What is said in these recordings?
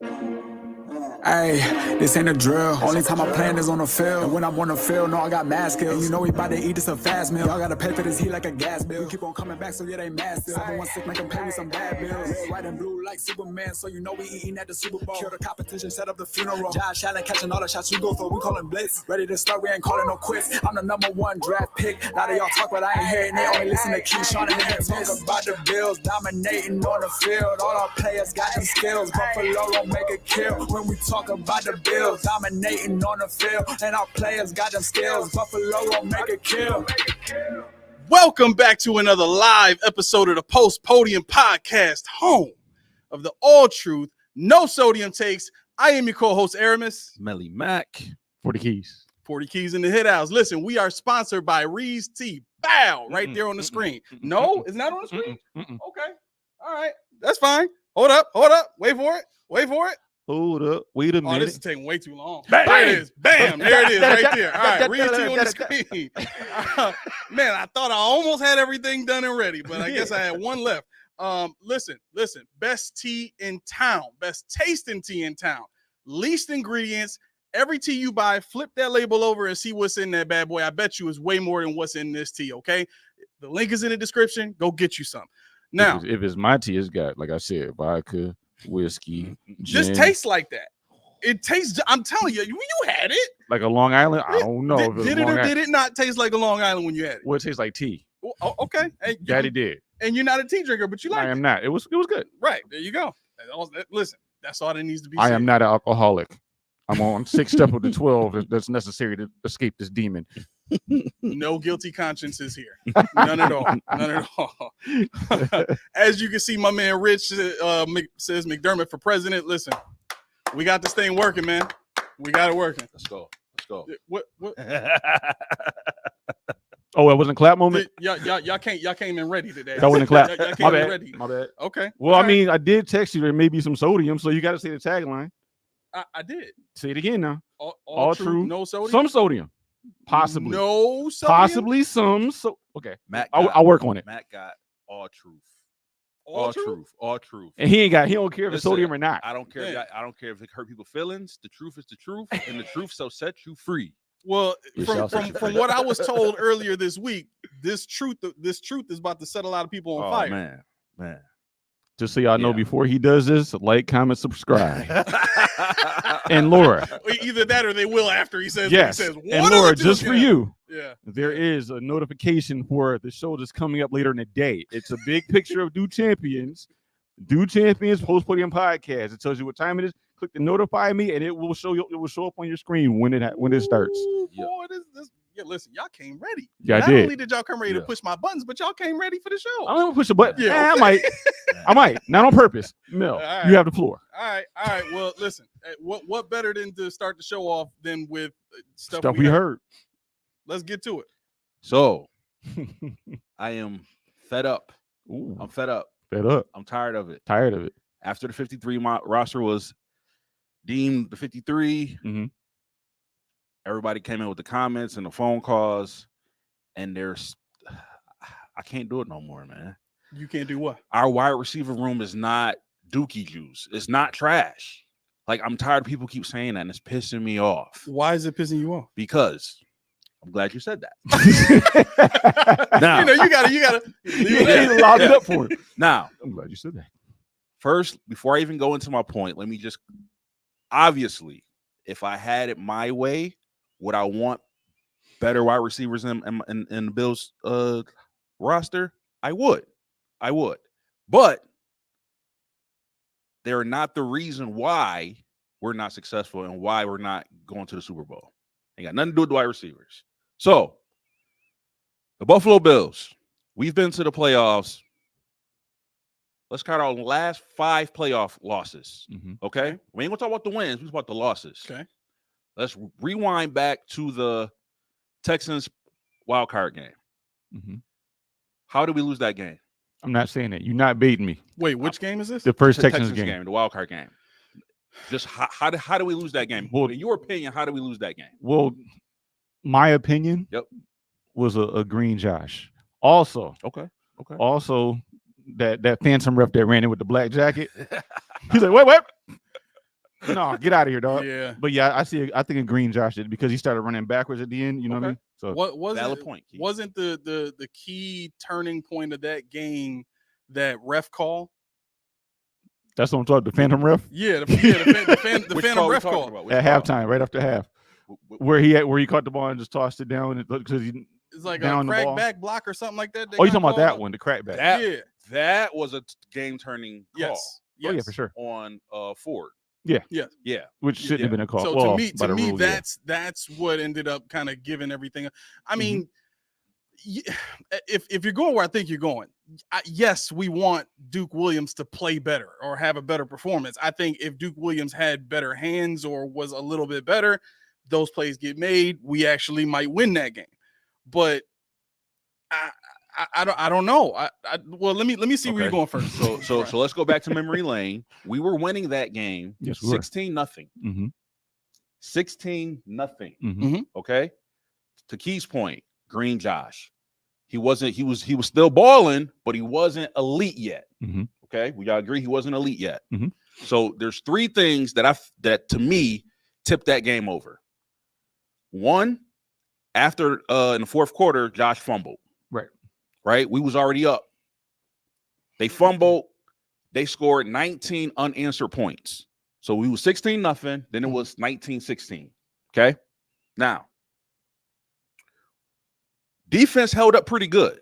Hey, this ain't a drill. Only time I'm playing is on the field. And when I'm on the field, no, I got mad skills. And you know we about to eat this a fast meal. Y'all gotta pay for this heat like a gas bill. We keep on coming back, so yeah, they mad still. 716 make them pay me some bad bills. Red, white, and blue like Superman, so you know we eating at the Super Bowl. Kill the competition, set up the funeral. Josh Allen catching all the shots you go for. We callin' blitz. Ready to start, we ain't calling no quits. I'm the #1 draft pick. A lot of y'all talk, but I ain't hearing it. Only listen to Keyshawn and they talk about the Bills dominating on the field. All our players got them skills. Buffalo don't make a kill when we talk about the Bills dominating on the field, and our players got them skills. Buffalo won't make a kill. Welcome back to another live episode of the Podium podcast, home of the all truth, no sodium takes. I am your co-host Aramis, Melly Mac, 40 keys. 40 keys in the hit house. Listen, we are sponsored by Reed's Tea. Bow right there on the screen. No, it's not on the screen. Okay, all right, that's fine. Hold up, wait for it. Hold up. Wait a minute. Oh, this is taking way too long. Bang! There it is. Bam. There it is right there. All right. Read Tea on the screen. Man, I thought I almost had everything done and ready, but I guess I had one left. Listen. Best tea in town. Best tasting tea in town. Least ingredients. Every tea you buy, flip that label over and see what's in that bad boy. I bet you it's way more than what's in this tea, okay? The link is in the description. Go get you some. Now, if it's my tea, it's got, like I said, vodka, whiskey, just gin. tastes like that. It tastes, I'm telling you, you had it. Like a Long Island? I don't know. Did it or did it not taste like a Long Island when you had it? Well, it tastes like tea. Oh, okay. Hey, Daddy did. And you're not a tea drinker, but you like I am not. It was good. Right. There you go. Listen, that's all that needs to be I said. am not an alcoholic. I'm on 6 step of the 12 that's necessary to escape this demon. No guilty consciences here. None at all. As you can see, my man Rich says McDermott for president. Listen, we got this thing working, man. We got it working. Let's go. What? Oh, it wasn't clap moment? Y'all came in ready today. That wasn't clap. Y'all came in ready. My bad. Okay. Well, all I mean, I did text you there may be some sodium, so you got to say the tagline. I did. Say it again now. All true. No sodium. Some sodium. Possibly. No sodium. Possibly some. So okay. Mac I'll work on it. Matt got all truth. All truth. All truth. And he don't care if it's sodium or not. I don't care. Yeah. I don't care if it hurt people's feelings. The truth is the truth, and the truth shall set you free. Well, It from shall set you free. what I was told earlier this week, this truth is about to set a lot of people on fire. Man. Just so y'all know, Yeah. before he does this, like, comment, subscribe. And Laura. Either that or they will after he says Yes. what he says. And One Laura, of the two just is for gonna- you, Yeah. there is a notification for the show that's coming up later in the day. It's a big picture of Do Champions Post Podium Podcast. It tells you what time it is. Click the notify me, and it will show you. It will show up on your screen when it starts. Ooh, Yeah. boy, this. Yeah, listen, y'all came ready. Yeah, I Not did. only did y'all come ready to Yeah. push my buttons, but y'all came ready for the show. I'm gonna push a button. Yeah, Yeah, okay. I might. Not on purpose. No, All right. you have the floor. All right. Well, listen. What better than to start the show off than with stuff we heard. Let's get to it. So I am fed up. Ooh, I'm fed up. fed up. I'm tired of it. Tired of it. After the 53 roster was deemed the 53, Mhm. everybody came in with the comments and the phone calls, and I can't do it no more, man. You can't do what? Our wide receiver room is not dookie juice. It's not trash. Like, I'm tired of people keep saying that, and it's pissing me off. Why is it pissing you off? Because I'm glad you said that. Now, you gotta leave it Yeah, there. you locked it up for him. now, I'm glad you said that. first, before I even go into my point, let me just obviously, if I had it my way, would I want better wide receivers in the Bills roster? I would. But they're not the reason why we're not successful and why we're not going to the Super Bowl. Ain't got nothing to do with the wide receivers. So, the Buffalo Bills, we've been to the playoffs. Let's count our last 5 playoff losses. Mhm. Okay? We ain't gonna talk about the wins, we talk about the losses. Okay. Let's rewind back to the Texans wild card game. Mhm. How did we lose that game? I'm not saying that. You're not baiting me. Wait, which game is this? The first The Texans game. the wild card game. Just how did we lose that game? Well, in your opinion, how did we lose that game? Well, my opinion Yep. was a green Josh. Also, Okay. that phantom ref that ran in with the black jacket. He's like, wait. No, get out of here, dog. Yeah. But yeah, I think a green Josh did because he started running backwards at the end. You know what I mean? So What was valid it? point, Keith. Wasn't the key turning point of that game that ref call? that's what I'm talking. The Phantom ref Yeah, the Which Phantom call we ref talking call. about? Which at call? halftime, right after half, Wh- where he caught the ball and just tossed it down because he. It's like down a the ball. crackback block or something like that. Oh, you talking about that one, the crackback? That that was a game-turning call Yes. Oh yeah, for sure. on Ford. Yeah. Yeah. Which shouldn't have been a call. So well, to by the me, rule, yeah. that's what ended up kind of giving everything. I Mm-hmm. mean, if you're going where I think you're going, yes, we want Duke Williams to play better or have a better performance. I think if Duke Williams had better hands or was a little bit better, those plays get made. We actually might win that game. But I don't know. Well, let me see where you're going first. So let's go back to memory lane. We were winning that game. Yes, we were. 16-0. Mm-hmm. 16-0. Mm-hmm. Okay. To Key's point, Green Josh. He was still balling, but he wasn't elite yet. Mm-hmm. Okay. We all agree he wasn't elite yet. Mm-hmm. So there's three things that to me tipped that game over. One, after in the fourth quarter, Josh fumbled. Right? We was already up. They fumbled. They scored 19 unanswered points. So we was 16-0. Then it was 19-16. Okay. Now, defense held up pretty good.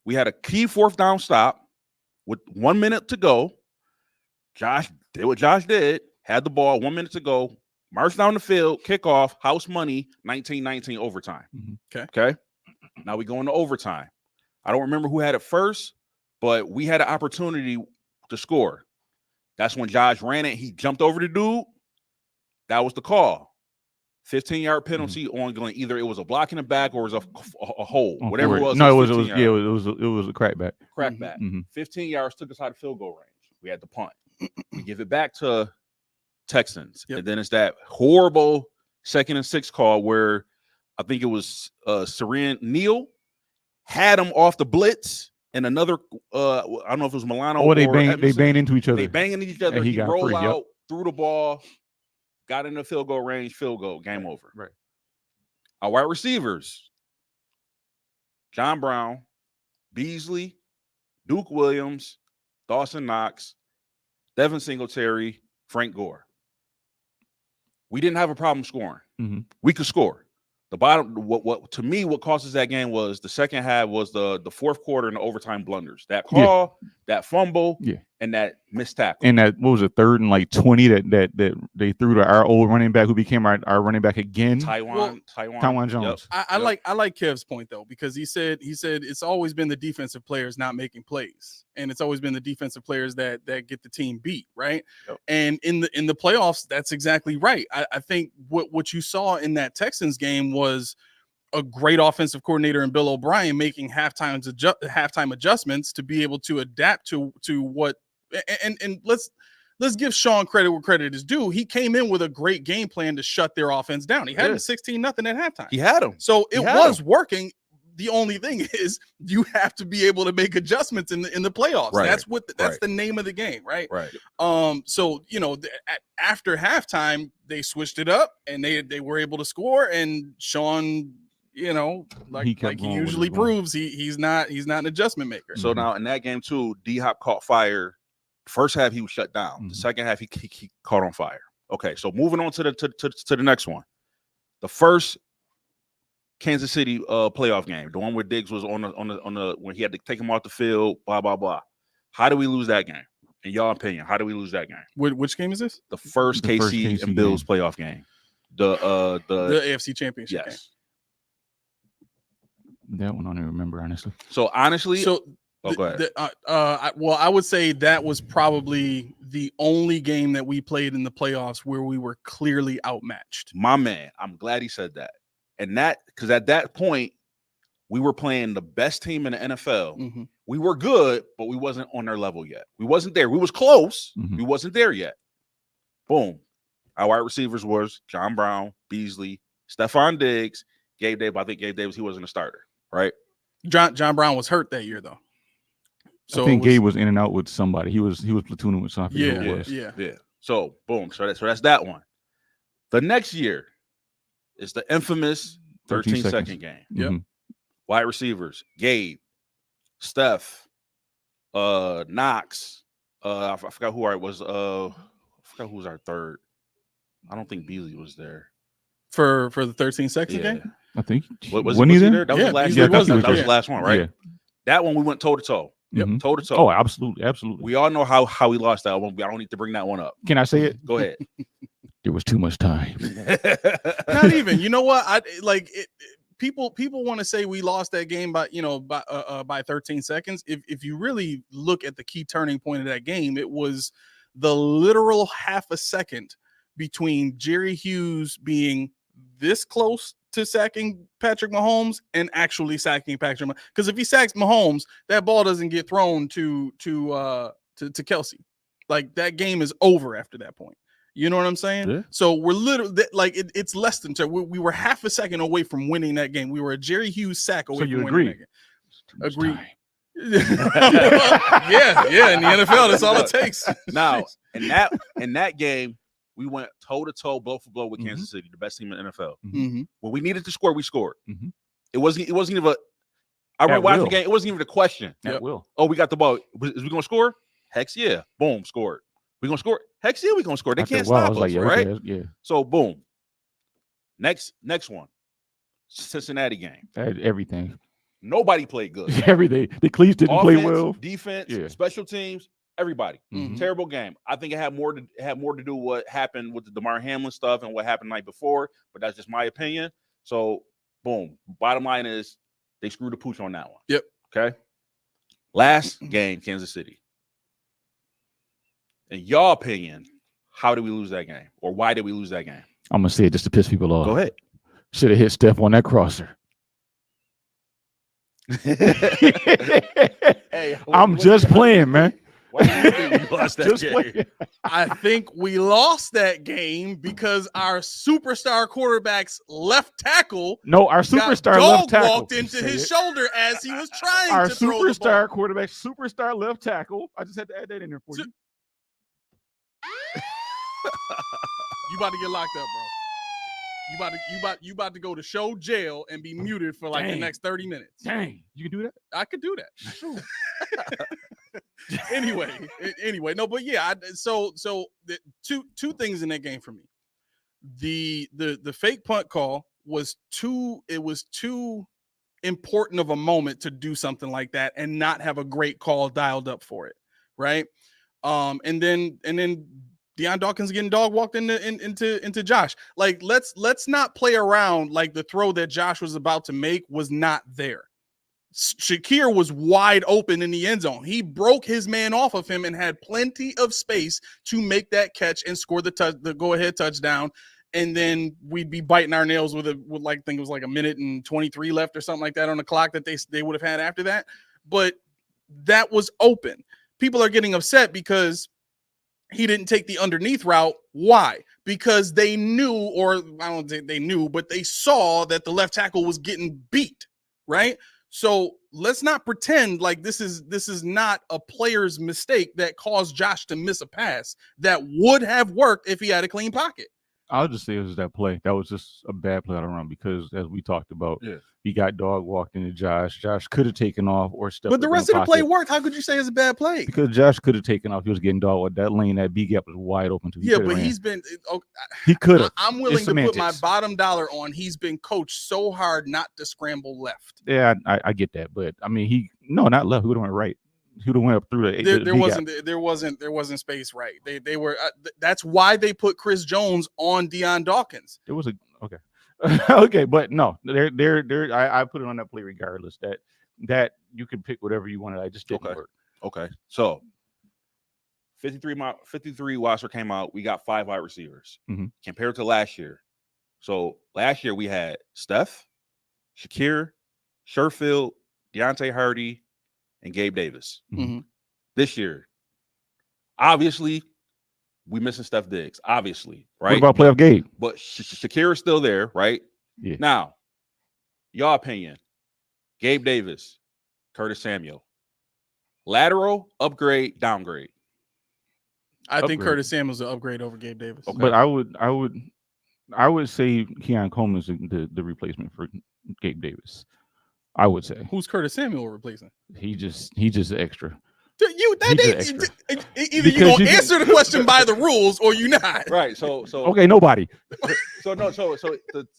We had a key fourth down stop with 1 minute to go. Josh did what Josh did. Had the ball, 1 minute to go. Marched down the field, kickoff, house money, 19-19 overtime. Mm-hmm. Okay. Now we go into overtime. I don't remember who had it first, but we had an opportunity to score. That's when Josh ran it. He jumped over the dude. That was the call. 15-yard penalty on going. Either it was a block in the back or it was a hole. Whatever it was. No, it was a crackback. Crackback. Mm-hmm. 15 yards took us out of field goal range. We had the punt. We give it back to Texans. Yep. And then it's that horrible 2nd and 6 call where I think it was Seren Neal had him off the blitz, and another I don't know if it was Milano. Oh, they banged into each other. They banging into each other. And he got rolled free, out, threw the ball, got in the field goal range, field goal, game over. Right. Our wide receivers: John Brown, Beasley, Duke Williams, Dawson Knox, Devin Singletary, Frank Gore. We didn't have a problem scoring. Mm-hmm. We could score. The bottom, what to me, what cost us that game was the second half was the fourth quarter and the overtime blunders. That call, that fumble, and that missed tackle. And that, what was it, 3rd and like 20 that they threw to our old running back who became our running back again. Taiwan Jones. Yep. I like Kev's point though, because he said it's always been the defensive players not making plays, and it's always been the defensive players that get the team beat, right? Yep. And in the playoffs, that's exactly right. I think what you saw in that Texans game was a great offensive coordinator in Bill O'Brien making halftime adjustments to be able to adapt to what and let's give Sean credit where credit is due. He came in with a great game plan to shut their offense down. He had them 16-0 at halftime. He had them. So it was working. The only thing is you have to be able to make adjustments in the playoffs. Right. That's the name of the game, right? Right. So after halftime they switched it up and they were able to score, and Sean, like he usually proves, he's not an adjustment maker. So now in that game too, D-Hop caught fire. First half he was shut down. The second half he caught on fire. Okay, so moving on to the next one. The first Kansas City playoff game, the one where Diggs was on the when he had to take him off the field, blah blah blah. How do we lose that game? In your opinion, how do we lose that game? Which game is this? The first KC and Bills playoff game. The AFC Championship game. That one I don't even remember, honestly. So honestly, go ahead. I would say that was probably the only game that we played in the playoffs where we were clearly outmatched. My man, I'm glad he said that. And that, because at that point, we were playing the best team in the NFL. Mm-hmm. We were good, but we wasn't on their level yet. We wasn't there. We was close. Mm-hmm. We wasn't there yet. Boom. Our wide receivers was John Brown, Beasley, Stephon Diggs, Gabe Davis. I think Gabe Davis, he wasn't a starter, right? John Brown was hurt that year, though. So I think Gabe was in and out with somebody. He was platooning with something. Yeah. So boom. So that's that one. The next year is the infamous 13-second game. Yep. Wide receivers: Gabe, Steph, Knox. I forgot who I was. I forgot who was our third. I don't think Beasley was there for the 13-second yeah. game. I think was he there? That was the last. Beasley Year. was That there. was the last one, right? Yeah. That one we went toe to toe. Yep. Toe to toe. Oh, absolutely. We all know how we lost that one. I don't need to bring that one up. Can I say it? Go ahead. There was too much time. Not even. You know what? I like it. People want to say we lost that game by 13 seconds. If you really look at the key turning point of that game, it was the literal half a second between Jerry Hughes being this close to sacking Patrick Mahomes and actually sacking Patrick Mahomes. Because if he sacks Mahomes, that ball doesn't get thrown to Kelsey. Like, that game is over after that point. You know what I'm saying? Yeah. So we're literally like it's less than we were half a second away from winning that game. We were a Jerry Hughes sack away from winning that game. Agree. yeah. In the NFL, that's all it takes. Now, in that game, we went toe to toe, blow for blow with Kansas City, the best team in the NFL. When we needed to score, we scored. It wasn't even a. I remember watching the game. It wasn't even a question. Oh, we got the ball. Is we gonna score? Heck yeah! Boom, scored. We gonna score? Heck yeah, we gonna score. They can't stop us, right? Yeah. So boom. Next one, Cincinnati game. Everything. Nobody played good. Everything. The Cleats didn't Offense, play well. Defense, special teams, everybody. Terrible game. I think it had more to do with what happened with the DeMar Hamlin stuff and what happened the night before, but that's just my opinion. So boom. Bottom line is they screwed the pooch on that one. Yep. Okay. Last game, Kansas City. In your opinion, how did we lose that game? Or why did we lose that game? I'm going to say it just to piss people off. Go ahead. Should have hit Steph on that crosser. Hey, I'm just playing, man. Why do you think we lost that game? I think we lost that game because our superstar quarterback's left tackle. No, our superstar left tackle walked into his shoulder as he was trying our to throw the ball. Our superstar quarterback, superstar left tackle. I just had to add that in there for you. You about to get locked up, bro. You about to go to show jail and be muted for like the next 30 minutes. Dang, you can do that? I could do that. Sure. anyway, no, but yeah. So the two things in that game for me. The fake punt call was too important of a moment to do something like that and not have a great call dialed up for it, right? And then Deion Dawkins getting dog walked into Josh. Like, let's not play around like the throw that Josh was about to make was not there. Shakir was wide open in the end zone. He broke his man off of him and had plenty of space to make that catch and score the go-ahead touchdown. And then we'd be biting our nails with like, I think it was like a minute and 23 left or something like that on the clock that they would have had after that. But that was open. People are getting upset because he didn't take the underneath route. Why? Because they knew, or I don't think they knew, but they saw that the left tackle was getting beat, right? So let's not pretend like this is not a player's mistake that caused Josh to miss a pass that would have worked if he had a clean pocket. I'll just say it was that play. That was just a bad play all around because, as we talked about, he got dog walked into Josh. Josh could have taken off or stepped. But the rest of the play worked. How could you say it's a bad play? Because Josh could have taken off. He was getting dog. That lane, that B gap was wide open. Yeah, but he's been. He could have. I'm willing to put my bottom dollar on. He's been coached so hard not to scramble left. Yeah, I get that, but I mean, not left. He would have went right. He would have went up through there wasn't space right. They were that's why they put Chris Jones on Deion Dawkins. It was okay, but no, I put it on that play regardless. That you can pick whatever you wanted. I just didn't work. Okay, so 53 roster came out. We got 5 wide receivers compared to last year. So last year we had Steph, Shakir, Sherfield, Deontay Hardy, and Gabe Davis. This year, obviously, we missing Steph Diggs. Obviously, right? What about playoff Gabe? But Shakir is still there, right? Yeah. Now, your opinion: Gabe Davis, Curtis Samuel, lateral, upgrade, downgrade. I think Upgrade. Curtis Samuel's an upgrade over Gabe Davis. Okay. But I would say Keon Coleman is the replacement for Gabe Davis. I would say. Who's Curtis Samuel replacing? He just extra. Either Because you gonna answer the question by the rules or you not. Right. So Okay, nobody. So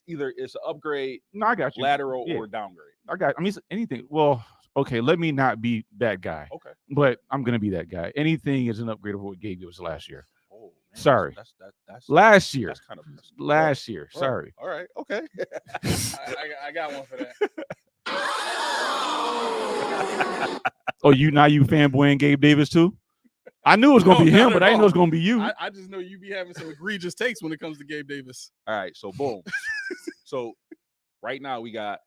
either it's an upgrade, No, I got you. lateral, Yeah. or downgrade. I mean, anything. Well, okay, let me not be that guy. Okay. But I'm gonna be that guy. Anything is an upgrade over what Gabe was last year. Oh, man, Sorry. That's Last year. That's kind of Last year. All Sorry. All right. Okay. I got one for that. Oh, you fanboying Gabe Davis too? I knew it was gonna be him, but I didn't know it was gonna be you. I just know you be having some egregious takes when it comes to Gabe Davis. All right. So boom. So right now we got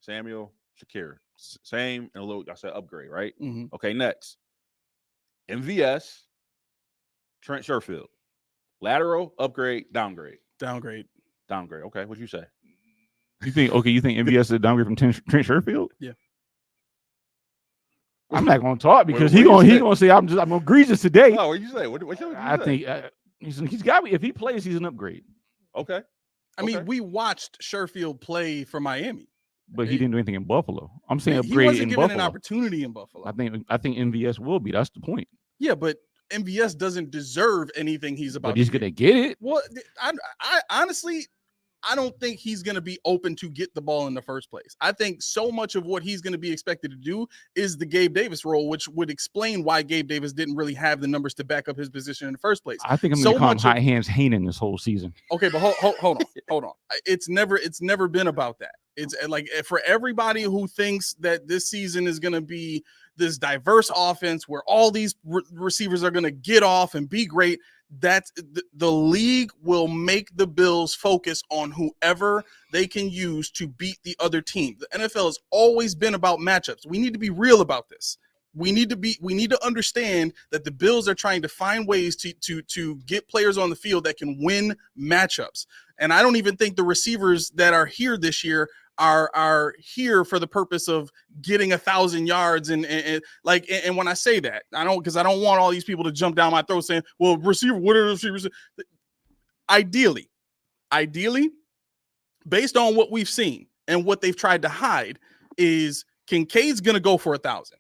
Samuel, Shakir, same and a little. I said upgrade, right? Mm-hmm. Okay. Next, MVS, Trent Sherfield, lateral, upgrade, downgrade. Downgrade. Okay. What'd you say? You think MVS is a downgrade from Trent Sherfield? Yeah. I'm not gonna talk because What he's you gonna say I'm egregious today. No, what'd you say? What you I say? think he's got me. If he plays, he's an upgrade. Okay. I mean, we watched Sherfield play for Miami, But he didn't do anything in Buffalo. I'm saying he upgrade wasn't in given Buffalo. an opportunity in Buffalo. I think MVS will be. That's the point. Yeah, but MVS doesn't deserve anything he's about. But he's to gonna get it. Well, I honestly, I don't think he's going to be open to get the ball in the first place. I think so much of what he's going to be expected to do is the Gabe Davis role, which would explain why Gabe Davis didn't really have the numbers to back up his position in the first place. I think I'm gonna call him High Hands Hanen this whole season. Okay, but hold on. It's never been about that. It's like for everybody who thinks that this season is going to be this diverse offense where all these receivers are going to get off and be great. That's the league will make the Bills focus on whoever they can use to beat the other team. The NFL has always been about matchups. We need to be real about this. We need to understand that the Bills are trying to find ways to get players on the field that can win matchups. And I don't even think the receivers that are here this year are here for the purpose of getting 1,000 yards and when I say that, I don't want all these people to jump down my throat saying, well, receiver, what are the receivers? Ideally, based on what we've seen and what they've tried to hide, is Kincaid's gonna go for 1,000.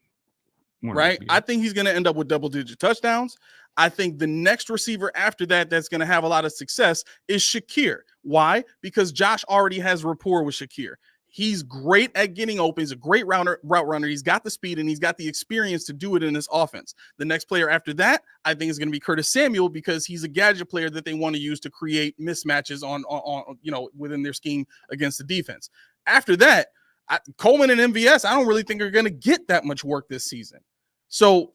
Right? I think he's gonna end up with double-digit touchdowns. I think the next receiver after that's going to have a lot of success is Shakir. Why? Because Josh already has rapport with Shakir. He's great at getting open. He's a great route runner. He's got the speed and he's got the experience to do it in this offense. The next player after that, I think, is going to be Curtis Samuel because he's a gadget player that they want to use to create mismatches on within their scheme against the defense. After that, Coleman and MVS, I don't really think are going to get that much work this season. So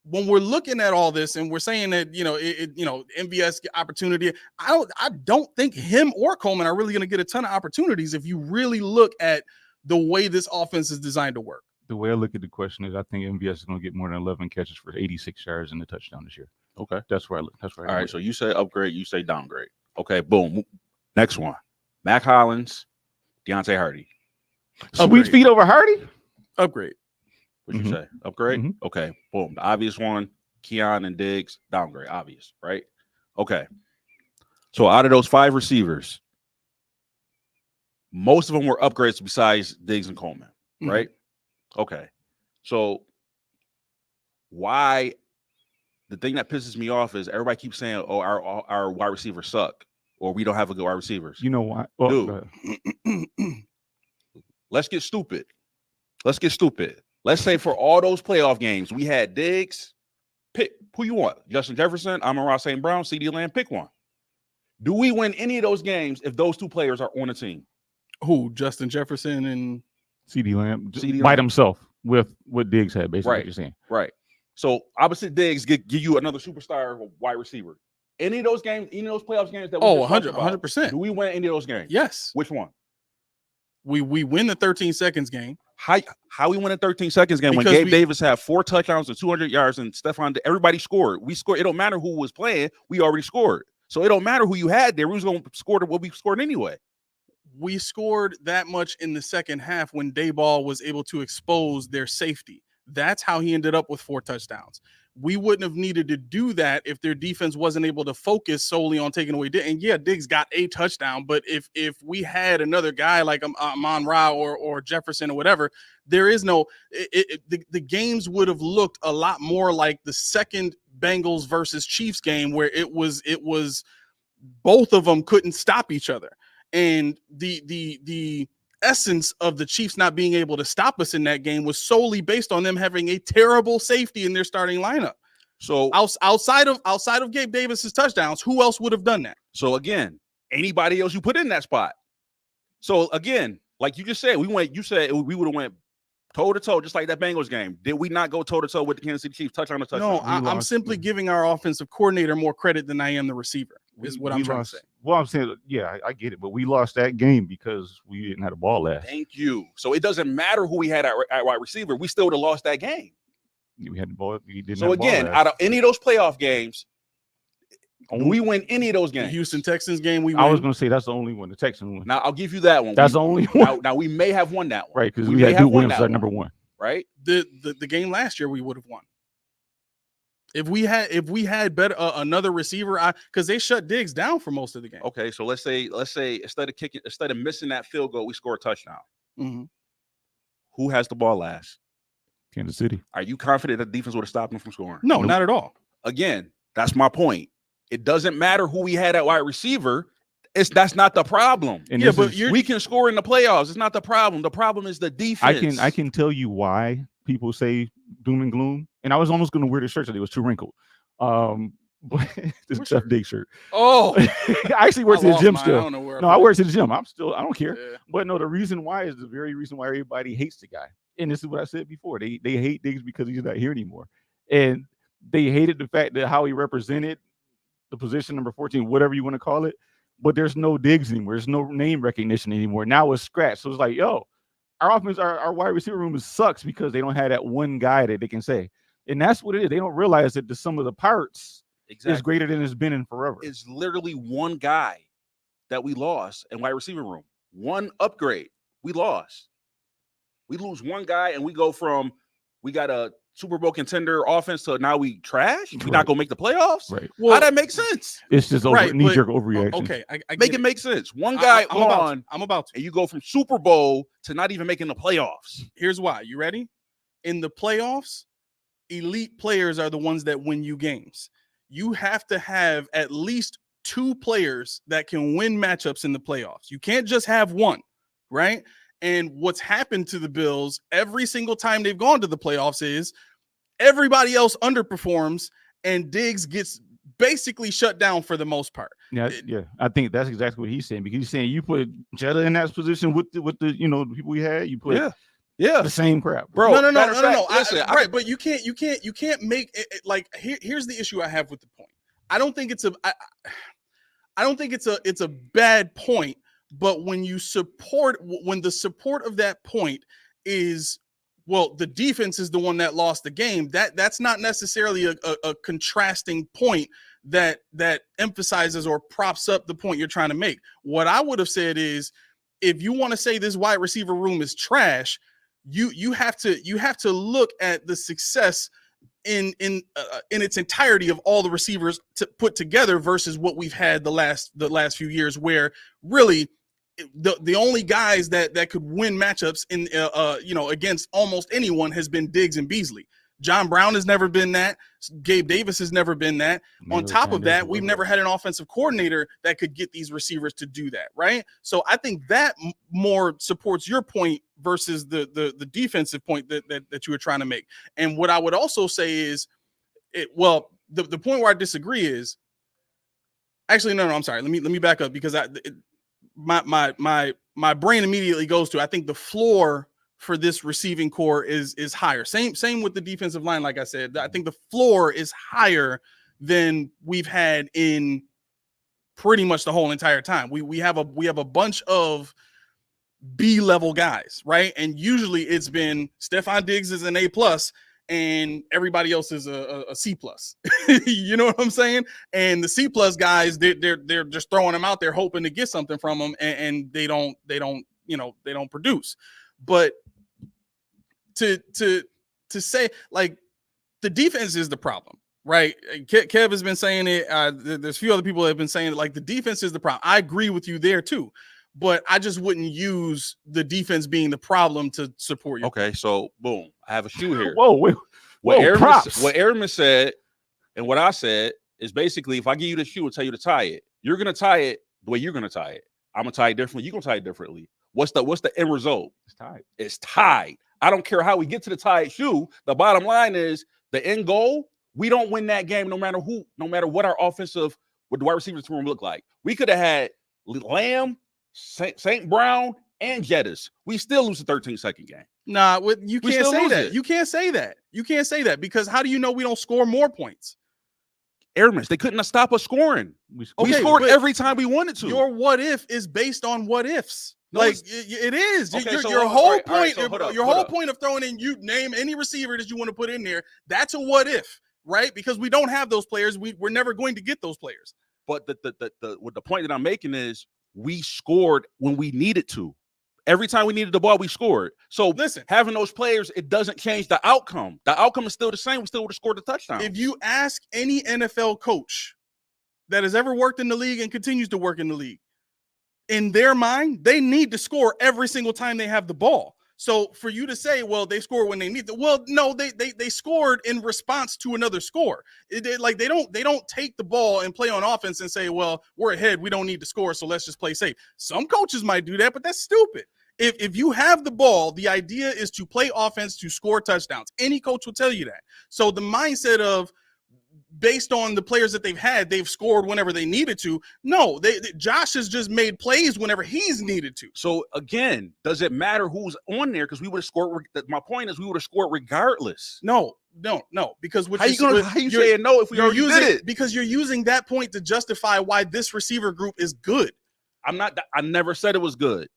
when we're looking at all this and we're saying that, MVS opportunity, I don't think him or Coleman are really going to get a ton of opportunities if you really look at the way this offense is designed to work. The way I look at the question is I think MVS is going to get more than 11 catches for 86 yards and a touchdown this year. Okay. That's where I look. All right. So you say upgrade, you say downgrade. Okay. Boom. Next one. Mac Hollins, Deontay Hardy. Sweet feet over Hardy? Upgrade. What'd you say? Upgrade? Mm-hmm. Okay. Boom. The obvious one, Keon and Diggs, downgrade. Obvious, right? Okay. So out of those 5 receivers, most of them were upgrades besides Diggs and Coleman, right? Okay. So why the thing that pisses me off is everybody keeps saying, oh, our wide receivers suck or we don't have a good wide receivers. You know why? Well, dude, let's get stupid. Let's say for all those playoff games, we had Diggs. Pick who you want. Justin Jefferson, Amon-Ra St. Brown, CeeDee Lamb, pick one. Do we win any of those games if those 2 players are on the team? Who? Justin Jefferson and CeeDee Lamb by himself with what Diggs had, basically, right. What you're saying. Right. So opposite Diggs give you another superstar wide receiver. Any of those games, any of those playoffs games that we 100%. Do we win any of those games? Yes. Which one? We win the 13 seconds game. How we win a 13 seconds game because when Gabe Davis had 4 touchdowns and 200 yards and everybody scored. We scored. It don't matter who was playing. We already scored. So it don't matter who you had there. We was going to score what we scored anyway. We scored that much in the second half when Dayball was able to expose their safety. That's how he ended up with 4 touchdowns. we wouldn't have needed to do that if their defense wasn't able to focus solely on taking away. And yeah, Diggs got a touchdown, but if we had another guy like Amon-Ra or Jefferson or whatever, there is no. The games would have looked a lot more like the second Bengals versus Chiefs game, where it was both of them couldn't stop each other, and the essence of the Chiefs not being able to stop us in that game was solely based on them having a terrible safety in their starting lineup. So outside of Gabe Davis's touchdowns, who else would have done that? So again, anybody else you put in that spot. So again, like you just said, you said we would have went toe to toe, just like that Bengals game. Did we not go toe to toe with the Kansas City Chiefs touchdown to touchdown? No, I'm simply giving our offensive coordinator more credit than I am the receiver. Is what I'm trying to say. Well, I'm saying, yeah, I get it, but we lost that game because we didn't have the ball last. Thank you. So it doesn't matter who we had at wide receiver. We still would have lost that game. We had the ball. We didn't. So have the ball again, last. out of any of those playoff games, we win any of those games. The Houston Texans game, we win. I was going to say that's the only one. The Texans one. Now I'll give you that one. That's the only one. Now we may have won that one, right? Because we had Duke Williams at number one. Right. The game last year we would have won. If we had better another receiver, because they shut Diggs down for most of the game. Okay, so let's say instead of missing that field goal, we score a touchdown. Mm-hmm. Who has the ball last? Kansas City. Are you confident that defense would have stopped them from scoring? No, not at all. Again, that's my point. It doesn't matter who we had at wide receiver. That's not the problem. And yeah, but we can score in the playoffs. It's not the problem. The problem is the defense. I can tell you why people say doom and gloom. And I was almost going to wear the shirt today. It was too wrinkled. But this Jeff Diggs shirt. Oh, I actually work at the gym still. I work at the gym. I don't care. Yeah. But no, the reason why is the very reason why everybody hates the guy. And this is what I said before. They hate Diggs because he's not here anymore. And they hated the fact that how he represented the position number 14, whatever you want to call it. But there's no Diggs anymore. There's no name recognition anymore. Now it's scratch. So it's like, yo, our offense, our wide receiver room sucks because they don't have that one guy that they can say. And that's what it is. They don't realize that the sum of the parts is greater than it's been in forever. It's literally one guy that we lost in wide receiver room. One upgrade. We lost. We lose one guy and we go from we got a Super Bowl contender offense to now we trash. We're not gonna make the playoffs. Right. Well, how that make sense? It's just knee-jerk overreaction. Okay, I make it make sense. One guy I'm about to. And you go from Super Bowl to not even making the playoffs. Here's why. You ready? In the playoffs, elite players are the ones that win you games. You have to have at least two players that can win matchups in the playoffs. You can't just have one, right? And what's happened to the Bills every single time they've gone to the playoffs is everybody else underperforms and Diggs gets basically shut down for the most part. Yeah. I think that's exactly what he's saying, because he's saying you put Jetta in that position with the the people we had, you put the same crap, bro. No. Right, but you can't make it like here's the issue I have with the point. I don't think it's a bad point. But when the support of that point is, well, the defense is the one that lost the game, that's not necessarily a contrasting point that emphasizes or props up the point you're trying to make. What I would have said is, if you want to say this wide receiver room is trash, you have to look at the success in its entirety of all the receivers to put together versus what we've had the last few years, where really the only guys that could win matchups in against almost anyone has been Diggs and Beasley. John Brown has never been that. Gabe Davis has never been that. On top of that, we've never had an offensive coordinator that could get these receivers to do that, right? So I think that more supports your point versus the defensive point that you were trying to make. And what I would also say is, the point where I disagree is actually no. I'm sorry. Let me back up, because my brain immediately goes to, I think the floor for this receiving core is higher. Same with the defensive line. Like I said, I think the floor is higher than we've had in pretty much the whole entire time. We have a bunch of B-level guys, right? And usually it's been Stephon Diggs is an A+, and everybody else is a C+. You know what I'm saying? And the C+ guys, they're just throwing them out there hoping to get something from them, and they don't produce. But to say, like, the defense is the problem, right? Kev has been saying it. There's a few other people that have been saying it. Like, the defense is the problem. I agree with you there too, but I just wouldn't use the defense being the problem to support you. Okay, so boom, I have a shoe here. Whoa, wait. What Props. Airman said and what I said is basically, if I give you the shoe and tell you to tie it, you're gonna tie it the way you're gonna tie it. I'm gonna tie it differently. You're gonna tie it differently. What's the end result? It's tied. It's tied. I don't care how we get to the tied shoe. The bottom line is the end goal. We don't win that game no matter what our offensive, what the wide receivers room look like. We could have had Lamb, St. Brown, and Jettis. We still lose the 13-second game. Nah, you can't say that. It. You can't say that. You can't say that because how do you know we don't score more points? Airmen, they couldn't stop us scoring. We scored every time we wanted to. Your what if is based on what ifs. No, like it is. Okay, your whole point. Your whole point of throwing in, you name any receiver that you want to put in there. That's a what if, right? Because we don't have those players. We're never going to get those players. But the point that I'm making is we scored when we needed to. Every time we needed the ball, we scored. So listen, having those players, it doesn't change the outcome. The outcome is still the same. We still would have scored the touchdown. If you ask any NFL coach that has ever worked in the league and continues to work in the league, in their mind, they need to score every single time they have the ball. So for you to say, well, they score when they need to, well, no, they scored in response to another score. They don't take the ball and play on offense and say, well, we're ahead, we don't need to score, so let's just play safe. Some coaches might do that, but that's stupid. If you have the ball, the idea is to play offense to score touchdowns. Any coach will tell you that. So the mindset of, based on the players that they've had, they've scored whenever they needed to. No, Josh has just made plays whenever he's needed to. So again, does it matter who's on there? Because we would have scored. My point is, we would have scored regardless. No. Because how you saying no if we already did it? Because you're using that point to justify why this receiver group is good. I never said it was good.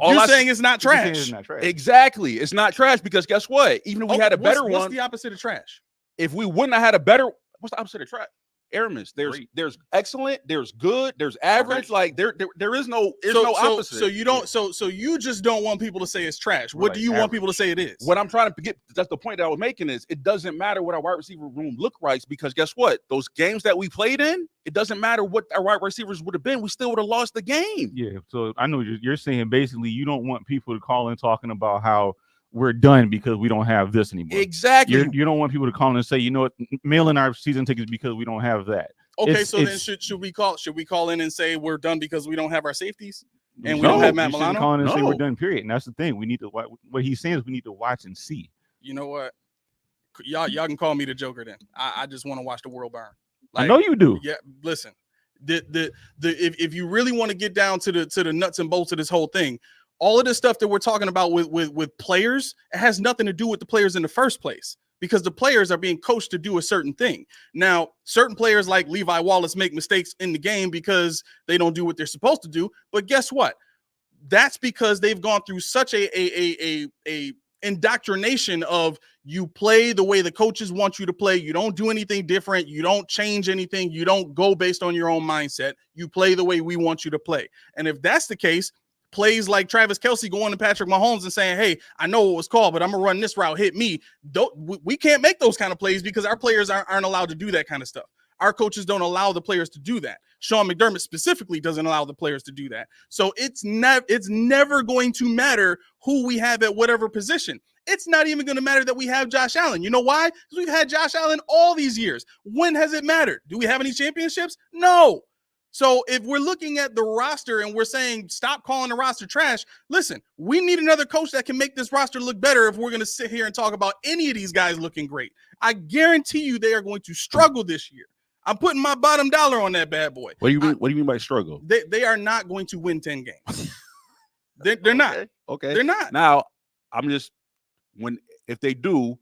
You're saying it's not trash. It's not trash. Exactly, it's not trash because guess what? Even if we had a better one, what's the opposite of trash? If we wouldn't have had a better, what's the opposite of trash? Airmen. There's excellent, there's good, there's average. Like there is no opposite. So you don't. So you just don't want people to say it's trash. What do you want people to say it is? What I'm trying to get, that's the point that I was making, is it doesn't matter what our wide receiver room look like, because guess what? Those games that we played in, it doesn't matter what our wide receivers would have been. We still would have lost the game. Yeah. So I know you're saying basically you don't want people to call in talking about how we're done because we don't have this anymore. Exactly. You don't want people to call in and say, you know what, mail in our season tickets because we don't have that. Okay, then should we call in and say we're done because we don't have our safeties and we don't have Matt Milano? Call in and say we're done. Period. And that's the thing. We need to. What he's saying is we need to watch and see. You know what? Y'all can call me the Joker then. I just want to watch the world burn. I know you do. Yeah. Listen, if you really want to get down to the nuts and bolts of this whole thing, all of this stuff that we're talking about with players, it has nothing to do with the players in the first place, because the players are being coached to do a certain thing. Now, certain players like Levi Wallace make mistakes in the game because they don't do what they're supposed to do. But guess what? That's because they've gone through such a indoctrination of, you play the way the coaches want you to play. You don't do anything different. You don't change anything. You don't go based on your own mindset. You play the way we want you to play. And if that's the case, plays like Travis Kelce going to Patrick Mahomes and saying, hey, I know what was called, but I'm going to run this route, hit me. We can't make those kind of plays because our players aren't allowed to do that kind of stuff. Our coaches don't allow the players to do that. Sean McDermott specifically doesn't allow the players to do that. So it's never going to matter who we have at whatever position. It's not even going to matter that we have Josh Allen. You know why? Because we've had Josh Allen all these years. When has it mattered? Do we have any championships? No. So if we're looking at the roster and we're saying stop calling the roster trash, listen, we need another coach that can make this roster look better if we're going to sit here and talk about any of these guys looking great. I guarantee you they are going to struggle this year. I'm putting my bottom dollar on that bad boy. What do you mean by struggle? They are not going to win 10 games. They're not. Okay. They're not. Now, if they do,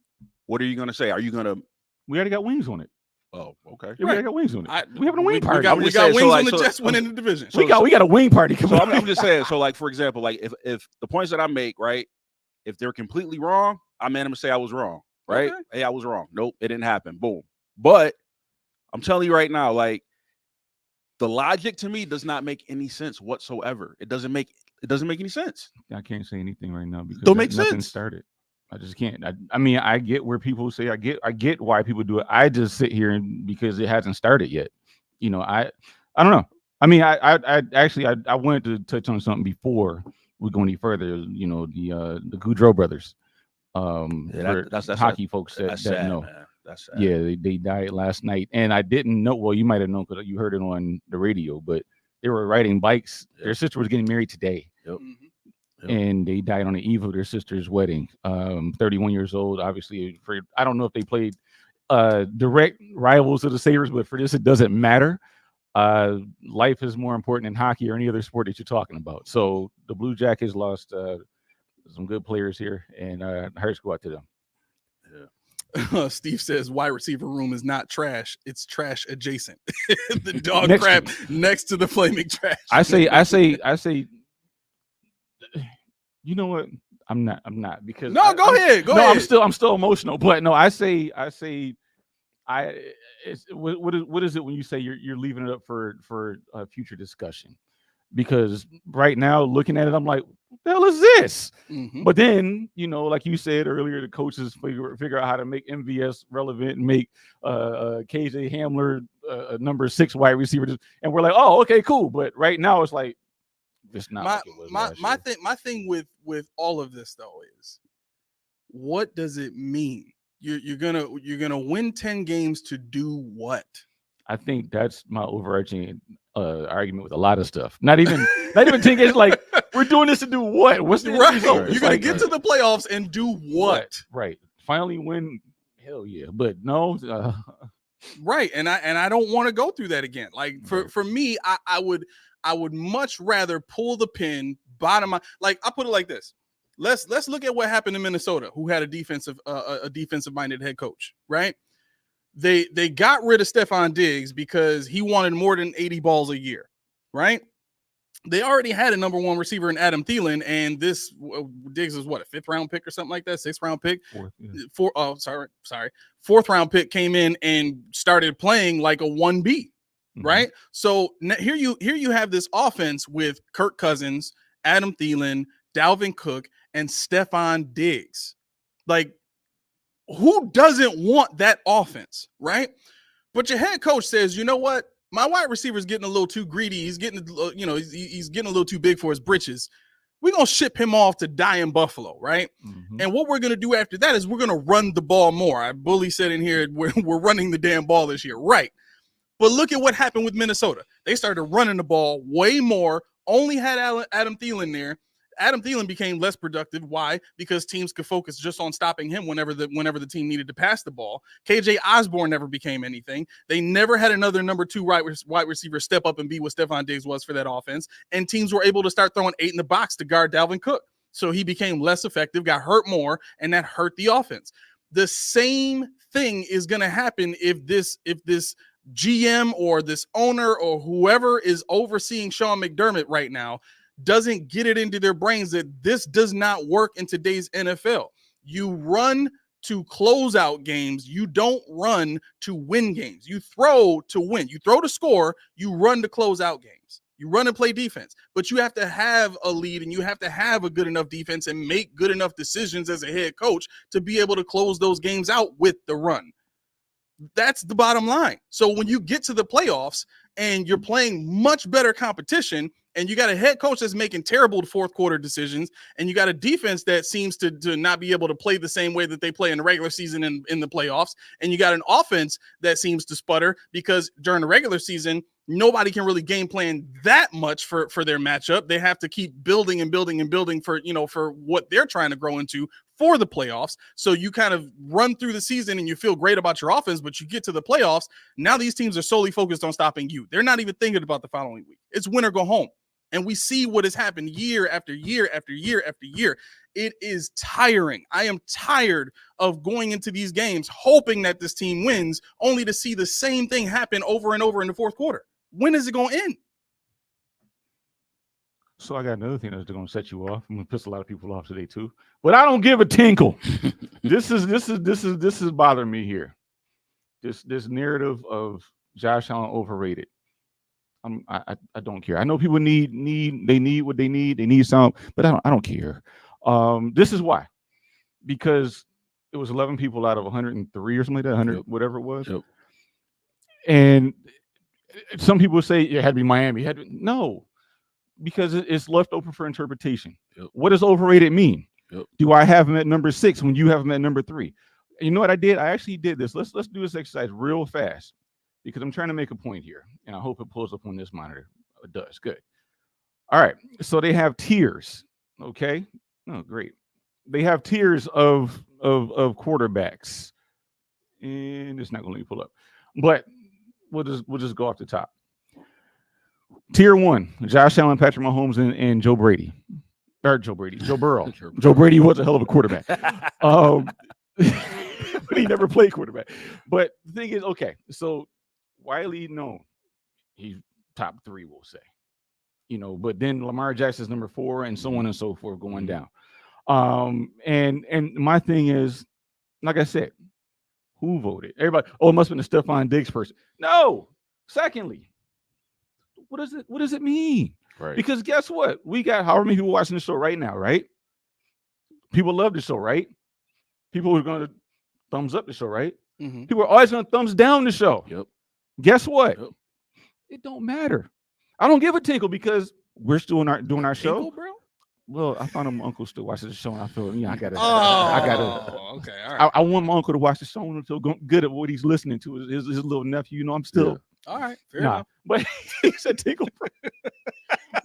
what are you going to say? Are you going to? We already got wings on it. Oh, okay. Yeah, we got wings on it. We having a wing party. We got wings on the Jets winning the division. We got a wing party. So I'm just saying. So, like, for example, like if the points that I make, right, if they're completely wrong, I'm going to say I was wrong, right? Okay. Hey, I was wrong. Nope, it didn't happen. Boom. But I'm telling you right now, like, the logic to me does not make any sense whatsoever. It doesn't make any sense. I can't say anything right now because don't make nothing sense. Started. I just can't. I mean, I get where people say I get why people do it. I just sit here and because it hasn't started yet. You know, I don't know. I mean, I actually wanted to touch on something before we go any further. You know, the Goudreau brothers. That's hockey folks that sad, know. Man. That's sad. Yeah, they died last night, and I didn't know. Well, you might have known because you heard it on the radio, but they were riding bikes. Yep. Their sister was getting married today. Yep. And they died on the eve of their sister's wedding. 31 years old. Obviously, I don't know if they played direct rivals of the Sabres, but for this, it doesn't matter. Life is more important than hockey or any other sport that you're talking about. So the Blue Jackets lost some good players here, and hearts go out to them. Yeah. Steve says wide receiver room is not trash; it's trash adjacent. The dog crap next to the flaming trash. I say. You know what? I'm not because go ahead. I'm still emotional, but no, I say what is it when you say you're leaving it up for future discussion? Because right now, looking at it, I'm like, what the hell is this? Mm-hmm. But then, you know, like you said earlier, the coaches figure out how to make MVS relevant and make KJ Hamler number 6 wide receiver, and we're like, oh, okay, cool. But right now, it's like. It's not my thing with all of this though is what does it mean? You're gonna win 10 games to do what? I think that's my overarching argument with a lot of stuff. Not even 10 games. Like we're doing this to do what? What's the result? You're gonna get to the playoffs and do what? Right. Finally win. Hell yeah. But no. Right. And I don't want to go through that again. Like for me, I would much rather pull the pin, bottom. Like I put it like this. Let's look at what happened in Minnesota, who had a defensive minded head coach, right? They got rid of Stephon Diggs because he wanted more than 80 balls a year, right? They already had a number 1 receiver in Adam Thielen, and this Diggs is what, a 5th round pick or something like that, 6th round pick. Fourth round pick came in and started playing like a 1B. Mm-hmm. Right. So here you have this offense with Kirk Cousins, Adam Thielen, Dalvin Cook, and Stephon Diggs. Like, who doesn't want that offense? Right. But your head coach says, you know what? My wide receiver is getting a little too greedy. He's getting, he's getting a little too big for his britches. We're going to ship him off to die in Buffalo. Right. Mm-hmm. And what we're going to do after that is we're going to run the ball more. Bully said in here, we're running the damn ball this year. Right. But look at what happened with Minnesota. They started running the ball way more, only had Adam Thielen there. Adam Thielen became less productive. Why? Because teams could focus just on stopping him whenever the team needed to pass the ball. KJ Osborne never became anything. They never had another number 2 wide receiver step up and be what Stephon Diggs was for that offense. And teams were able to start throwing 8 in the box to guard Dalvin Cook. So he became less effective, got hurt more, and that hurt the offense. The same thing is going to happen if this GM or this owner or whoever is overseeing Sean McDermott right now doesn't get it into their brains that this does not work in today's NFL. You run to close out games. You don't run to win games. You throw to win. You throw to score. You run to close out games. You run and play defense, but you have to have a lead and you have to have a good enough defense and make good enough decisions as a head coach to be able to close those games out with the run. That's the bottom line. So when you get to the playoffs and you're playing much better competition and you got a head coach that's making terrible 4th quarter decisions and you got a defense that seems to not be able to play the same way that they play in the regular season and in the playoffs, and you got an offense that seems to sputter because during the regular season, nobody can really game plan that much for their matchup. They have to keep building and building and building for what they're trying to grow into for the playoffs. So you kind of run through the season and you feel great about your offense, but you get to the playoffs. Now these teams are solely focused on stopping you. They're not even thinking about the following week. It's win or go home. And we see what has happened year after year after year after year. It is tiring. I am tired of going into these games hoping that this team wins, only to see the same thing happen over and over in the 4th quarter. When is it going to end? So I got another thing that's going to set you off. I'm going to piss a lot of people off today too, but I don't give a tinkle. This is bothering me here. This narrative of Josh Allen overrated. I don't care. I know people need what they need. They need some, but I don't care. This is why. because it was 11 people out of 103 or something like that, 100, whatever it was. Yep. And some people say it had to be Miami. No, because it's left open for interpretation. Yep. What does overrated mean? Yep. Do I have him at number 6 when you have him at number 3? You know what I did? I actually did this. Let's do this exercise real fast because I'm trying to make a point here, and I hope it pulls up on this monitor. It does. Good. All right. So they have tiers. Okay. Oh, great. They have tiers of quarterbacks, and it's not going to let me pull up, but we'll just go off the top. Tier 1: Josh Allen, Patrick Mahomes, and Joe Brady. Or Joe Burrow. Joe Brady was a hell of a quarterback. But he never played quarterback. But the thing is, okay, so Wiley, no, he's top 3, we'll say. But then Lamar Jackson's number 4, and so on and so forth going down. And my thing is, like I said, who voted? Everybody, it must have been the Stephon Diggs person. No. Secondly, what does it mean? Right. Because guess what? We got however many people watching the show right now, right? People love the show, right? People are going to thumbs up the show, right? Mm-hmm. People are always going to thumbs down the show. Yep. Guess what? Yep. It don't matter. I don't give a tinkle because we're still doing our show. Tinkle, bro? Well, I found my uncle still watches the show, and I feel, I gotta. Okay, all right. I want my uncle to watch the show and feel good at what he's listening to. His little nephew, I'm still. All right, fair enough. But he said tinkle.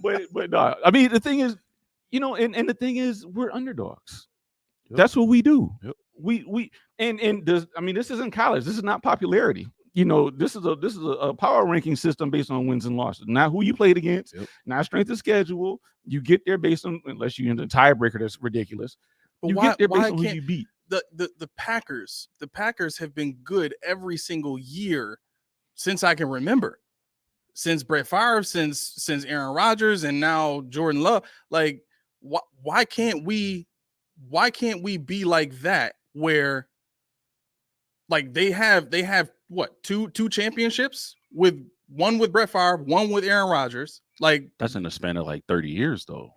but no, I mean the thing is, and the thing is, we're underdogs. Yep. That's what we do. Yep. We this isn't college. This is not popularity. This is a power ranking system based on wins and losses, not who you played against, not strength of schedule. You get there based on, unless you're in the tiebreaker, that's ridiculous. But you why, get there based why on who can't you beat. the Packers have been good every single year since I can remember, since Brett Favre, since Aaron Rodgers, and now Jordan Love. Like, why can't we be like that? Where, like, they have what, two championships, with one with Brett Favre, one with Aaron Rodgers. Like, that's in the span of like 30 years though.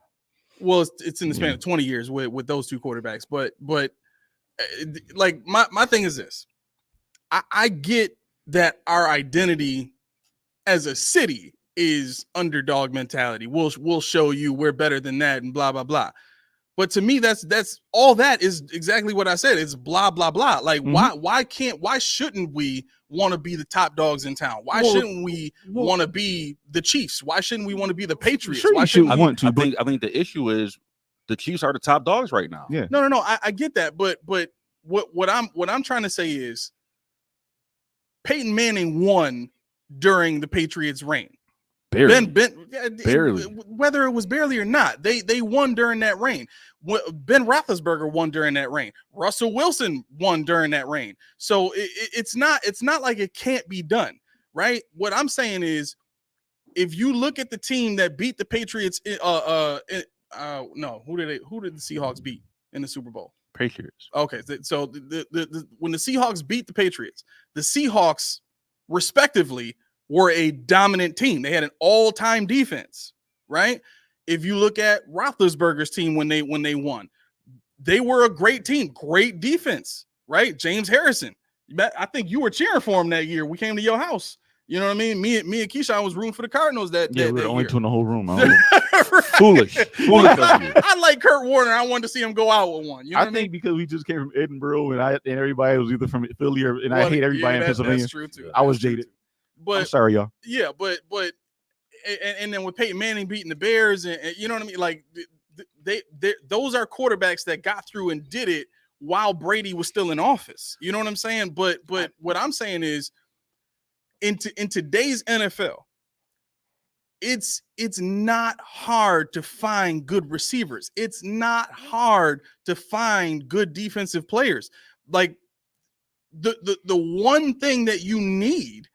Well, it's in the span of 20 years with those two quarterbacks. But like, my thing is this. I get that our identity as a city is underdog mentality. We'll show you we're better than that and blah, blah, blah. But to me, that's all that is exactly what I said. It's blah, blah, blah. Like, why shouldn't we want to be the top dogs in town? Why shouldn't we want to be the Chiefs? Why shouldn't we want to be the Patriots? Sure, why shouldn't I think the issue is the Chiefs are the top dogs right now. Yeah. No. I get that. But what I'm trying to say is Peyton Manning won during the Patriots' reign. Barely. Barely. Whether it was barely or not, they won during that reign. Ben Roethlisberger won during that reign. Russell Wilson won during that reign. So it's not like it can't be done, right? What I'm saying is, if you look at the team that beat the Patriots, who did the Seahawks beat in the Super Bowl? Patriots. Okay, so when the Seahawks beat the Patriots, the Seahawks respectively were a dominant team. They had an all-time defense, right? If you look at Roethlisberger's team when they won, they were a great team, great defense, right? James Harrison. I think you were cheering for him that year. We came to your house. You know what I mean? Me and Keyshawn was rooting for the Cardinals that we were the only year. two in the whole room. Foolish of you. I like Kurt Warner. I wanted to see him go out with one. You know I think because we just came from Edinburgh and everybody was either from Philly and I hate everybody in Pennsylvania. That's true too. I was jaded. But I'm sorry, y'all. Yeah, but and then with Peyton Manning beating the Bears, and you know what I mean? Like, they those are quarterbacks that got through and did it while Brady was still in office. You know what I'm saying? But what I'm saying is, in today's NFL, it's not hard to find good receivers. It's not hard to find good defensive players. Like, the one thing that you need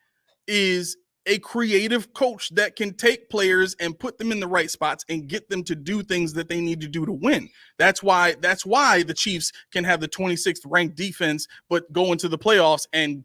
is a creative coach that can take players and put them in the right spots and get them to do things that they need to do to win. That's why the Chiefs can have the 26th ranked defense, but go into the playoffs and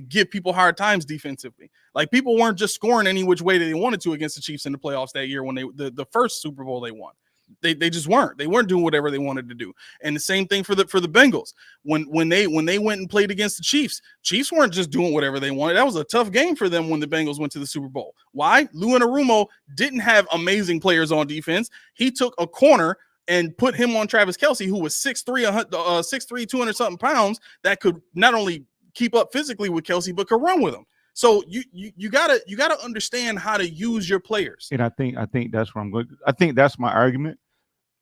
give people hard times defensively. Like, people weren't just scoring any which way that they wanted to against the Chiefs in the playoffs that year when the first Super Bowl they won. They just weren't. They weren't doing whatever they wanted to do. And the same thing for the Bengals. When they went and played against the Chiefs weren't just doing whatever they wanted. That was a tough game for them when the Bengals went to the Super Bowl. Why? Lou Anarumo didn't have amazing players on defense. He took a corner and put him on Travis Kelce, who was 6'3", 200 something pounds, that could not only keep up physically with Kelce, but could run with him. So you gotta understand how to use your players. And I think that's where I'm going. I think that's my argument.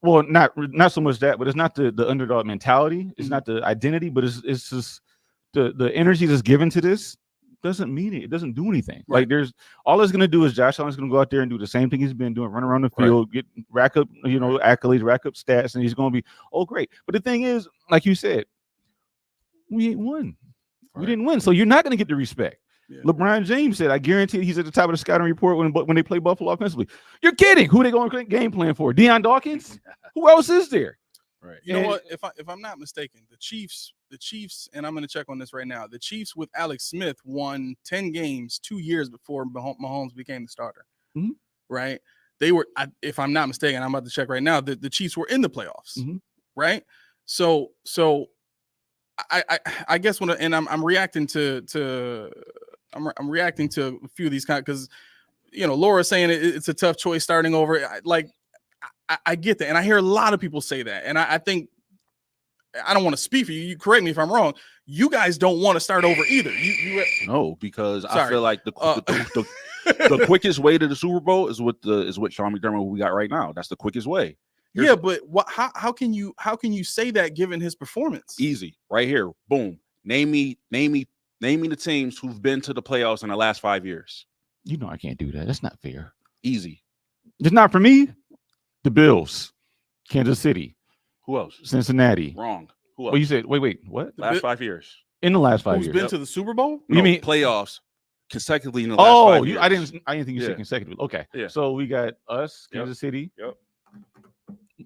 Well, not so much that, but it's not the underdog mentality. It's not the identity, but it's just the energy that's given to this doesn't mean it. It doesn't do anything. Right. Like there's all it's gonna do is Josh Allen's gonna go out there and do the same thing he's been doing, run around the field, rack up, accolades, rack up stats, and he's gonna be great. But the thing is, like you said, we ain't won. Right. We didn't win, so you're not gonna get the respect. Yeah. LeBron James said, I guarantee he's at the top of the scouting report when they play Buffalo offensively. You're kidding. Who are they going to game plan for? Deion Dawkins? Who else is there? Right. You know what? If I'm not mistaken, the Chiefs, and I'm going to check on this right now. The Chiefs with Alex Smith won 10 games 2 years before Mahomes became the starter. Mm-hmm. Right? They were, if I'm not mistaken, I'm about to check right now. The Chiefs were in the playoffs. Mm-hmm. Right? So I guess I'm reacting to I'm reacting to a few of these because Laura's saying it's a tough choice starting over. I get that, and I hear a lot of people say that, and I think I don't want to speak for you. You correct me if I'm wrong. You guys don't want to start over either. No, because I feel like the quickest way to the Super Bowl is with Sean McDermott who we got right now. That's the quickest way. But how can you say that given his performance? Easy, right here. Boom. Name me the teams who've been to the playoffs in the last 5 years. I can't do that. That's not fair. Easy. It's not for me. The Bills, Kansas City. Who else? Cincinnati. Wrong. Who else? Well, you said wait. What? Last 5 years. In the last 5 years. Who's been to the Super Bowl? You mean playoffs consecutively in the last 5 years? I didn't think you said consecutively. Okay. Yeah. So we got us, Kansas City. Yep.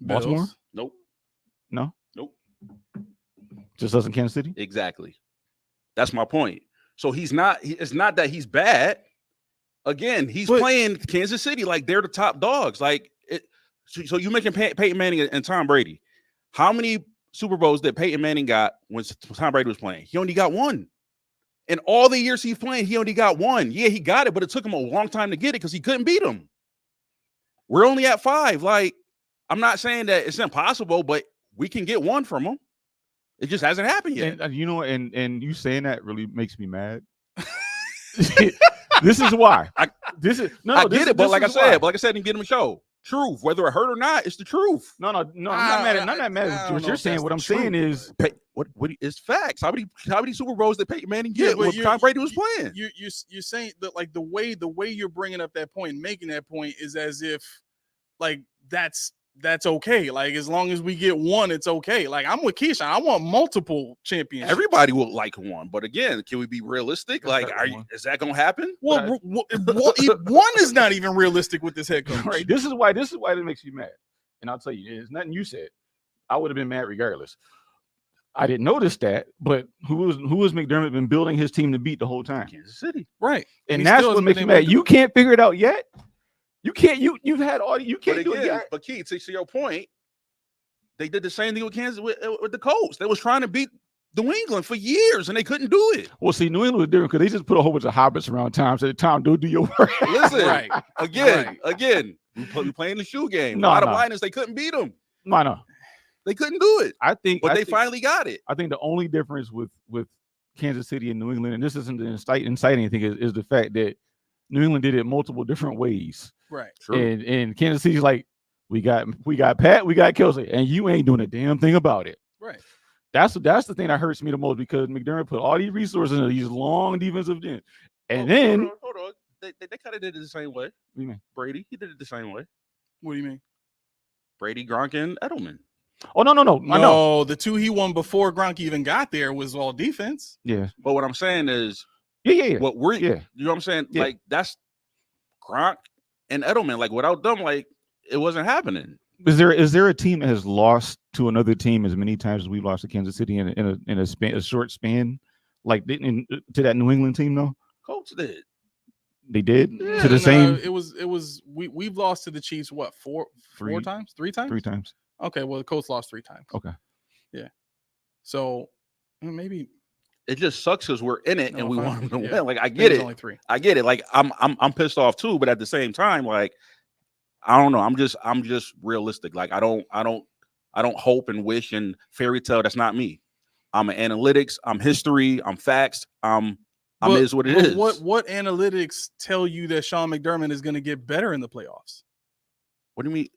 Baltimore. Bills. Nope. No. Nope. Just us in Kansas City. Exactly. That's my point. So it's not that he's bad. Again, he's playing Kansas City like they're the top dogs. Like it. So you mentioned Peyton Manning and Tom Brady. How many Super Bowls did Peyton Manning got when Tom Brady was playing? He only got one. In all the years he's playing, he only got one. Yeah, he got it, but it took him a long time to get it because he couldn't beat him. We're only at 5. Like, I'm not saying that it's impossible, but we can get one from him. It just hasn't happened yet. And and you saying that really makes me mad. This is why. I get it, but like I said, didn't get him a show. Truth, whether it hurt or not, it's the truth. No, I'm not mad at what you're saying. What I'm saying is, what is facts? How many Super Bowls did Peyton Manning get when Tom Brady was playing? You're saying that like the way you're bringing up that point, making that point is as if like that's okay. Like as long as we get one, it's okay. Like I'm with Keisha. I want multiple championships. Everybody would like one, but again, can we be realistic? Like, is that gonna happen? Well, one is not even realistic with this head coach. Right. This is why it makes you mad. And I'll tell you, it's nothing you said. I would have been mad regardless. I didn't notice that, but who was McDermott been building his team to beat the whole time? Kansas City, right? And that's what makes me mad. You can't figure it out yet. You can't. You've had all. You can't do it yet. But Keith, to your point, they did the same thing with Kansas with the Colts. They was trying to beat New England for years, and they couldn't do it. Well, see, New England was different because they just put a whole bunch of hobbits around town. Said, "Tom, do your work." Listen, again, we playing the shoe game. Bottom line is they couldn't beat them. No, they couldn't do it. I think they finally got it. I think the only difference with Kansas City and New England, and this isn't to incite anything, is the fact that New England did it multiple different ways. Right. True. And Kansas City's like, we got Pat, we got Kelce, and you ain't doing a damn thing about it. Right. That's the thing that hurts me the most because McDermott put all these resources into these long defensive ends. And then hold on. They kind of did it the same way. What do you mean? Brady, he did it the same way. What do you mean? Brady, Gronk, and Edelman. Oh no. I know. The two he won before Gronk even got there was all defense. Yeah. But what I'm saying is, yeah. You know what I'm saying? Yeah. Like that's Gronk and Edelman. Like without them, like it wasn't happening. Is there a team that has lost to another team as many times as we lost to Kansas City in a short span, like to that New England team though? Colts did. They did Yeah, to the same. It was we've lost to the Chiefs what four times, three times? 3 times. Okay, well the Colts lost 3 times. Okay. Yeah. So maybe it just sucks because we're in it and we want them to win. Like I think get it's it. only 3. I get it. Like I'm pissed off too, but at the same time, like I don't know. I'm just realistic. Like I don't hope and wish and fairy tale. That's not me. I'm an analytics. I'm history. I'm facts. I'm is what it is. What analytics tell you that Sean McDermott is going to get better in the playoffs? What do you mean?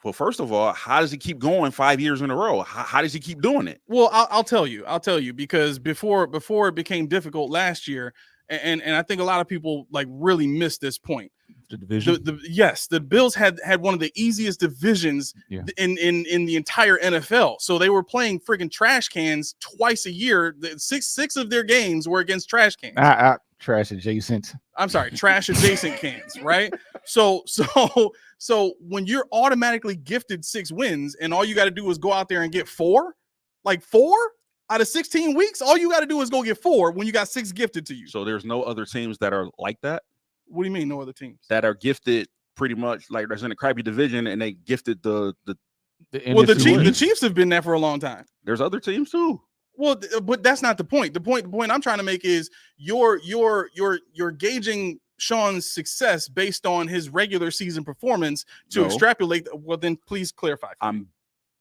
Well, first of all, how does he keep going 5 years in a row? How does he keep doing it? Well, I'll tell you because before it became difficult last year, and I think a lot of people like really missed this point. The division. Yes, the Bills had one of the easiest divisions in the entire NFL. So they were playing freaking trash cans twice a year. Six of their games were against trash cans. Trash adjacent. I'm sorry, trash adjacent cans, right? So when you're automatically gifted 6 wins and all you got to do is go out there and get 4, like 4 out of 16 weeks, all you got to do is go get 4 when you got 6 gifted to you. So there's no other teams that are like that? What do you mean no other teams? That are gifted pretty much like there's in a crappy division and they gifted the Chiefs have been there for a long time. There's other teams too. Well, but that's not the point. The point I'm trying to make is you're gauging Sean's success based on his regular season performance to extrapolate. Well, then please clarify. I'm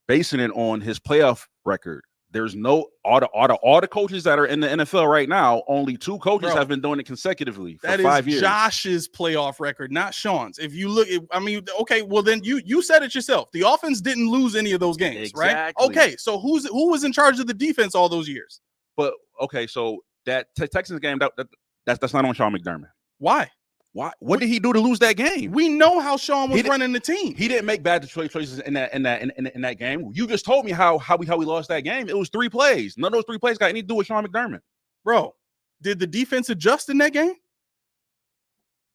basing it on his playoff record. There's no all the coaches that are in the NFL right now. Only 2 coaches have been doing it consecutively for 5 years. Josh's playoff record, not Sean's. If you look, okay, well then you said it yourself. The offense didn't lose any of those games, right? Okay, so who was in charge of the defense all those years? But okay, so that Texans game that's not on Sean McDermott. Why? What did he do to lose that game? We know how Sean was running the team. He didn't make bad choices in that game. You just told me how we lost that game. It was 3 plays. None of those 3 plays got anything to do with Sean McDermott. Bro, did the defense adjust in that game?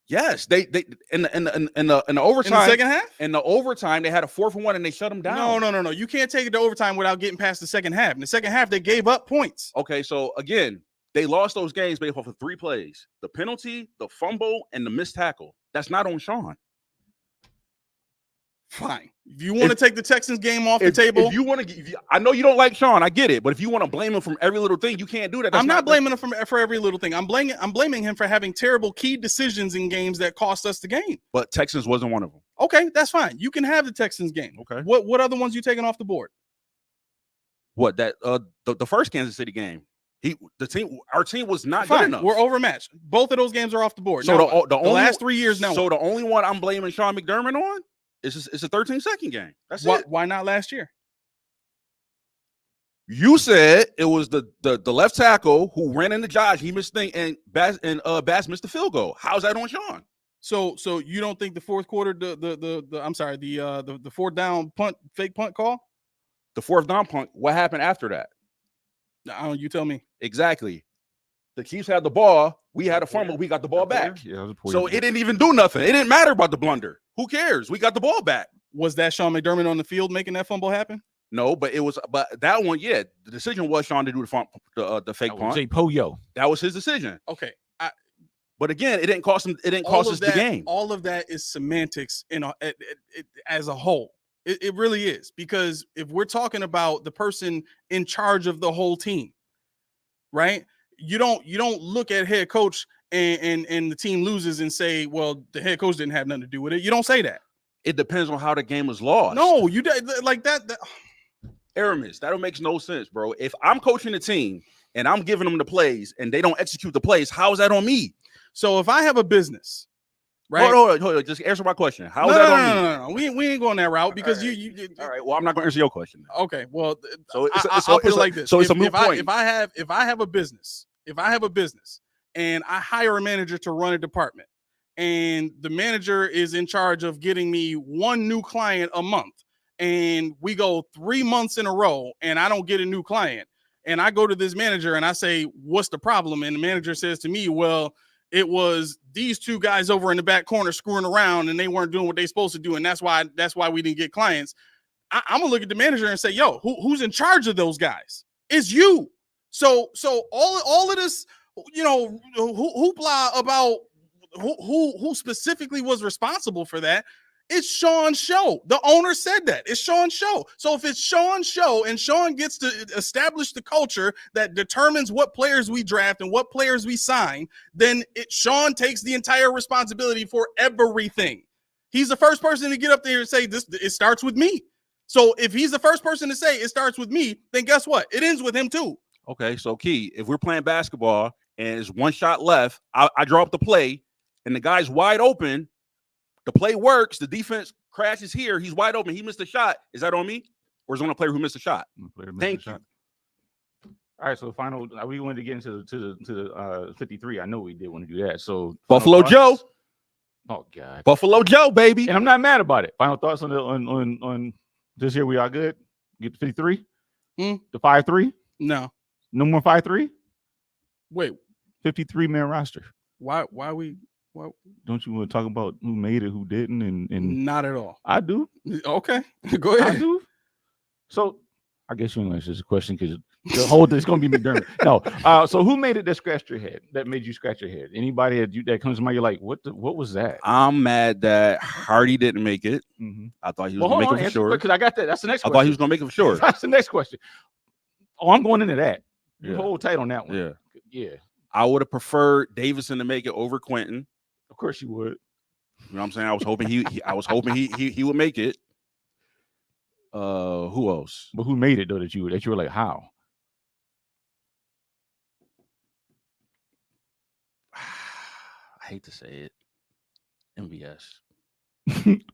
Yes, they in the overtime in the second half. In the overtime, they had a 4th and 1 and they shut them down. No. You can't take it to overtime without getting past the second half. In the second half, they gave up points. Okay, so again. They lost those games based off of 3 plays: the penalty, the fumble, and the missed tackle. That's not on Sean. Fine. If you want to take the Texans game off the table, if you want to, I know you don't like Sean. I get it, but if you want to blame him from every little thing, you can't do that. I'm not blaming him for every little thing. I'm blaming him for having terrible key decisions in games that cost us the game. But Texans wasn't one of them. Okay, that's fine. You can have the Texans game. Okay. What other ones you taking off the board? What that the first Kansas City game. Our team was not Fine. good enough. We're overmatched. Both of those games are off the board. So now, the last 3 years now. So the only one I'm blaming Sean McDermott on is a 13-second game. That's it. Why not last year? You said it was the left tackle who ran into Josh. He missed thing and Bass missed the field goal. How's that on Sean? So you don't think the fourth quarter the 4th down fake punt call? The 4th down punt. What happened after that? You tell me. Exactly. The Chiefs had the ball. We had a fumble. We got the ball back. Yeah, so it didn't even do nothing. It didn't matter about the blunder. Who cares? We got the ball back. Was that Sean McDermott on the field making that fumble happen? No, but that one, yeah. The decision was Sean to do the fake punt. Jay Poyo. That was his decision. Okay. But again, it didn't cost him. It didn't cost us the game. All of that is semantics as a whole. It really is, because if we're talking about the person in charge of the whole team, right? You don't look at head coach and the team loses and say, well, the head coach didn't have nothing to do with it. You don't say that. It depends on how the game was lost. No, you like that. Aramis, that makes no sense, bro. If I'm coaching the team and I'm giving them the plays and they don't execute the plays, how is that on me? So if I have a business. Right. Hold on. Just answer my question. How is that on me? No. We ain't going that route because you. All right. Well, I'm not going to answer your question. Okay. Well, so I'll put it like this. So it's a moot point. If I have a business, and I hire a manager to run a department, and the manager is in charge of getting me 1 new client a month, and we go 3 months in a row, and I don't get a new client, and I go to this manager and I say, "What's the problem?" And the manager says to me, "Well, it was these 2 guys over in the back corner screwing around and they weren't doing what they're supposed to do. And that's why we didn't get clients." I'm gonna look at the manager and say, yo, who's in charge of those guys? It's you. So all of this, hoopla about who specifically was responsible for that. It's Sean's show. The owner said that. It's Sean's show. So if it's Sean's show and Sean gets to establish the culture that determines what players we draft and what players we sign, then Sean takes the entire responsibility for everything. He's the first person to get up there and say, it starts with me. So if he's the first person to say it starts with me, then guess what? It ends with him too. Okay, so Key, if we're playing basketball and there's one shot left, I draw up the play and the guy's wide open. The play works. The defense crashes here. He's wide open. He missed a shot. Is that on me? Or is it on a player who missed a shot? Thank you. All right, so final. We wanted to get into the 53. I know we did want to do that. So Buffalo Joe. Oh God, Buffalo Joe, baby. And I'm not mad about it. Final thoughts on this year. We are good. Get to 53. The 5-3. No more 5-3. Wait, 53-man roster. Why we? Well, don't you want to talk about who made it, who didn't, and not at all. I do. Okay, go ahead. I do. So I guess you ain't answer this question because the whole thing's gonna be McDermott. No. So who made it that scratched your head? That made you scratch your head? Anybody that comes to mind? You're like, what was that? I'm mad that Hardy didn't make it. Mm-hmm. I thought he was gonna make it for sure. Because I got that. That's the next. I thought he was gonna make it for sure. That's the next question. Oh, I'm going into that. You Yeah. hold tight on that one. Yeah. I would have preferred Davison to make it over Quentin. Of course you would. You know what I'm saying? I was hoping he would make it. Who else? But who made it though that you were like, how? I hate to say it. MVS.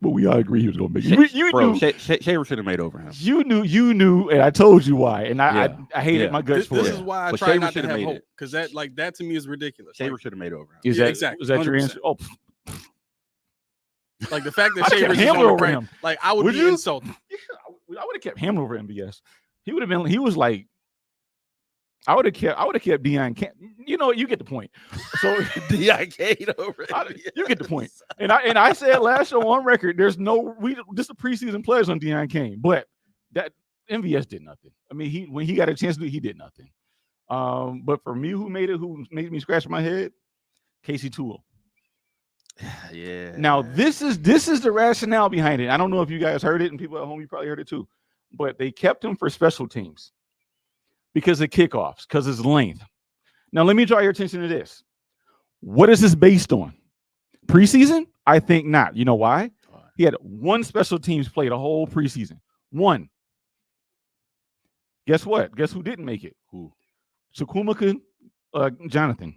But we all agree he was gonna make it. You knew. Shaver should have made over him. You knew, and I told you why. And I hated my guts for it. This is why I try not to have hope, because that to me is ridiculous. Shaver should have made over him. Is that your answer? Oh, like the fact that Shavers is Hamler on over him. Like I would be insulted. I would have kept Hamler over MBS. He would have been. He was like, I would have kept Deion. You know, you get the point. So Deion over. You get the point. And I said last show on record, there's just the preseason players on Deion Kane, but that MVS did nothing. I mean, when he got a chance to do it, he did nothing. But for me, who made me scratch my head? Casey Toole. Yeah. Now this is the rationale behind it. I don't know if you guys heard it, and people at home, you probably heard it too. But they kept him for special teams because of kickoffs, because his length. Now let me draw your attention to this. What is this based on? Preseason? I think not. You know why? He had one special teams play the whole preseason. One. Guess what? Guess who didn't make it? Who? Chukwuemeka Jonathan.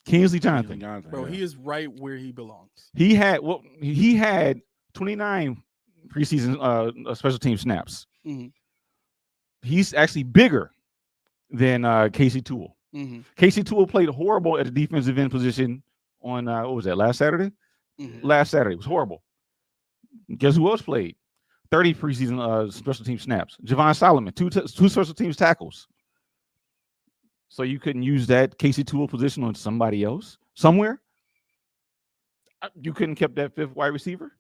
Kingsley Jonathan. Bro, he is right where he belongs. He had 29 preseason special team snaps. Mm-hmm. He's actually bigger than Casey Toole. Mm-hmm. Casey Toole played horrible at the defensive end position on what was that, last Saturday? Mm-hmm. Last Saturday. It was horrible. Guess who else played? 30 preseason special team snaps. Javon Solomon, two special teams tackles. So you couldn't use that Casey Toole position on somebody else somewhere. You couldn't kept that fifth wide receiver.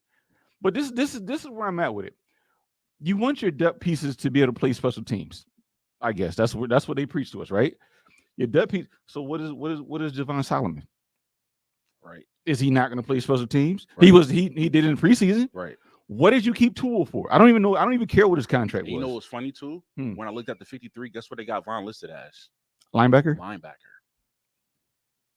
But this is where I'm at with it. You want your depth pieces to be able to play special teams. I guess that's what they preach to us, right? Your depth piece. So what is Javon Solomon? Right. Is he not going to play special teams? Right. He did it in preseason. Right. What did you keep Toole for? I don't even know. I don't even care what his contract was. You know what's funny too? When I looked at the 53, guess what they got Von listed as? Linebacker.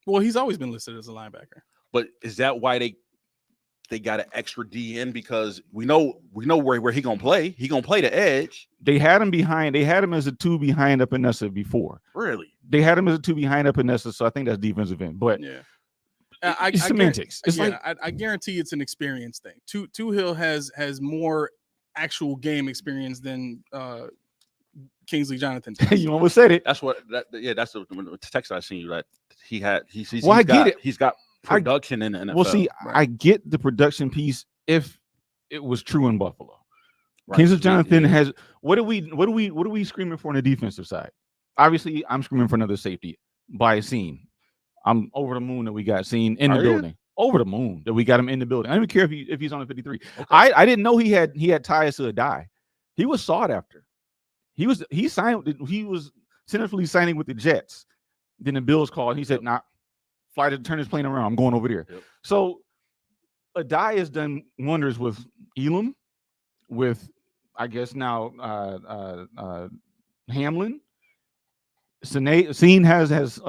Well, he's always been listed as a linebacker. But is that why they got an extra DN? Because we know where he gonna play. He gonna play the edge. They had him behind. They had him as a 2 behind Epinesa before. Really? They had him as a 2 behind Epinesa, so I think that's defensive end. But yeah, it's semantics. I guarantee it's an experience thing. Hill has more actual game experience than Kingsley Jonathan. You almost said it. That's the text I seen you that he had. He's got production in the NFL. Well, see, right. I get the production piece if it was true in Buffalo. Right. Kingsley Jonathan has. What are we screaming for on the defensive side? Obviously, I'm screaming for another safety by Scene. I'm over the moon that we got Scene in the building. Over the moon that we got him in the building. I don't even care if he's on the 53. Okay. I didn't know he had ties to a die. He was sought after. He was tentatively signing with the Jets. Then the Bills called and he said, nah. fly to turn his plane around. I'm going over there. Yep. So Adai has done wonders with Elam, with I guess now Hamlin. Seen has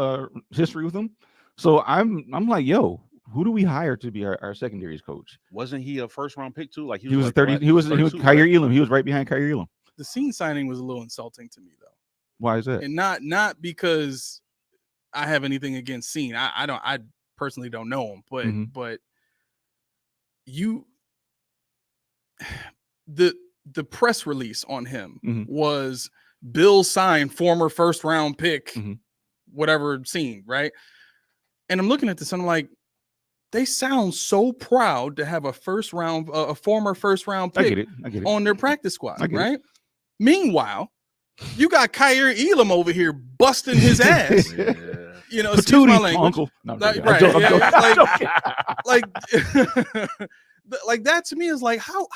history with him. So I'm like, yo, who do we hire to be our secondaries coach? Wasn't he a first round pick too? Like He was like 30. what, He was 32, Kyrie right? Elam. He was right behind Kyrie Elam. The Scene signing was a little insulting to me though. Why is that? And not because I have anything against Scene. I personally don't know him, but you the press release on him was Bill signed former first round pick, whatever Scene, right? And I'm looking at this and I'm like, they sound so proud to have a former first round pick I get it. on their practice squad, right? It. Meanwhile, you got Kyrie Elam over here busting his ass. Yeah. You know, excuse my language. Uncle. No, Like, right. like that to me is like, how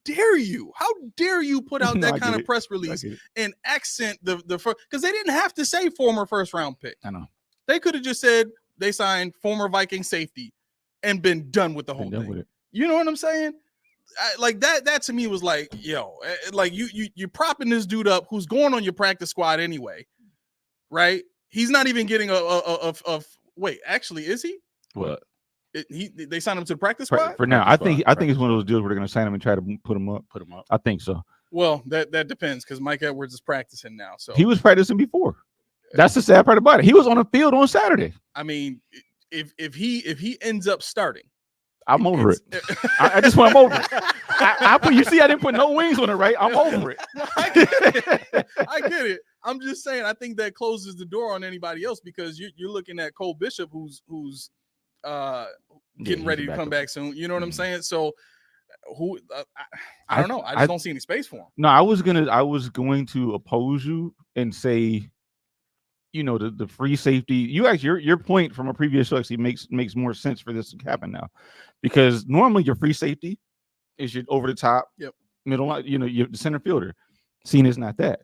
dare you? How dare you put out that kind of press release and accent the because they didn't have to say former first round pick. I know. They could have just said they signed former Viking safety and been done with the whole thing. You know what I'm saying? Like that to me was like, yo, like you're propping this dude up who's going on your practice squad anyway, right? He's not even getting a wait, actually, is he? What? They signed him to the practice squad? For now. I think it's one of those deals where they're going to sign him and try to put him up. I think so. Well, that depends because Mike Edwards is practicing now. So he was practicing before. That's the sad part about it. He was on the field on Saturday. I mean, if he ends up starting, I'm over it. I just want him over it. You see, I didn't put no wings on it, right? I'm over it. I get it. I'm just saying. I think that closes the door on anybody else because you're looking at Cole Bishop, who's getting ready to come back soon. You know what I'm saying? So, I don't know. I just don't see any space for him. No, I was going to oppose you and say, you know, the free safety. You actually your point from a previous show actually makes more sense for this to happen now, because normally your free safety is your over the top, middle line. You know, you're the center fielder. Scene is not that.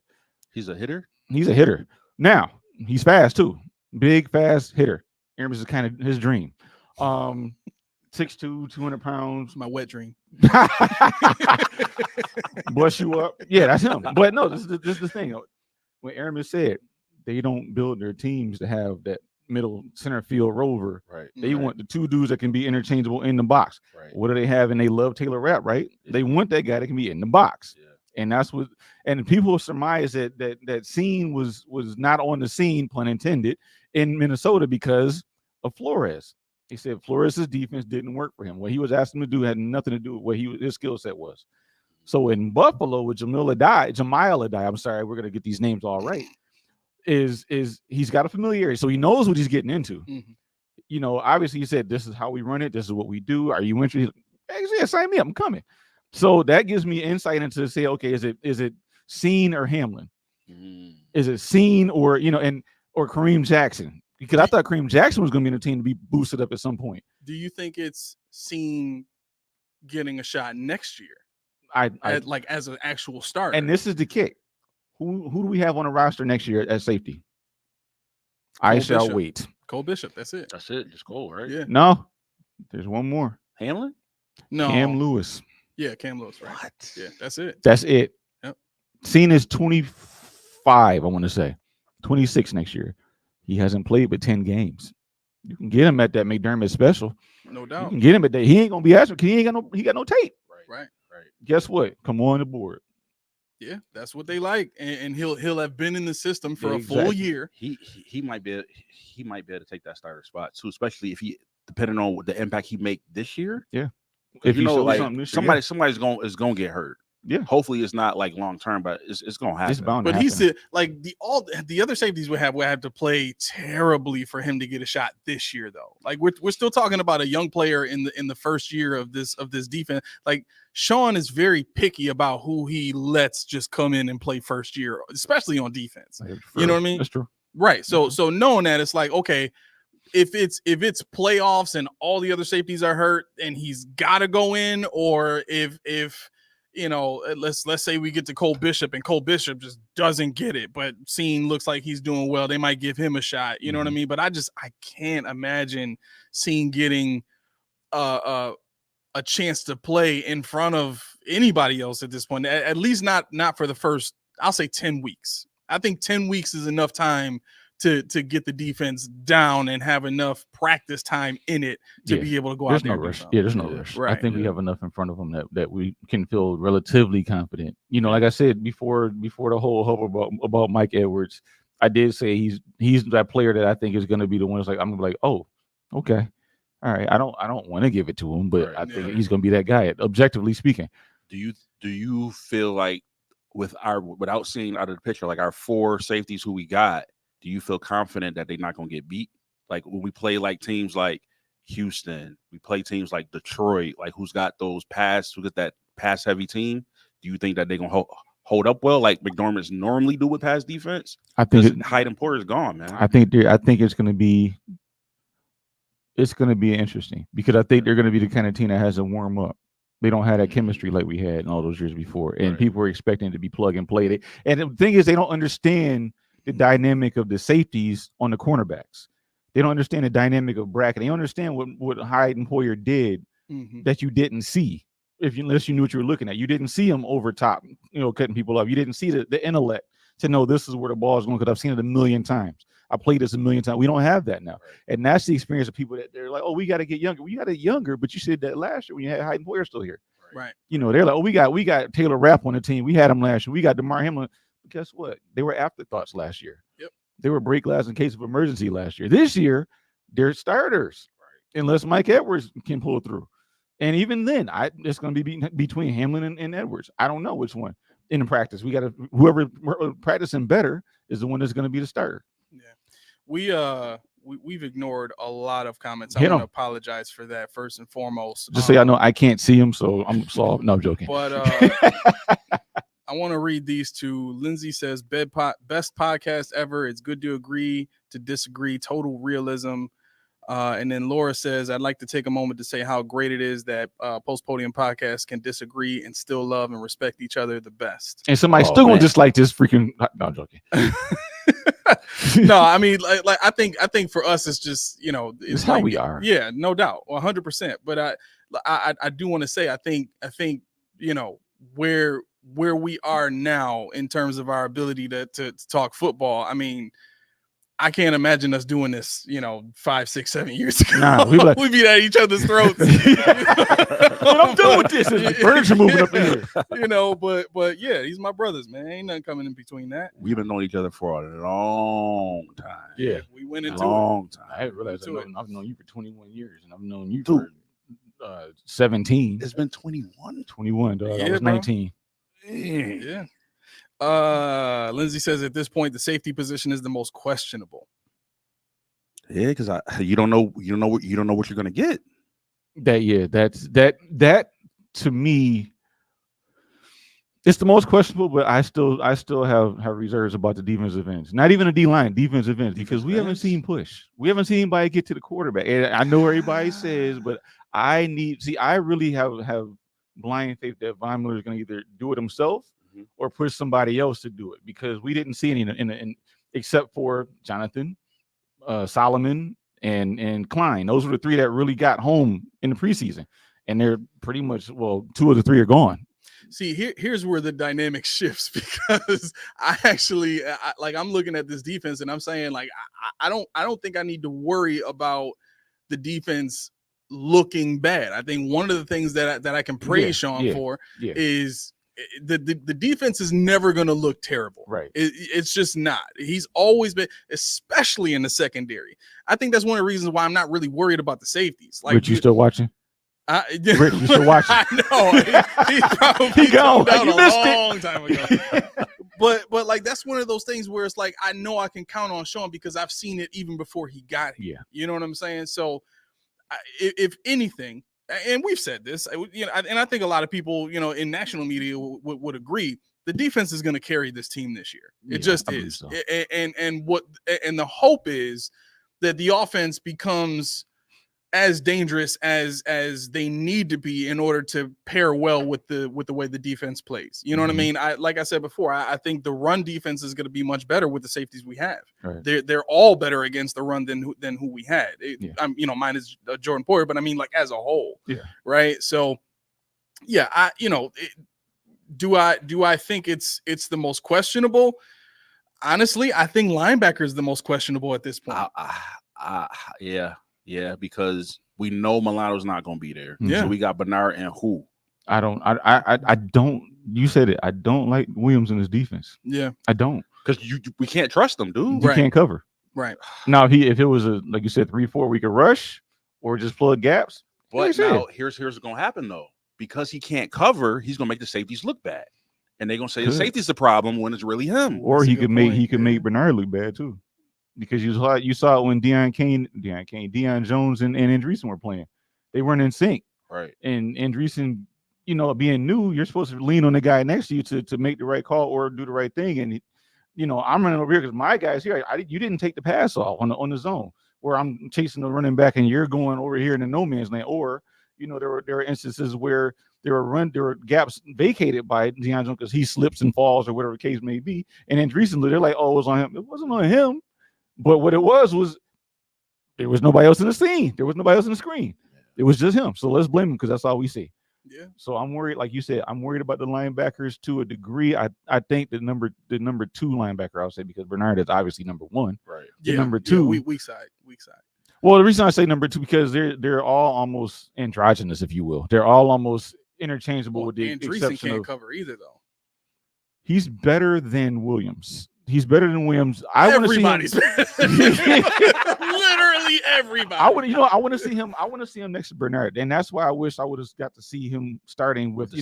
He's a hitter. He's a hitter. Now he's fast too. Big fast hitter. Aramis is kind of his dream. 6'2", 200 pounds. My wet dream. Bust you up. Yeah, that's him. But no, this is the thing. When Aramis said they don't build their teams to have that middle center field rover. Right. They want the two dudes that can be interchangeable in the box. Right. What do they have? And they love Taylor Rapp, right? Yeah. They want that guy that can be in the box. Yeah. And that's what. And people surmise that Scene was not on the scene, pun intended, in Minnesota because of Flores. He said Flores' defense didn't work for him. What he was asking him to do had nothing to do with what his skill set was. So in Buffalo with Jamil Adai, I'm sorry, we're gonna get these names all right. Is he's got a familiarity, so he knows what he's getting into. Mm-hmm. You know, obviously he said, this is how we run it, this is what we do. Are you interested? Yeah, sign me up, I'm coming. So that gives me insight into say, okay, is it Scene or Hamlin? Is it Scene or or Kareem Jackson? Because I thought Kareem Jackson was going to be in the team to be boosted up at some point. Do you think it's Scene getting a shot next year? Like as an actual starter. And this is the kick. Who do we have on the roster next year at safety? I shall wait. Cole Bishop. That's it. Just Cole, right? Yeah. No, there's one more. Hamlin? No. Cam Lewis. Yeah, Cam Lewis. Right. What? Yeah, that's it. That's it. Yep. Scene is 25. I want to say 26 next year. He hasn't played but 10 games. You can get him at that McDermott special. No doubt. You can get him at that. He ain't gonna be asking because he got no tape. Right. Guess what? Come on the board. Yeah, that's what they like, and he'll have been in the system for a full year. He might be able to take that starter spot too, especially if depending on the impact he make this year. Yeah, if somebody's gonna get hurt. Yeah, hopefully it's not like long term, but it's gonna happen. It's bound but to he happen. said like the other safeties would have to play terribly for him to get a shot this year though. Like we're still talking about a young player in the first year of this defense. Like Sean is very picky about who he lets just come in and play first year, especially on defense. You know what I mean? That's true. Right. So knowing that, it's like, okay, if it's playoffs and all the other safeties are hurt and he's got to go in, or if let's say we get to Cole Bishop and Cole Bishop just doesn't get it, but Scene looks like he's doing well. They might give him a shot. You know what I mean? But I can't imagine Scene getting a chance to play in front of anybody else at this point. At least not for the first, I'll say 10 weeks. I think 10 weeks is enough time to get the defense down and have enough practice time in it to be able to go out there. No rush. Yeah, there's no rush. Right. I think we have enough in front of them that we can feel relatively confident. Like I said before the whole hope about Mike Edwards, I did say he's that player that I think is going to be the one. It's like I'm gonna be like, oh, okay, all right. I don't want to give it to him, but I think he's going to be that guy. Objectively speaking, do you feel like without seeing out of the picture, like our 4 safeties who we got? Do you feel confident that they're not going to get beat? Like when we play like teams like Houston, we play teams like Detroit, like who got that pass heavy team. Do you think that they're going to hold up well, like McDermott's normally do with pass defense? I think Hyde and Porter is gone, man. I think it's going to be interesting because I think they're going to be the kind of team that has to warm up. They don't have that chemistry like we had in all those years before, and people are expecting it to be plug and play. And the thing is, they don't understand the dynamic of the safeties on the cornerbacks. They don't understand the dynamic of bracket. They don't understand what Hyde and Poyer did that you didn't see unless you knew what you were looking at. You didn't see them over top, cutting people up. You didn't see the intellect to know this is where the ball is going because I've seen it a million times. I played this a million times. We don't have that now. And that's the experience of people that they're like, oh, we got to get younger. We got to get younger, but you said that last year when you had Hyde and Poyer still here. Right. They're like, oh, we got Taylor Rapp on the team. We had him last year. We got DeMar Hamlin. Guess what? They were afterthoughts last year. Yep. They were break glass in case of emergency last year. This year, they're starters, unless Mike Edwards can pull through. And even then, it's going to be between Hamlin and Edwards. I don't know which one. In practice, we got to whoever practicing better is the one that's going to be the starter. Yeah, we've ignored a lot of comments. I want to apologize for that first and foremost. Just so y'all know, I can't see them, so I'm solved. No, I'm joking. But I want to read these two. Lindsay says, best podcast ever. It's good to agree to disagree. Total realism. And then Laura says, I'd like to take a moment to say how great it is that Post Podium podcast can disagree and still love and respect each other the best. And somebody's still going to dislike this freaking. No, I'm joking. No, I mean, like I think for us, it's just, it's how we are. Yeah, no doubt. 100%. But I do want to say, I think, where we are now in terms of our ability to talk football. I mean, I can't imagine us doing this, 5, 6, 7 years ago. Nah, we beat at each other's throats. I'm done with this. Like birds are moving up in here. But yeah, these my brothers, man. Ain't nothing coming in between that. We've been knowing each other for a long time. Yeah, we went into a long time. I didn't realize I've known you for 21 years, and I've known you for 17. It's been 21. 21, dog. I was 19. Yeah. Lindsay says at this point the safety position is the most questionable. Yeah, because you don't know what you're gonna get. That to me, it's the most questionable. But I still have reserves about the defensive ends. Not even a D-line, defensive ends, because we haven't seen push. We haven't seen anybody get to the quarterback. And I know everybody says, but I really have blind faith that Von Miller is going to either do it himself or push somebody else to do it, because we didn't see any in except for Jonathan, Solomon, and Klein. Those were the 3 that really got home in the preseason, and they're pretty much 2 of the 3 are gone. See, here's where the dynamic shifts, because I'm looking at this defense and I'm saying, like, I don't think I need to worry about the defense looking bad. I think one of the things that I can praise Sean for is the defense is never going to look terrible. Right. It's just not. He's always been, especially in the secondary. I think that's one of the reasons why I'm not really worried about the safeties. Like, Rich, you still watching? Rich, you still watching? I know. He probably gone. Down a long time ago. But like, that's one of those things where it's like, I know I can count on Sean because I've seen it even before he got here. Yeah. You know what I'm saying? So if anything, and we've said this, and I think a lot of people, in national media would agree, the defense is going to carry this team this year. It just is. So. And the hope is that the offense becomes as dangerous as they need to be in order to pair well with the way the defense plays. You know what I mean? Like I said before, I think the run defense is going to be much better with the safeties we have. Right. They're all better against the run than who we had. I'm mine is Jordan Poyer, but I mean like as a whole. Yeah. Right. So yeah, do I think it's the most questionable? Honestly, I think linebacker is the most questionable at this point. Yeah, because we know Milano's not going to be there. Yeah. So we got Bernard and who? I don't. You said it. I don't like Williams in his defense. Yeah, I don't, because we can't trust him, dude. He can't cover. Right now, if it was like you said 3-4, we could rush or just plug gaps. But now here's what's going to happen though, because he can't cover, he's going to make the safeties look bad, and they're going to say the safety's the problem when it's really him. Or he could make Bernard look bad too. Because you saw it when Deion Jones and Andreessen were playing. They weren't in sync. Right. And Andreessen, being new, you're supposed to lean on the guy next to you to make the right call or do the right thing. And, I'm running over here because my guy's here. You didn't take the pass off on the zone where I'm chasing the running back and you're going over here in the no man's land. Or, there were instances where there were gaps vacated by Deion Jones because he slips and falls or whatever the case may be. And Andreessen, they're like, oh, it was on him. It wasn't on him. But what it was there was nobody else in the scene. There was nobody else in the screen. It was just him. So let's blame him because that's all we see. Yeah. So I'm worried, like you said, I'm worried about the linebackers to a degree. I think the number 2 linebacker, I would say, because Bernard is obviously number 1. Right. Number 2. Weak side. Well, the reason I say number 2 because they're all almost androgynous, if you will. They're all almost interchangeable with the exception can't of cover either though. He's better than Williams. He's better than Williams. Everybody's literally everybody. I want to see him. I want to see him next to Bernard, and that's why I wish I would have got to see him starting with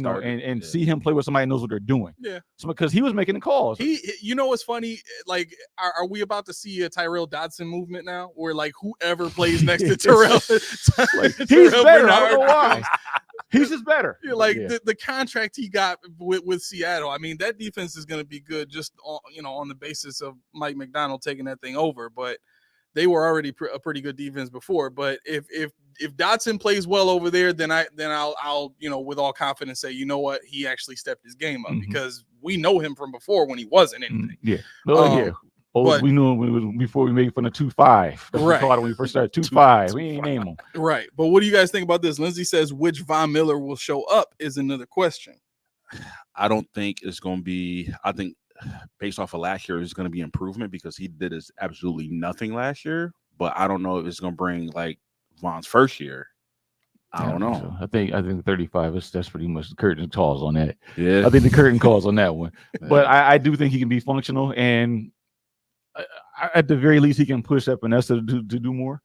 see him play with somebody who knows what they're doing. Yeah. So because he was making the calls. What's funny? Like, are we about to see a Tyrell Dodson movement now, where like whoever plays next to Tyrell, he's better. I don't know why. He's just better. The contract he got with Seattle. I mean, that defense is going to be good just on the basis of Mike McDonald taking that thing over. But they were already a pretty good defense before. But if Dotson plays well over there, then I'll with all confidence say, you know what, he actually stepped his game up because we know him from before when he wasn't anything. Yeah. We knew him before we made fun of 2.5. Right. We thought when we first started 2.5. We ain't name him. Right. But what do you guys think about this? Lindsay says which Von Miller will show up is another question. I don't think it's going to be. I think based off of last year, it's going to be improvement because he did absolutely nothing last year. But I don't know if it's going to bring like Von's first year. I don't know. So. I think 35. That's pretty much the curtain calls on that. Yeah. I think the curtain calls on that one. But I do think he can be functional and. At the very least, he can push Epinesa to do more.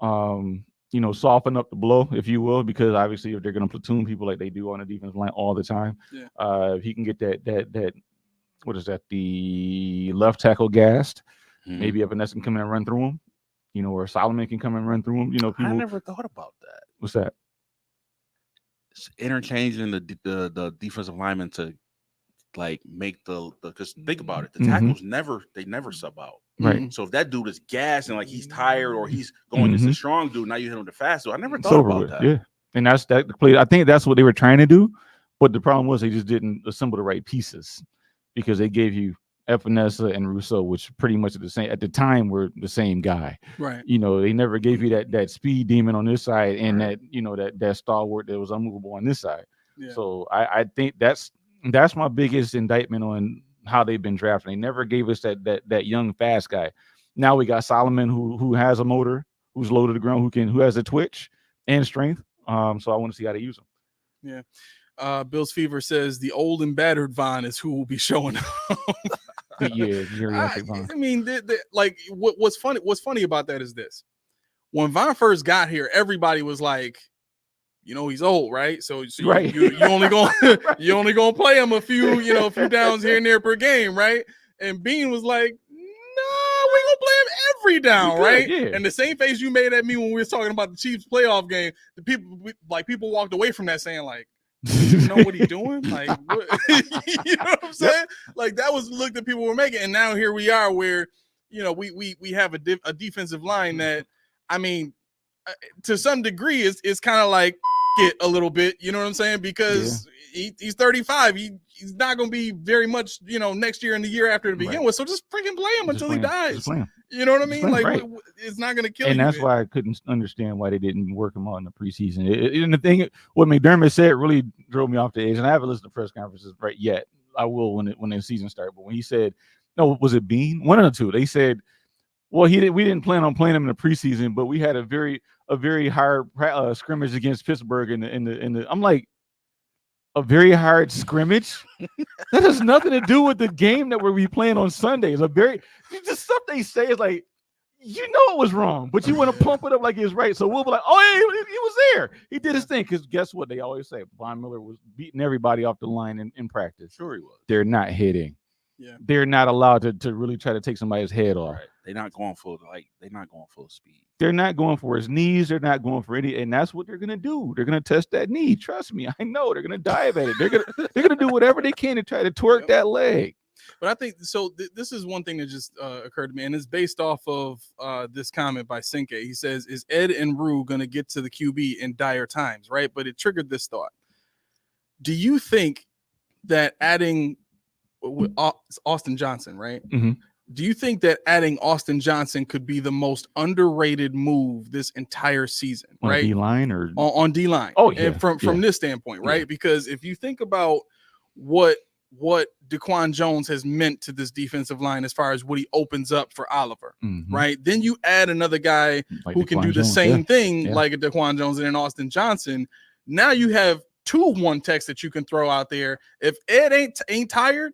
Soften up the blow, if you will, because obviously if they're going to platoon people like they do on the defensive line all the time, if he can get that what is that, the left tackle gassed, maybe Epinesa can come in and run through him, or Solomon can come and run through him. People, I never thought about that. What's that? It's interchanging the defensive lineman to like make because think about it, the tackles never sub out. Right. So if that dude is gassed and like he's tired or he's going against the strong dude, now you hit him the fast dude. I never thought about that. Yeah. And that's that play. I think that's what they were trying to do, but the problem was they just didn't assemble the right pieces because they gave you Epinesa and Rousseau, which pretty much at the time were the same guy. Right. They never gave you that speed demon on this side and that stalwart that was unmovable on this side. Yeah. So I think that's my biggest indictment on how they've been drafting. They never gave us that young fast guy. Now we got Solomon who has a motor, who's low to the ground, who has a twitch and strength. So I want to see how they use him. Yeah. Bill's Fever says the old and battered Von is who will be showing up. Yeah, I mean, what's funny about that is this: when Von first got here, everybody was like, he's old, right? So right. you only gonna play him a few downs here and there per game, right? And Bean was like, no, we gonna play him every down, right? Yeah. And the same face you made at me when we were talking about the Chiefs playoff game, people walked away from that saying like, you know what he's doing? Like, what? You know what I'm saying? Yep. Like that was the look that people were making, and now here we are, where we have a defensive line that, I mean, to some degree is kind of like it a little bit, you know what I'm saying? Because he's 35. He's not going to be very much, next year and the year after to begin with. So just freaking play him until he dies. You know what I mean? Like, it's not going to kill you. And that's why I couldn't understand why they didn't work him out in the preseason. And the thing, what McDermott said really drove me off the edge. And I haven't listened to press conferences yet. I will when the season starts. But when he said, no, was it Bean? One of the two. They said, well, we didn't plan on playing him in the preseason, but we had a very hard scrimmage against Pittsburgh in the. I'm like, a very hard scrimmage. That has nothing to do with the game that we'll be playing on Sunday. It's the stuff they say is like, it was wrong, but you want to pump it up like it's right. So we'll be like, oh, yeah, he was there. He did his thing. Because guess what? They always say Von Miller was beating everybody off the line in practice. Sure he was. They're not hitting. Yeah. They're not allowed to really try to take somebody's head off. Right. They're not going full speed. They're not going for his knees. They're not going for any, and that's what they're gonna do. They're gonna test that knee. Trust me, I know. They're gonna dive at it. They're gonna do whatever they can to try to twerk that leg. But I think so. This is one thing that just occurred to me, and it's based off of this comment by Sinke. He says, "Is Ed and Rue gonna get to the QB in dire times?" Right, but it triggered this thought. Do you think that adding with Austin Johnson, right? Mm-hmm. Do you think that adding Austin Johnson could be the most underrated move this entire season, on right? D-line or on D-line. Oh, yeah. And from this standpoint, right? Because if you think about what DaQuan Jones has meant to this defensive line as far as what he opens up for Oliver, right? Then you add another guy like who DaQuan can do the Jones, same thing like a DaQuan Jones and an Austin Johnson. Now you have 2 one-techs that you can throw out there. If Ed ain't tired,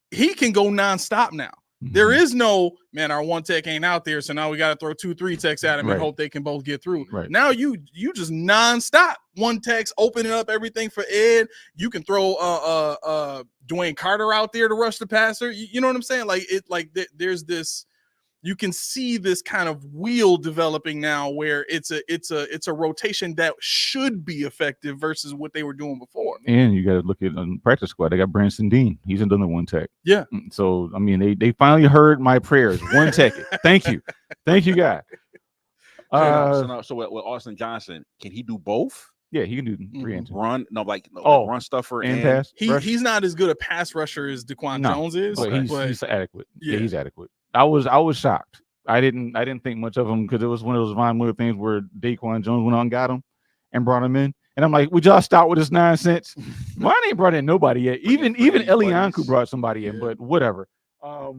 he can go nonstop now. There is no, man, our one tech ain't out there, so now we got to throw 2, 3 techs at him and hope they can both get through. Right. Now you just nonstop one techs, opening up everything for Ed. You can throw Dwayne Carter out there to rush the passer. You know what I'm saying? There's this. You can see this kind of wheel developing now where it's a rotation that should be effective versus what they were doing before. And you got to look at practice squad. They got Branson Dean. He's another one tech. Yeah. So, I mean, they finally heard my prayers. One tech. Thank you. Thank you, guy. So with Austin Johnson, can he do both? Yeah, he can do 3 and 2. Run run stuffer and pass. He's not as good a pass rusher as DaQuan Jones is, but he's adequate. Yeah, he's adequate. I was shocked. I didn't think much of him because it was one of those Von Miller things where DaQuan Jones went on and got him and brought him in. And I'm like, would y'all stop with this nonsense? Mine ain't brought in nobody yet. Even Elianku brought somebody in, but whatever. I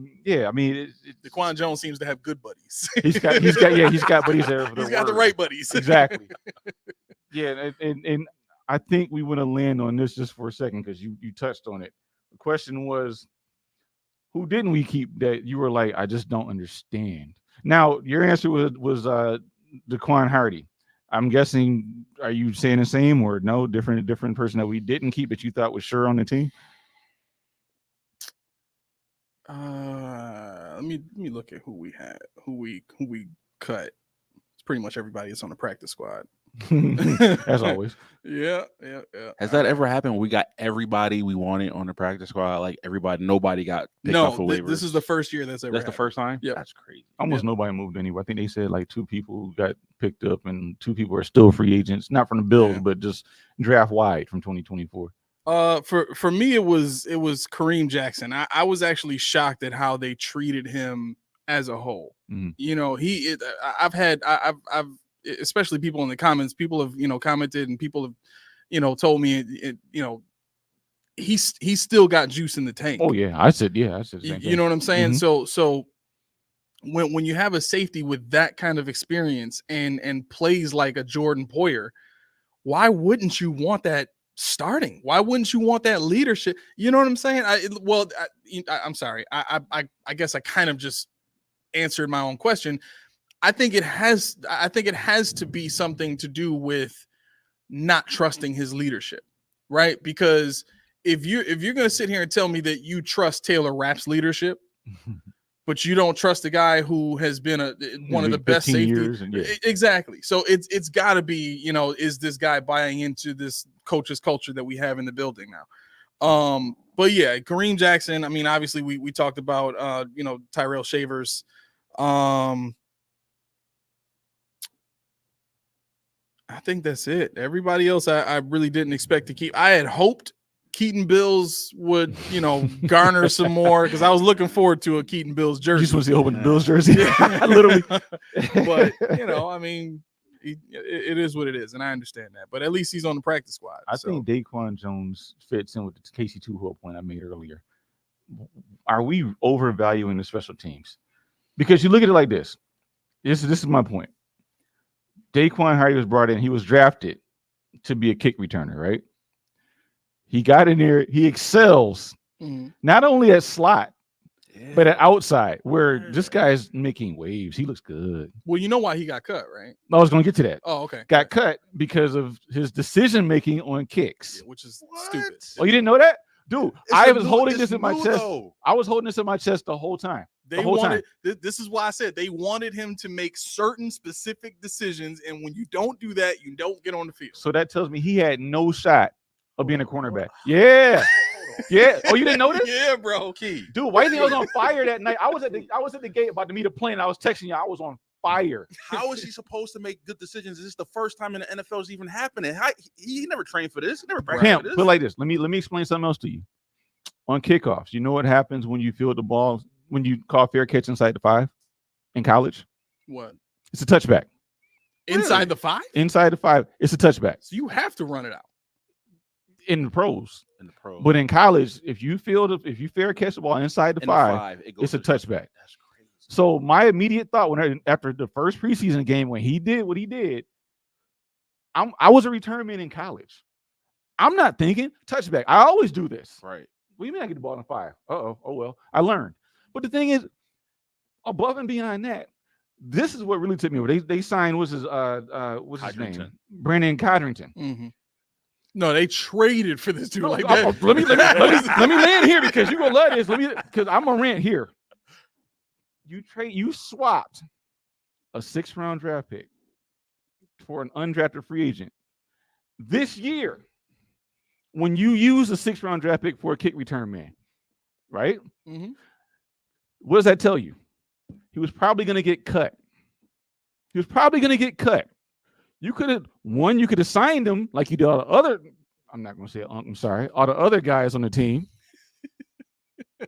mean, DaQuan Jones seems to have good buddies. he's got buddies there. He's got the right buddies. Exactly. Yeah, and I think we want to land on this just for a second because you touched on it. The question was, who didn't we keep that you were like, I just don't understand? Now, your answer was DaQuan Hardy. I'm guessing, are you saying the same or no? Different person that we didn't keep that you thought was sure on the team? Let me look at who we had, who we cut. It's pretty much everybody that's on the practice squad. As always. Yeah. Has that ever happened? We got everybody we wanted on the practice squad, like nobody got picked up for waivers. This is the first year that's the first time. Yeah, that's crazy. Almost nobody moved anywhere. I think they said like 2 people got picked up and 2 people are still free agents, not from the Bills, but just draft wide from 2024. For me, it was Kareem Jackson. I was actually shocked at how they treated him as a whole. You know, I've especially people in the comments, people have, commented and people have, told me, he's still got juice in the tank. Oh yeah. I said the same thing. You know what I'm saying? So when you have a safety with that kind of experience and plays like a Jordan Poyer, why wouldn't you want that starting? Why wouldn't you want that leadership? You know what I'm saying? I'm sorry. I guess I kind of just answered my own question. I think it has to be something to do with not trusting his leadership, right? Because if you're going to sit here and tell me that you trust Taylor Rapp's leadership, but you don't trust the guy who has been one of the best safeties. Exactly. So it's got to be, is this guy buying into this coach's culture that we have in the building now? But yeah, Kareem Jackson. I mean, obviously we talked about Tyrell Shavers. I think that's it. Everybody else, I really didn't expect to keep. I had hoped Keaton Bills would, garner some more because I was looking forward to a Keaton Bills jersey. You just want to see open Bills jersey, literally. But I mean, it is what it is, and I understand that. But at least he's on the practice squad. I think Daquan Jones fits in with the KC2 point I made earlier. Are we overvaluing the special teams? Because you look at it like this. This is my point. Daquan Hardy was brought in. He was drafted to be a kick returner, right? He got in there. He excels not only at slot, but at outside, where this guy's making waves. He looks good. Well, you know why he got cut, right? I was going to get to that. Oh, okay. Got cut because of his decision making on kicks, which is stupid. Oh, you didn't know that? Dude, I was holding this in my chest. I was holding this in my chest the whole time. This is why I said they wanted him to make certain specific decisions, and when you don't do that, you don't get on the field. So that tells me he had no shot of being a cornerback. Yeah. Yeah. Oh, you didn't know this? Yeah, bro. Dude, why do you think I was on fire that night? I was at the gate about to meet a plane. I was texting you. I was on fire. How is he supposed to make good decisions? Is this the first time in the NFL is even happening? He never trained for this. He never practiced for this. Put like this. Let me explain something else to you. On kickoffs, you know what happens when you field the ball, when you call fair catch inside the 5 in college? What? It's a touchback. Inside the 5? Inside the 5, it's a touchback. So you have to run it out. In the pros. But in college, if you fair catch the ball inside the 5, it's a touchback. That's crazy. So my immediate thought after the first preseason game when he did what he did, I was a return man in college. I'm not thinking touchback. I always do this. Right. What do you mean I get the ball in 5? Oh well. I learned. But the thing is, above and beyond that, this is what really took me over. They signed what's his name? Brandon Codrington. Mm-hmm. No, they traded for this dude like that. Let me land here because you're gonna love this. Because I'm gonna rant here. You swapped a 6th-round draft pick for an undrafted free agent this year. When you use a 6th-round draft pick for a kick return man, right? Mm-hmm. What does that tell you? He was probably going to get cut. You could have signed him like you did all the other. I'm not going to say it. I'm sorry. All the other guys on the team,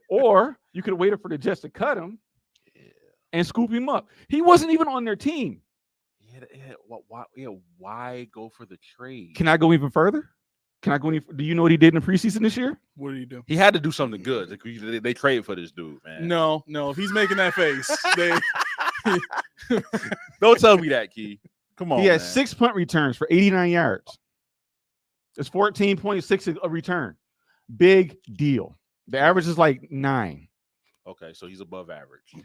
or you could have waited for the Jets to cut him and scoop him up. He wasn't even on their team. Why go for the trade? Can I go even further? Do you know what he did in the preseason this year? What did he do? He had to do something good. They traded for this dude, man. No. If he's making that face, don't tell me that, Key. Come on. He had 6 punt returns for 89 yards. It's 14.6 a return. Big deal. The average is like 9. Okay, so he's above average.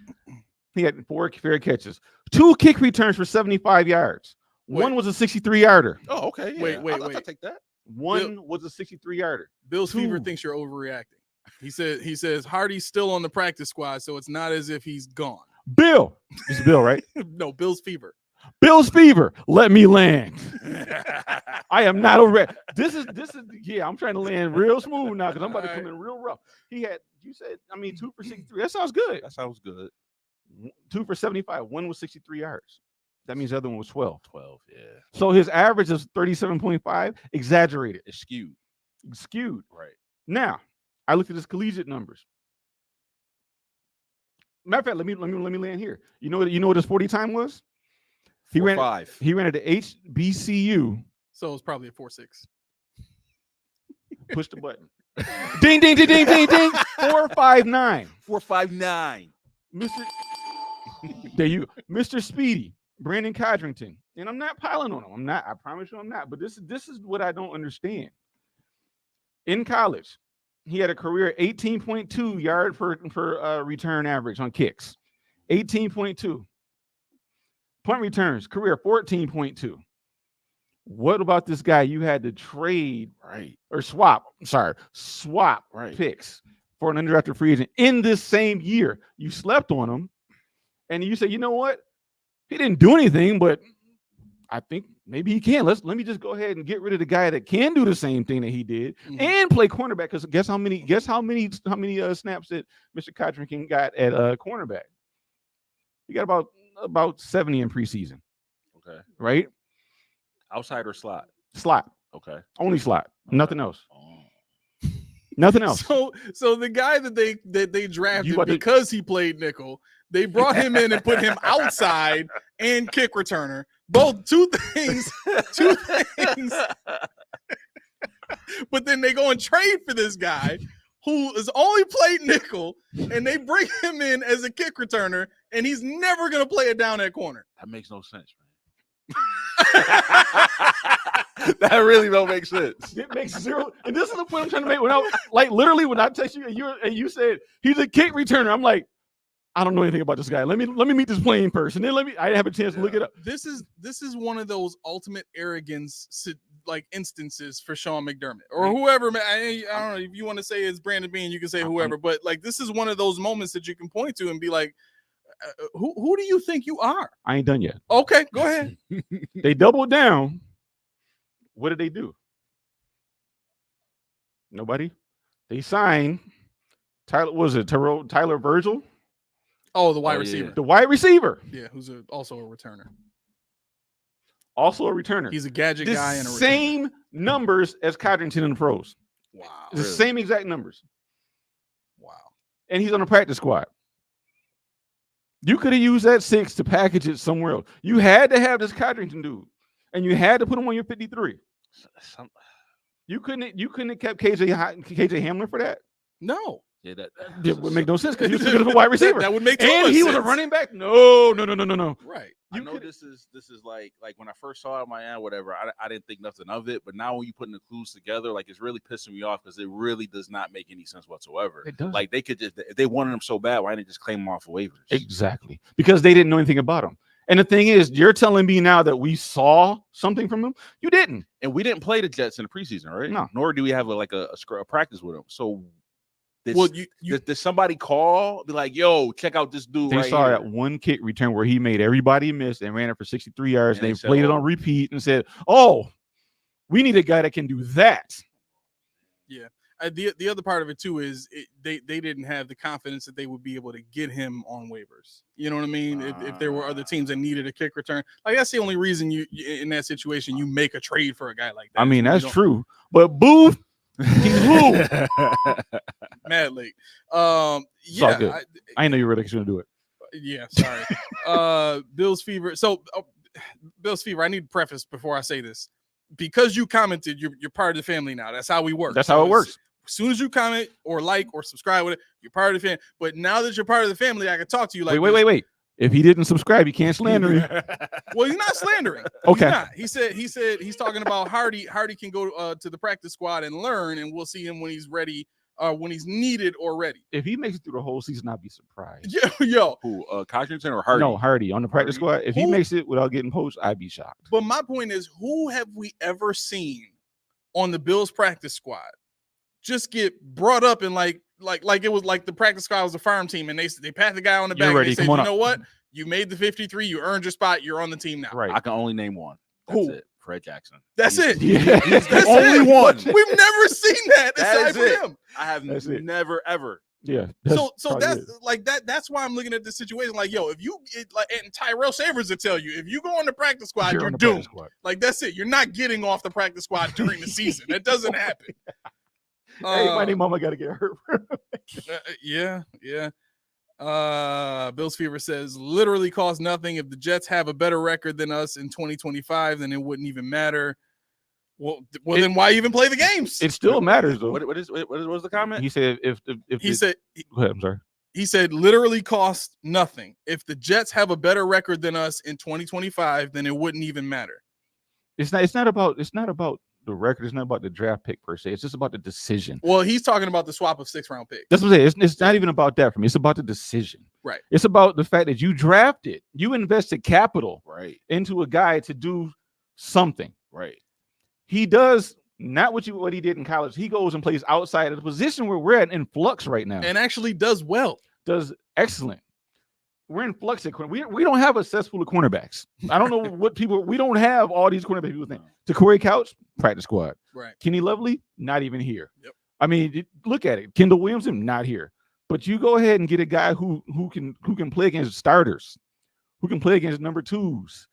He had 4 fair catches. 2 kick returns for 75 yards. One was a 63-yarder. Oh, okay. Yeah. Wait. I'll take that. One was a 63-yarder. Bill's Fever thinks you're overreacting. He says Hardy's still on the practice squad, so it's not as if he's gone. Bill. It's Bill, right? No, Bill's Fever. Bill's Fever. Let me land. I am not over. This is I'm trying to land real smooth now because I'm about to come in real rough. You said 2 for 63. That sounds good. 2 for 75. One was 63 yards. That means the other one was 12. 12, yeah. So his average is 37.5. Exaggerated. It's skewed. Right. Now, I looked at his collegiate numbers. Matter of fact, let me land here. You know what his 40 time was? He ran 5. He ran at the HBCU. So it's probably a 4.6. Push the button. Ding, ding, ding, ding, ding, ding. 4.59. 4.59. There you go. Mr. Speedy. Brandon Codrington, and I'm not piling on him. I'm not. I promise you, I'm not. But this is what I don't understand. In college, he had a career 18.2 yard per return average on kicks, 18.2. Punt returns, career 14.2. What about this guy? You had to trade or swap picks for an undrafted free agent in this same year. You slept on him, and you say, you know what? He didn't do anything, but I think maybe he can. Let me just go ahead and get rid of the guy that can do the same thing that he did and play cornerback. Because guess how many snaps that Mr. Codrington got at cornerback? He got about 70 in preseason. Okay, right? Outside or slot? Slot. Okay. Only slot. Okay. Nothing else. Oh. Nothing else. So the guy that they drafted about to- because he played nickel, they brought him in and put him outside and kick returner. Both two things. But then they go and trade for this guy who has only played nickel, and they bring him in as a kick returner, and he's never going to play it down that corner. That makes no sense, man. That really don't make sense. It makes zero. And this is the point I'm trying to make. When literally when I text you and you said he's a kick returner, I'm like, I don't know anything about this guy. Let me meet this playing person. Then I didn't have a chance to look it up. This is one of those ultimate arrogance like instances for Sean McDermott or whoever. I don't know if you want to say it's Brandon Beane, you can say whoever, but like this is one of those moments that you can point to and be like, who do you think you are? I ain't done yet. Okay, go ahead. They doubled down. What did they do? Nobody. They signed Tyler Virgil? Oh, the wide receiver. The wide receiver. Yeah, who's also a returner. Also a returner. He's a gadget guy and a returner. Same numbers as Codrington in the pros. Wow. The same exact numbers. Wow. And he's on the practice squad. You could have used that 6 to package it somewhere else. You had to have this Codrington dude, and you had to put him on your 53. You couldn't have kept KJ Hamler for that. No. Yeah, that would make no sense because he was a wide receiver. That would make and much he sense. was a running back. No. Right. I know this is like when I first saw it in my end, whatever. I didn't think nothing of it, but now when you putting the clues together, like it's really pissing me off because it really does not make any sense whatsoever. It does. Like they could just, if they wanted him so bad, why didn't they just claim him off of waivers? Exactly, because they didn't know anything about him. And the thing is, you're telling me now that we saw something from him. You didn't, and we didn't play the Jets in the preseason, right? No. Nor do we have a practice with him. So. Did somebody call? Be like, yo, check out this dude. They saw that one kick return where he made everybody miss and ran it for 63 yards. And they played it on repeat and said, "Oh, we need a guy that can do that." Yeah. The other part of it too is they didn't have the confidence that they would be able to get him on waivers. You know what I mean? If there were other teams that needed a kick return, like that's the only reason you in that situation you make a trade for a guy like that. I mean, that's true. But Booth. He's blue. Mad late. Yeah, I know you were going to do it. Yeah, sorry. Bills Fever. So, Bills Fever. I need to preface before I say this because you commented. You're part of the family now. That's how we work. That's how it works. As soon as you comment or like or subscribe with it, you're part of the family. But now that you're part of the family, I can talk to you like. Wait. If he didn't subscribe, you can't slander him. Well, he's not slandering. Okay. He's not. He said he's talking about Hardy. Hardy can go to the practice squad and learn, and we'll see him when he's ready, when he's needed or ready. If he makes it through the whole season, I'd be surprised. Yo. Who, Codrington or Hardy? No, Hardy on the practice squad. If he makes it without getting poached, I'd be shocked. But my point is, who have we ever seen on the Bills practice squad just get brought up and like it was like the practice squad was a farm team, and they pat the guy on the back and they say, you know what? You made the 53. You earned your spot. You're on the team now. Right. I can only name one. That's it. Fred Jackson. That's it. Yeah. He's the only one. We've never seen that aside from him. I have never ever. Yeah. So that's like that. That's why I'm looking at this situation. Like, yo, if you and Tyrell Savers will tell you, if you go on the practice squad, you're doomed. Like that's it. You're not getting off the practice squad during the season. That doesn't happen. Hey, my name, mama got to get hurt. Yeah. Bills Fever says literally costs nothing. If the Jets have a better record than us in 2025, then it wouldn't even matter. Well, then why even play the games? It still matters though. What was the comment? He said go ahead, I'm sorry. He said literally costs nothing. If the Jets have a better record than us in 2025, then it wouldn't even matter. It's not about the record. It's not about the draft pick per se. It's just about the decision. Well, he's talking about the swap of 6th-round picks. That's what I'm saying. It's not even about that for me. It's about the decision. Right. It's about the fact that you drafted, you invested capital into a guy to do something. Right. He does not what he did in college. He goes and plays outside of the position where we're at in flux right now. And actually does well. Does excellent. We're in flux at corner. We don't have a cesspool of cornerbacks. I don't know what we don't have all these cornerback people think. Corey Couch, practice squad. Right. Kenny Lovely, not even here. Yep. I mean, look at it. Kendall Williamson, not here. But you go ahead and get a guy who can play against starters, who can play against number twos,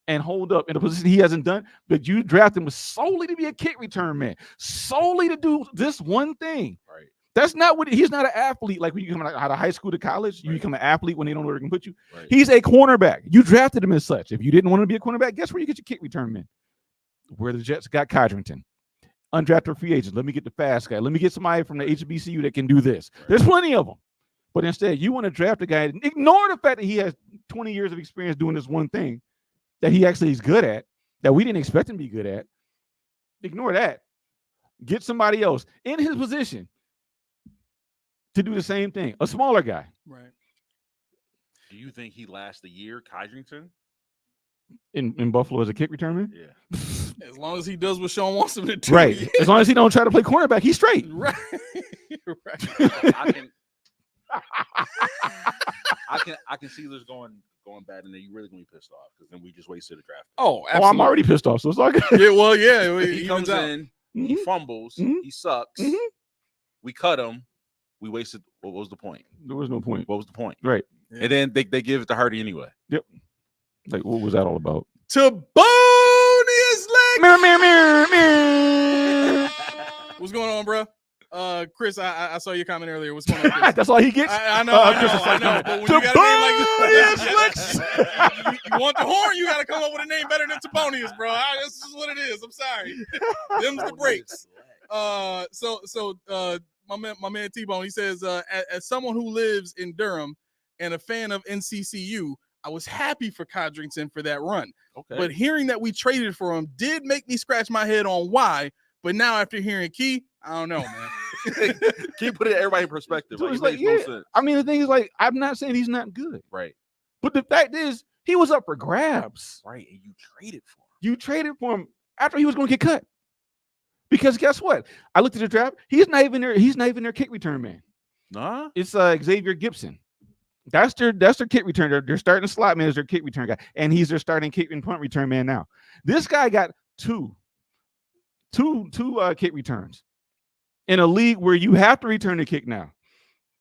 and hold up in a position he hasn't done, but you drafted him solely to be a kick return man, solely to do this one thing. Right. That's not what he's not an athlete. Like when you come out of high school to college, you become an athlete when they don't know where they can put you. Right. He's a cornerback. You drafted him as such. If you didn't want to be a cornerback, guess where you get your kick return man? Where the Jets got Codrington. Undrafted free agent. Let me get the fast guy. Let me get somebody from the HBCU that can do this. Right. There's plenty of them. But instead, you want to draft a guy and ignore the fact that he has 20 years of experience doing this one thing that he actually is good at, that we didn't expect him to be good at. Ignore that. Get somebody else in his position to do the same thing. A smaller guy. Right. Do you think he lasts a year, Codrington? In Buffalo as a kick return man? Yeah. As long as he does what Sean wants him to do. Right. As long as he don't try to play cornerback, he's straight. Right. Right. I can see this going bad, and then you really gonna be pissed off because then we just wasted a draft. Oh, absolutely. Oh, I'm already pissed off, so it's all good. Yeah, well, yeah. He comes in, he fumbles, he sucks. We cut him. We wasted. What was the point? There was no point. What was the point? Right. Yeah. And then they give it to Hardy anyway. Yep. Like, what was that all about? Tibonius leg. Mirror. What's going on, bro? Chris, I saw your comment earlier. What's going on, Chris? That's all he gets. I know. But when you got a name like this, you want the horn, you got to come up with a name better than Tibonius, bro. This is what it is. I'm sorry. Them's the breaks. So my man T-Bone, he says, as someone who lives in Durham and a fan of NCCU, I was happy for Codrington for that run. Okay. But hearing that we traded for him did make me scratch my head on why. But now after hearing Key, I don't know, man. Can you put it everybody in perspective? So like, it's it makes like, no sense. I mean, the thing is, like, I'm not saying he's not good. Right. But the fact is, he was up for grabs. Right. And you traded for him. You traded for him after he was going to get cut. Because guess what? I looked at the draft. He's not even their kick return man. Nah. It's Xavier Gibson. That's their kick return. They're starting slot man as their kick return guy, and he's their starting kick and punt return man now. This guy got two kick returns in a league where you have to return the kick now.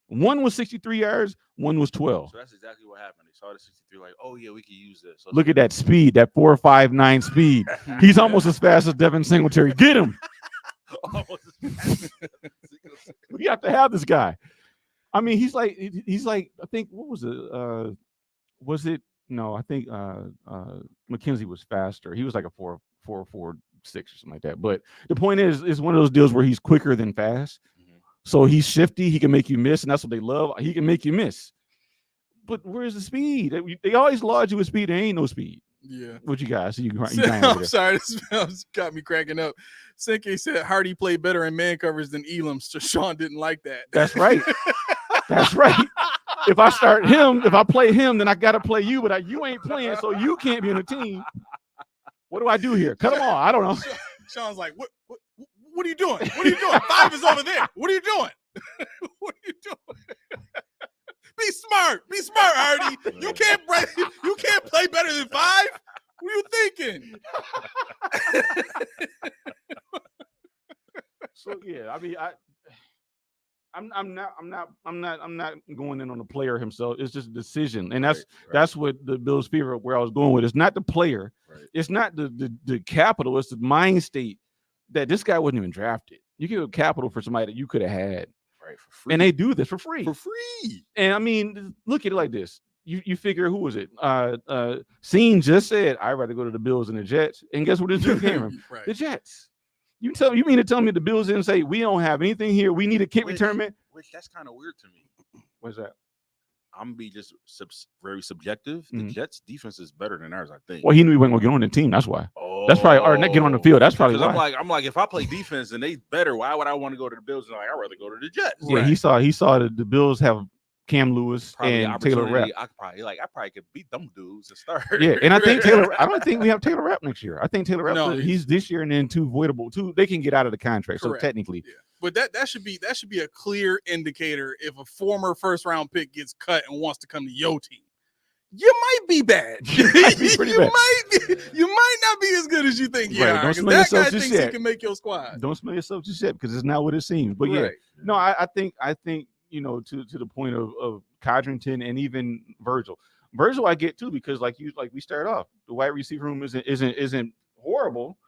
One was 63 yards, one was 12. So that's exactly what happened. They saw the 63, like, oh yeah, we can use this. So look at that speed, that 4.59 speed. He's almost as fast as Devin Singletary. Get him. We have to have this guy. I mean, he's like, I think, what was it? Was it? No, I think McKenzie was faster. He was like a 4.46 or something like that. But the point is, it's one of those deals where he's quicker than fast. So he's shifty. He can make you miss, and that's what they love. He can make you miss. But where's the speed? They always laud you with speed. There ain't no speed. Yeah. What you guys? You I'm sorry. This got me cracking up. Senke said Hardy played better in man covers than Elam. So Sean didn't like that. That's right. That's right. If I play him, then I got to play you. But you ain't playing, so you can't be on the team. What do I do here? Cut him off. I don't know. Sean's like, what are you doing? What are you doing? 5 is over there. What are you doing? What are you doing? Be smart, Hardy. You can't play better than 5. What are you thinking? So yeah, I mean, I'm not going in on the player himself. It's just a decision, and that's what the Bills fear where I was going with. It's not the player. Right. It's not the capital. It's the mind state that this guy wasn't even drafted. You give capital for somebody that you could have had. Right, for free. And they do this for free. For free. And I mean, look at it like this. You figure, who was it? Scene just said, I'd rather go to the Bills than the Jets. And guess what this dude came from? Right. The Jets. You mean to tell me the Bills didn't say, we don't have anything here. We need a kick return man? Which that's kind of weird to me. What's that? I'm going to be just very subjective. The Jets defense is better than ours, I think. Well, he knew he wasn't going to get on the team. That's why. That's probably, or not get on the field. That's probably why. I'm like, if I play defense and they better, why would I want to go to the Bills? And I'd rather go to the Jets. Yeah, right. He saw that the Bills have Cam Lewis probably and Taylor Rapp. I probably could beat them dudes and start. Yeah, and I don't think we have Taylor Rapp next year. I think Taylor Rapp he's this year and then 2 voidable. They can get out of the contract. Correct. So technically. Yeah. But that should be a clear indicator if a former first round pick gets cut and wants to come to your team. You might be bad. You might not be as good as you think. Yeah, right. Don't smell yourself guy just thinks yet. He can make your squad. Don't smell yourself just yet because it's not what it seems. But right. Yeah, no, I think to the point of Codrington and even Virgil. Virgil I get too, because like we started off, the wide receiver room isn't horrible,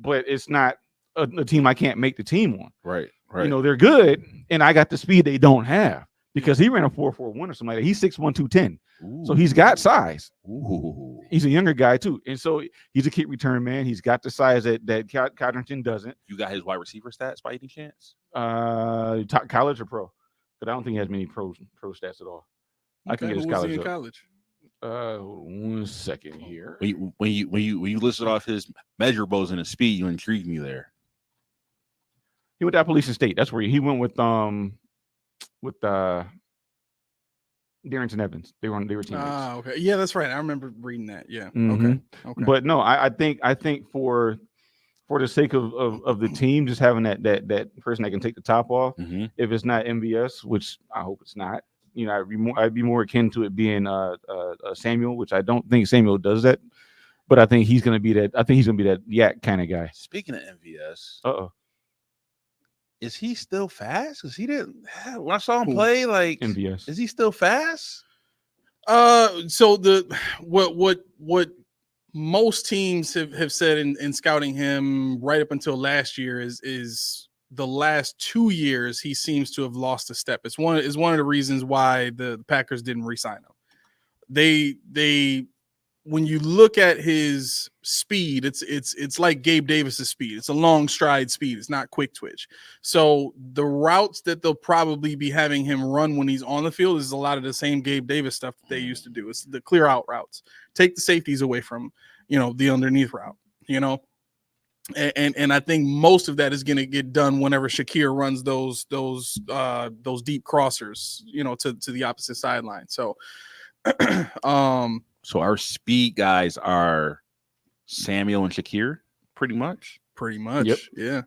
but it's not a team I can't make the team on. Right. You know, they're good, and I got the speed they don't have, because he ran a 4.41 or something like that. He's 6'1", 210. So he's got size. Ooh. He's a younger guy too, and so he's a kick return man. He's got the size that Codrington doesn't. You got his wide receiver stats by any chance? College or pro? But I don't think he has many pro stats at all. I can get his college. In college. Hold on 1 second here. When you listed off his measurables and his speed, you intrigued me there. He went to Appalachian State. That's where he went with Darrington Evans. They were teammates. Okay. Yeah, that's right. I remember reading that. Yeah. Mhm. Okay. But no, I think for the sake of the team, just having that person that can take the top off, if it's not MVS, which I hope it's not, you know, I'd be more akin to it being Samuel, which I don't think Samuel does that, but I think he's gonna be that. I think he's gonna be that yak kind of guy. Speaking of MVS, Is he still fast? Because he didn't. When I saw him play, like MVS, is he still fast? So what most teams have said in scouting him right up until last year is the last 2 years he seems to have lost a step. It's one of the reasons why the Packers didn't re-sign him. They when you look at his speed, it's like Gabe Davis's speed. It's a long stride speed. It's not quick twitch. So the routes that they'll probably be having him run when he's on the field is a lot of the same Gabe Davis stuff that they used to do. It's the clear out routes. Take the safeties away from, the underneath route, And I think most of that is going to get done whenever Shakir runs those deep crossers, to the opposite sideline. So, so our speed guys are Samuel and Shakir, pretty much. Yep. Yeah.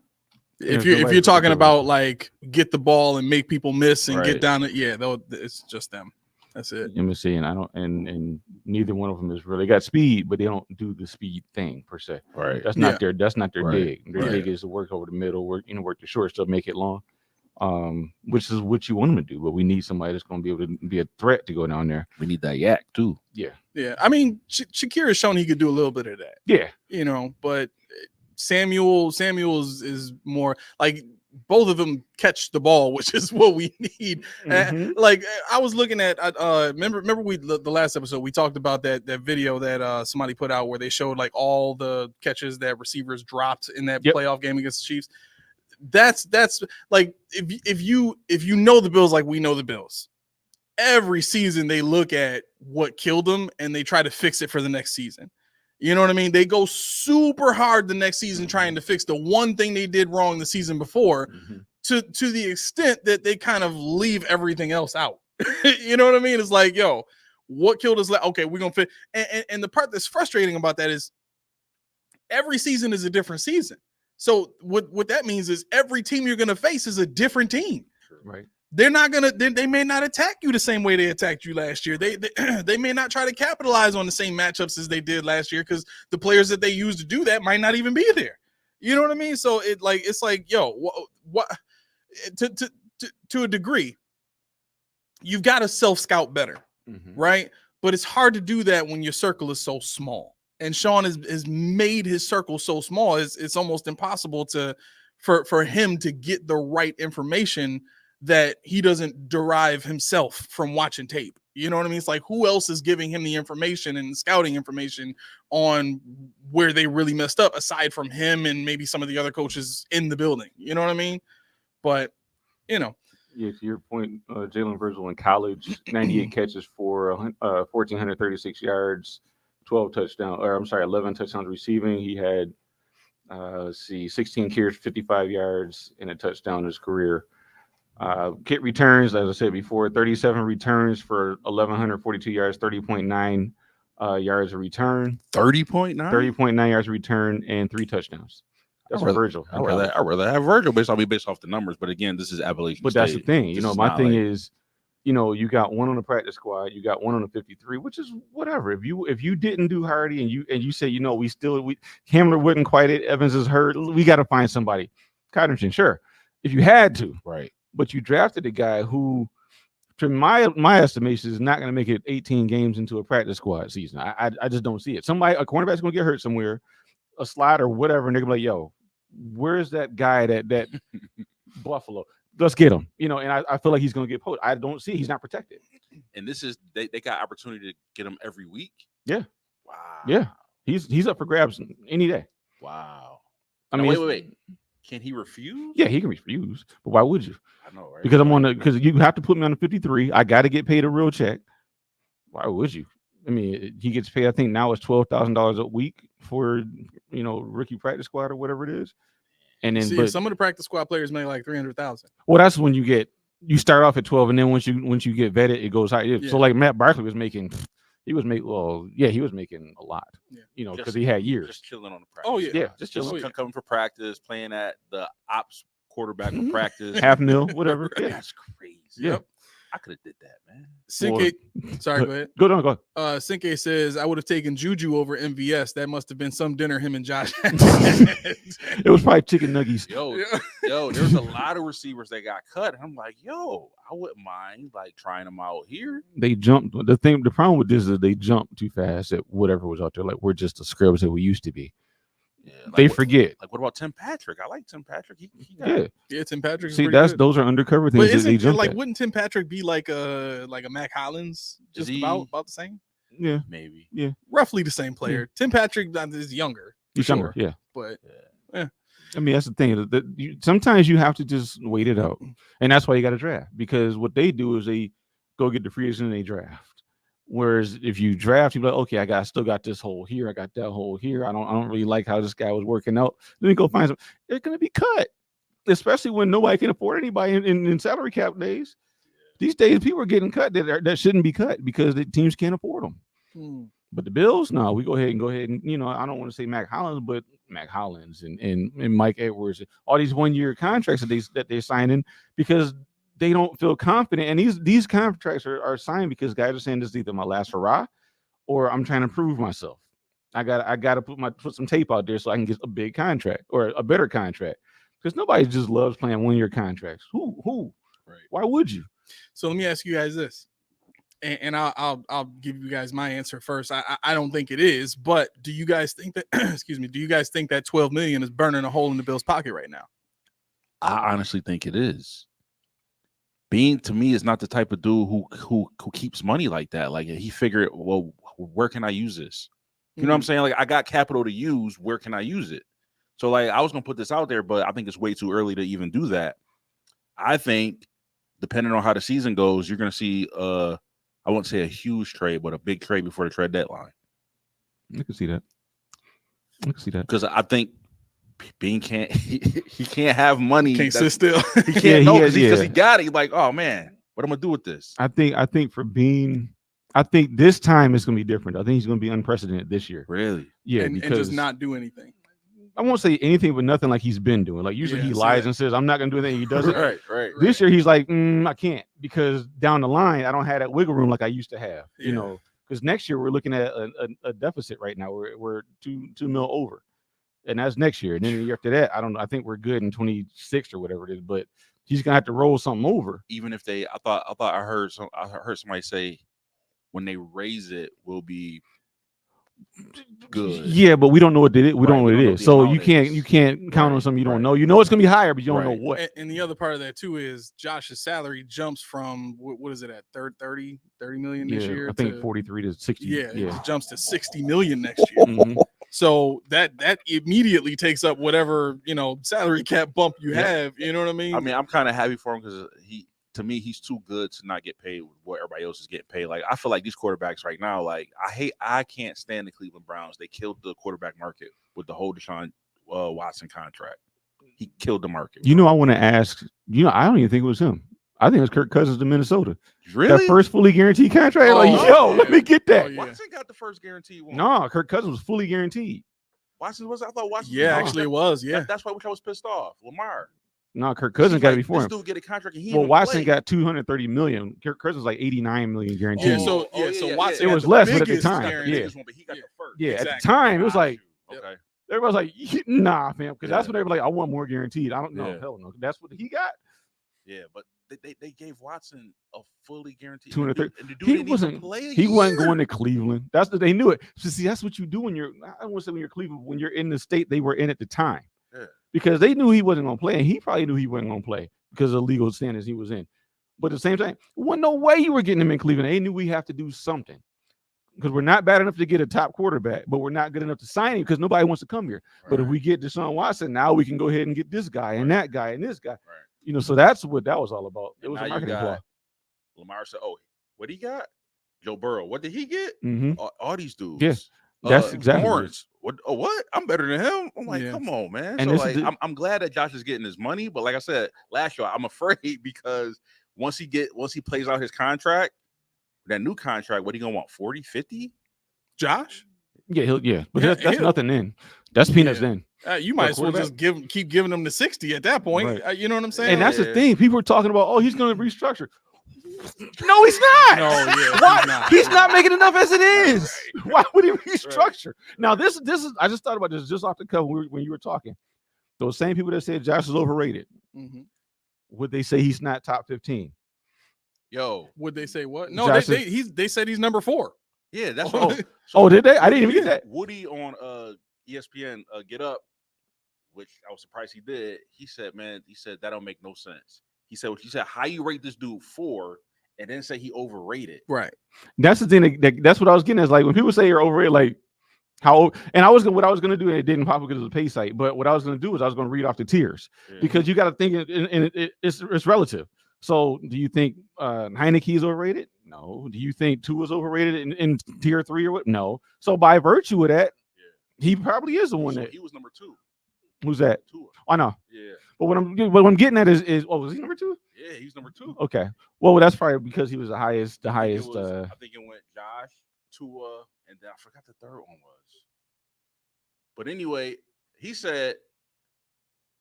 If you're talking about like get the ball and make people miss and get down it, it's just them. That's it. Let me see, and I don't, and neither one of them is really got speed, but they don't do the speed thing per se. Right. That's not their dig. Their dig is to work over the middle, work the short stuff, make it long. Which is what you want them to do, but we need somebody that's going to be able to be a threat to go down there. We need that yak too. Yeah. I mean, Shakir has shown he could do a little bit of that. Yeah. But Samuel is more like both of them catch the ball, which is what we need. Like I was looking at, remember the last episode we talked about that video that somebody put out where they showed like all the catches that receivers dropped in that playoff game against the Chiefs. That's like if you know the Bills like we know the Bills, every season they look at what killed them and they try to fix it for the next season. You know what I mean? They go super hard the next season trying to fix the one thing they did wrong the season before, to the extent that they kind of leave everything else out. You know what I mean? It's like, yo, what killed us? Okay, we're gonna fit. And the part that's frustrating about that is every season is a different season. So what that means is every team you're gonna face is a different team. Right. They're not gonna. They may not attack you the same way they attacked you last year. They may not try to capitalize on the same matchups as they did last year because the players that they used to do that might not even be there. You know what I mean? So it's like, yo, what to a degree, you've got to self-scout better, right? But it's hard to do that when your circle is so small. And Sean has made his circle so small, it's almost impossible for him to get the right information that he doesn't derive himself from watching tape. You know what I mean? It's like, who else is giving him the information and scouting information on where they really messed up aside from him and maybe some of the other coaches in the building? You know what I mean? But, Yeah, to your point, Jalen Virgil in college, 98 catches for 1,436 yards, 11 touchdowns receiving. He had, 16 carries, 55 yards, and a touchdown in his career. Kit returns, as I said before, 37 returns for 1,142 yards, 30.9 yards a return. 30.9? 30.9 yards a return and 3 touchdowns. That's for Virgil. I'd rather have Virgil based off the numbers. But again, this is Appalachian But State. that's the thing. My thing is, you got one on the practice squad, you got one on the 53, which is whatever. If you didn't do Hardy and you say, Hamler wouldn't quite it, Evans is hurt, we got to find somebody. Codrington, sure. If you had to. Right. But you drafted a guy who to my estimation, is not going to make it 18 games into a practice squad season. I just don't see it. A cornerback's going to get hurt somewhere, a slot or whatever, and they're going to be like, yo, where's that guy that Buffalo? Let's get him. And I feel like he's going to get poached. I don't see. He's not protected. And this is they got opportunity to get him every week. Yeah. Wow. Yeah. He's up for grabs any day. Wow. I mean, wait. Can he refuse? Yeah, he can refuse. But why would you? I know, right? Because you have to put me on the 53. I got to get paid a real check. Why would you? I mean, he gets paid. I think now it's $12,000 a week for rookie practice squad or whatever it is. And then, some of the practice squad players make like $300,000. Well, that's when you start off at 12, and then once you get vetted, it goes higher. Yeah. So like Matt Barkley was making. He was making a lot, because he had years. Just chilling on the practice. Oh yeah, just coming for practice, playing at the ops quarterback for practice, $500,000, whatever. Yeah. That's crazy. Yeah. I could have did that, man. Sinke, sorry, go ahead. Go on. Sinke says I would have taken Juju over MVS. That must have been some dinner him and Josh had. It was probably chicken nuggets. Yo, there's a lot of receivers that got cut. And I'm like, I wouldn't mind like trying them out here. They jumped. The problem with this is they jumped too fast at whatever was out there. Like, we're just the scrubs that we used to be. Yeah, they forget. Like, what about Tim Patrick? I like Tim Patrick. He Yeah, Tim Patrick. See, those are undercover things. But isn't they jump like at. wouldn't Tim Patrick be like a Mac Hollins? Just about the same. Yeah, maybe. Yeah, roughly the same player. Yeah. Tim Patrick is younger. He's younger. Yeah, but I mean, that's the thing. Sometimes you have to just wait it out, and that's why you got to draft, because what they do is they go get the free agent and they draft. Whereas if you draft, you're like, okay, I still got this hole here, I got that hole here. I don't really like how this guy was working out. Let me go find some. They're going to be cut, especially when nobody can afford anybody in salary cap days. These days, people are getting cut that shouldn't be cut because the teams can't afford them. But the Bills, no, we go ahead and I don't want to say Mac Hollins, but Mac Hollins and Mike Edwards, all these 1-year contracts that they're signing because they don't feel confident. And these contracts are signed because guys are saying this is either my last hurrah or I'm trying to prove myself. I got to put some tape out there so I can get a big contract or a better contract, because nobody just loves playing 1-year contracts. Who? Right. Why would you? So let me ask you guys this, and I'll give you guys my answer first. I don't think it is, but do you guys think that do you guys think that $12 million is burning a hole in the Bills' pocket right now? I honestly think it is. Bean, to me, is not the type of dude who keeps money like that. Like, he figured, well, where can I use this? You know what I'm saying? Like, I got capital to use. Where can I use it? So, like, I was going to put this out there, but I think it's way too early to even do that. I think, depending on how the season goes, you're going to see, I won't say a huge trade, but a big trade before the trade deadline. I can see that. Because I think Bean can't he can't have money. Can't sit still. He can't because he got it. He's like, oh man, what am I gonna do with this? I think for Bean, I think this time it's gonna be different. I think he's gonna be unprecedented this year. Really? Yeah, and just not do anything. I won't say anything, but nothing like he's been doing. Like, usually he lies and says, I'm not gonna do anything. He does it. Right. This year he's like, I can't, because down the line I don't have that wiggle room like I used to have. You know, because next year we're looking at a deficit right now. We're $2 million over. And that's next year. And then the year after that, I don't know. I think we're good in 26 or whatever it is. But he's gonna have to roll something over. Even if I heard somebody say when they raise it, will be good. Yeah, but we don't know what it is. We don't know what it is. So you can't count on something you don't know. You know it's gonna be higher, but you don't know what. And the other part of that too is Josh's salary jumps from what is it at 30 million this year? I think 43 to 60. Yeah, it jumps to 60 million next year. So that immediately takes up whatever, salary cap bump you have. You know what I mean? I mean, I'm kind of happy for him because to me, he's too good to not get paid what everybody else is getting paid. Like, I feel like these quarterbacks right now, like, I can't stand the Cleveland Browns. They killed the quarterback market with the whole Deshaun Watson contract. He killed the market. I want to ask, I don't even think it was him. I think it was Kirk Cousins to Minnesota. Really? That first fully guaranteed contract. Let me get that. Oh, yeah. Watson got the first guaranteed one. No, Kirk Cousins was fully guaranteed. Watson was? I thought Watson. Yeah, actually it was. Yeah, that's why I was pissed off. Lamar. No, Kirk Cousins got it before him. This dude get a contract. And Watson got $230 million. Kirk Cousins like $89 million guaranteed. So Watson. It was less, but at the time, But he got the first. Yeah, exactly. At the time, it was like, okay. Everybody's like, nah, fam, because that's what they were like. I want more guaranteed. I don't know. Hell no. That's what he got. Yeah, but they gave Watson a fully guaranteed 230. and the dude He didn't wasn't. even play a He wasn't year. going to Cleveland. That's what they knew it. So see, that's what you do when you're. I don't want to say when you're Cleveland. When you're in the state they were in at the time, Yeah. because they knew he wasn't going to play, and he probably knew he wasn't going to play because of the legal standards he was in. But at the same time, wasn't no way you were getting him in Cleveland. They knew we have to do something because we're not bad enough to get a top quarterback, but we're not good enough to sign him because nobody wants to come here. Right. But if we get Deshaun Watson, now we can go ahead and get this guy and that guy and this guy. Right. You know, so that's what that was all about. It And was now a you marketing play. got Lamar said, "Oh, what he got? Joe Burrow. What did he get? Mm-hmm. All these dudes. Yeah, that's exactly what it Lawrence. What? Oh, what? I'm better than him. I'm like, Yeah. come on, man. And so this is like, the- I'm glad that Josh is getting his money, but like I said last year, I'm afraid because once he plays out his contract, that new contract, what he gonna want? 40, 50? Josh, Yeah, but Yeah, that's he'll- nothing then. That's peanuts Yeah. then. you might as well quarterback. just keep giving them the 60 at that point. Right. You know what I'm saying? And that's the Yeah. thing. People are talking about, oh, he's going to restructure. No, he's not. No, yeah, Why? He's not making enough as it is. Why would he restructure? Now, this is. I just thought about this just off the cuff when you were talking. Those same people that said Josh is overrated, Mhm. would they say he's not top 15? Yo, Would they say what? No, Josh they said he's number 4. yeah, that's Oh, what. Oh, did they? I didn't even get that. Woody on ESPN Get Up, which I was surprised he did. He said, "Man, that don't make no sense." He said, how you rate this dude 4 and then say he overrated?" Right. That's the thing. That's what I was getting. Is like when people say you're overrated, like how. And what I was going to do, and it didn't pop because it was a pay site. But what I was going to do is I was going to read off the tiers because you got to think, and it's relative. So, do you think Heineke is overrated? No. Do you think Tua is overrated in tier 3 or what? No. So, by virtue of that, he probably is the one So that. he was number 2. Who's that? Tua. I know. Yeah, But what I'm getting at is was he number 2? yeah, he's number 2. Okay. Well, that's probably because he was the highest. I think it went Josh, Tua, and then I forgot the third one was. But anyway, he said,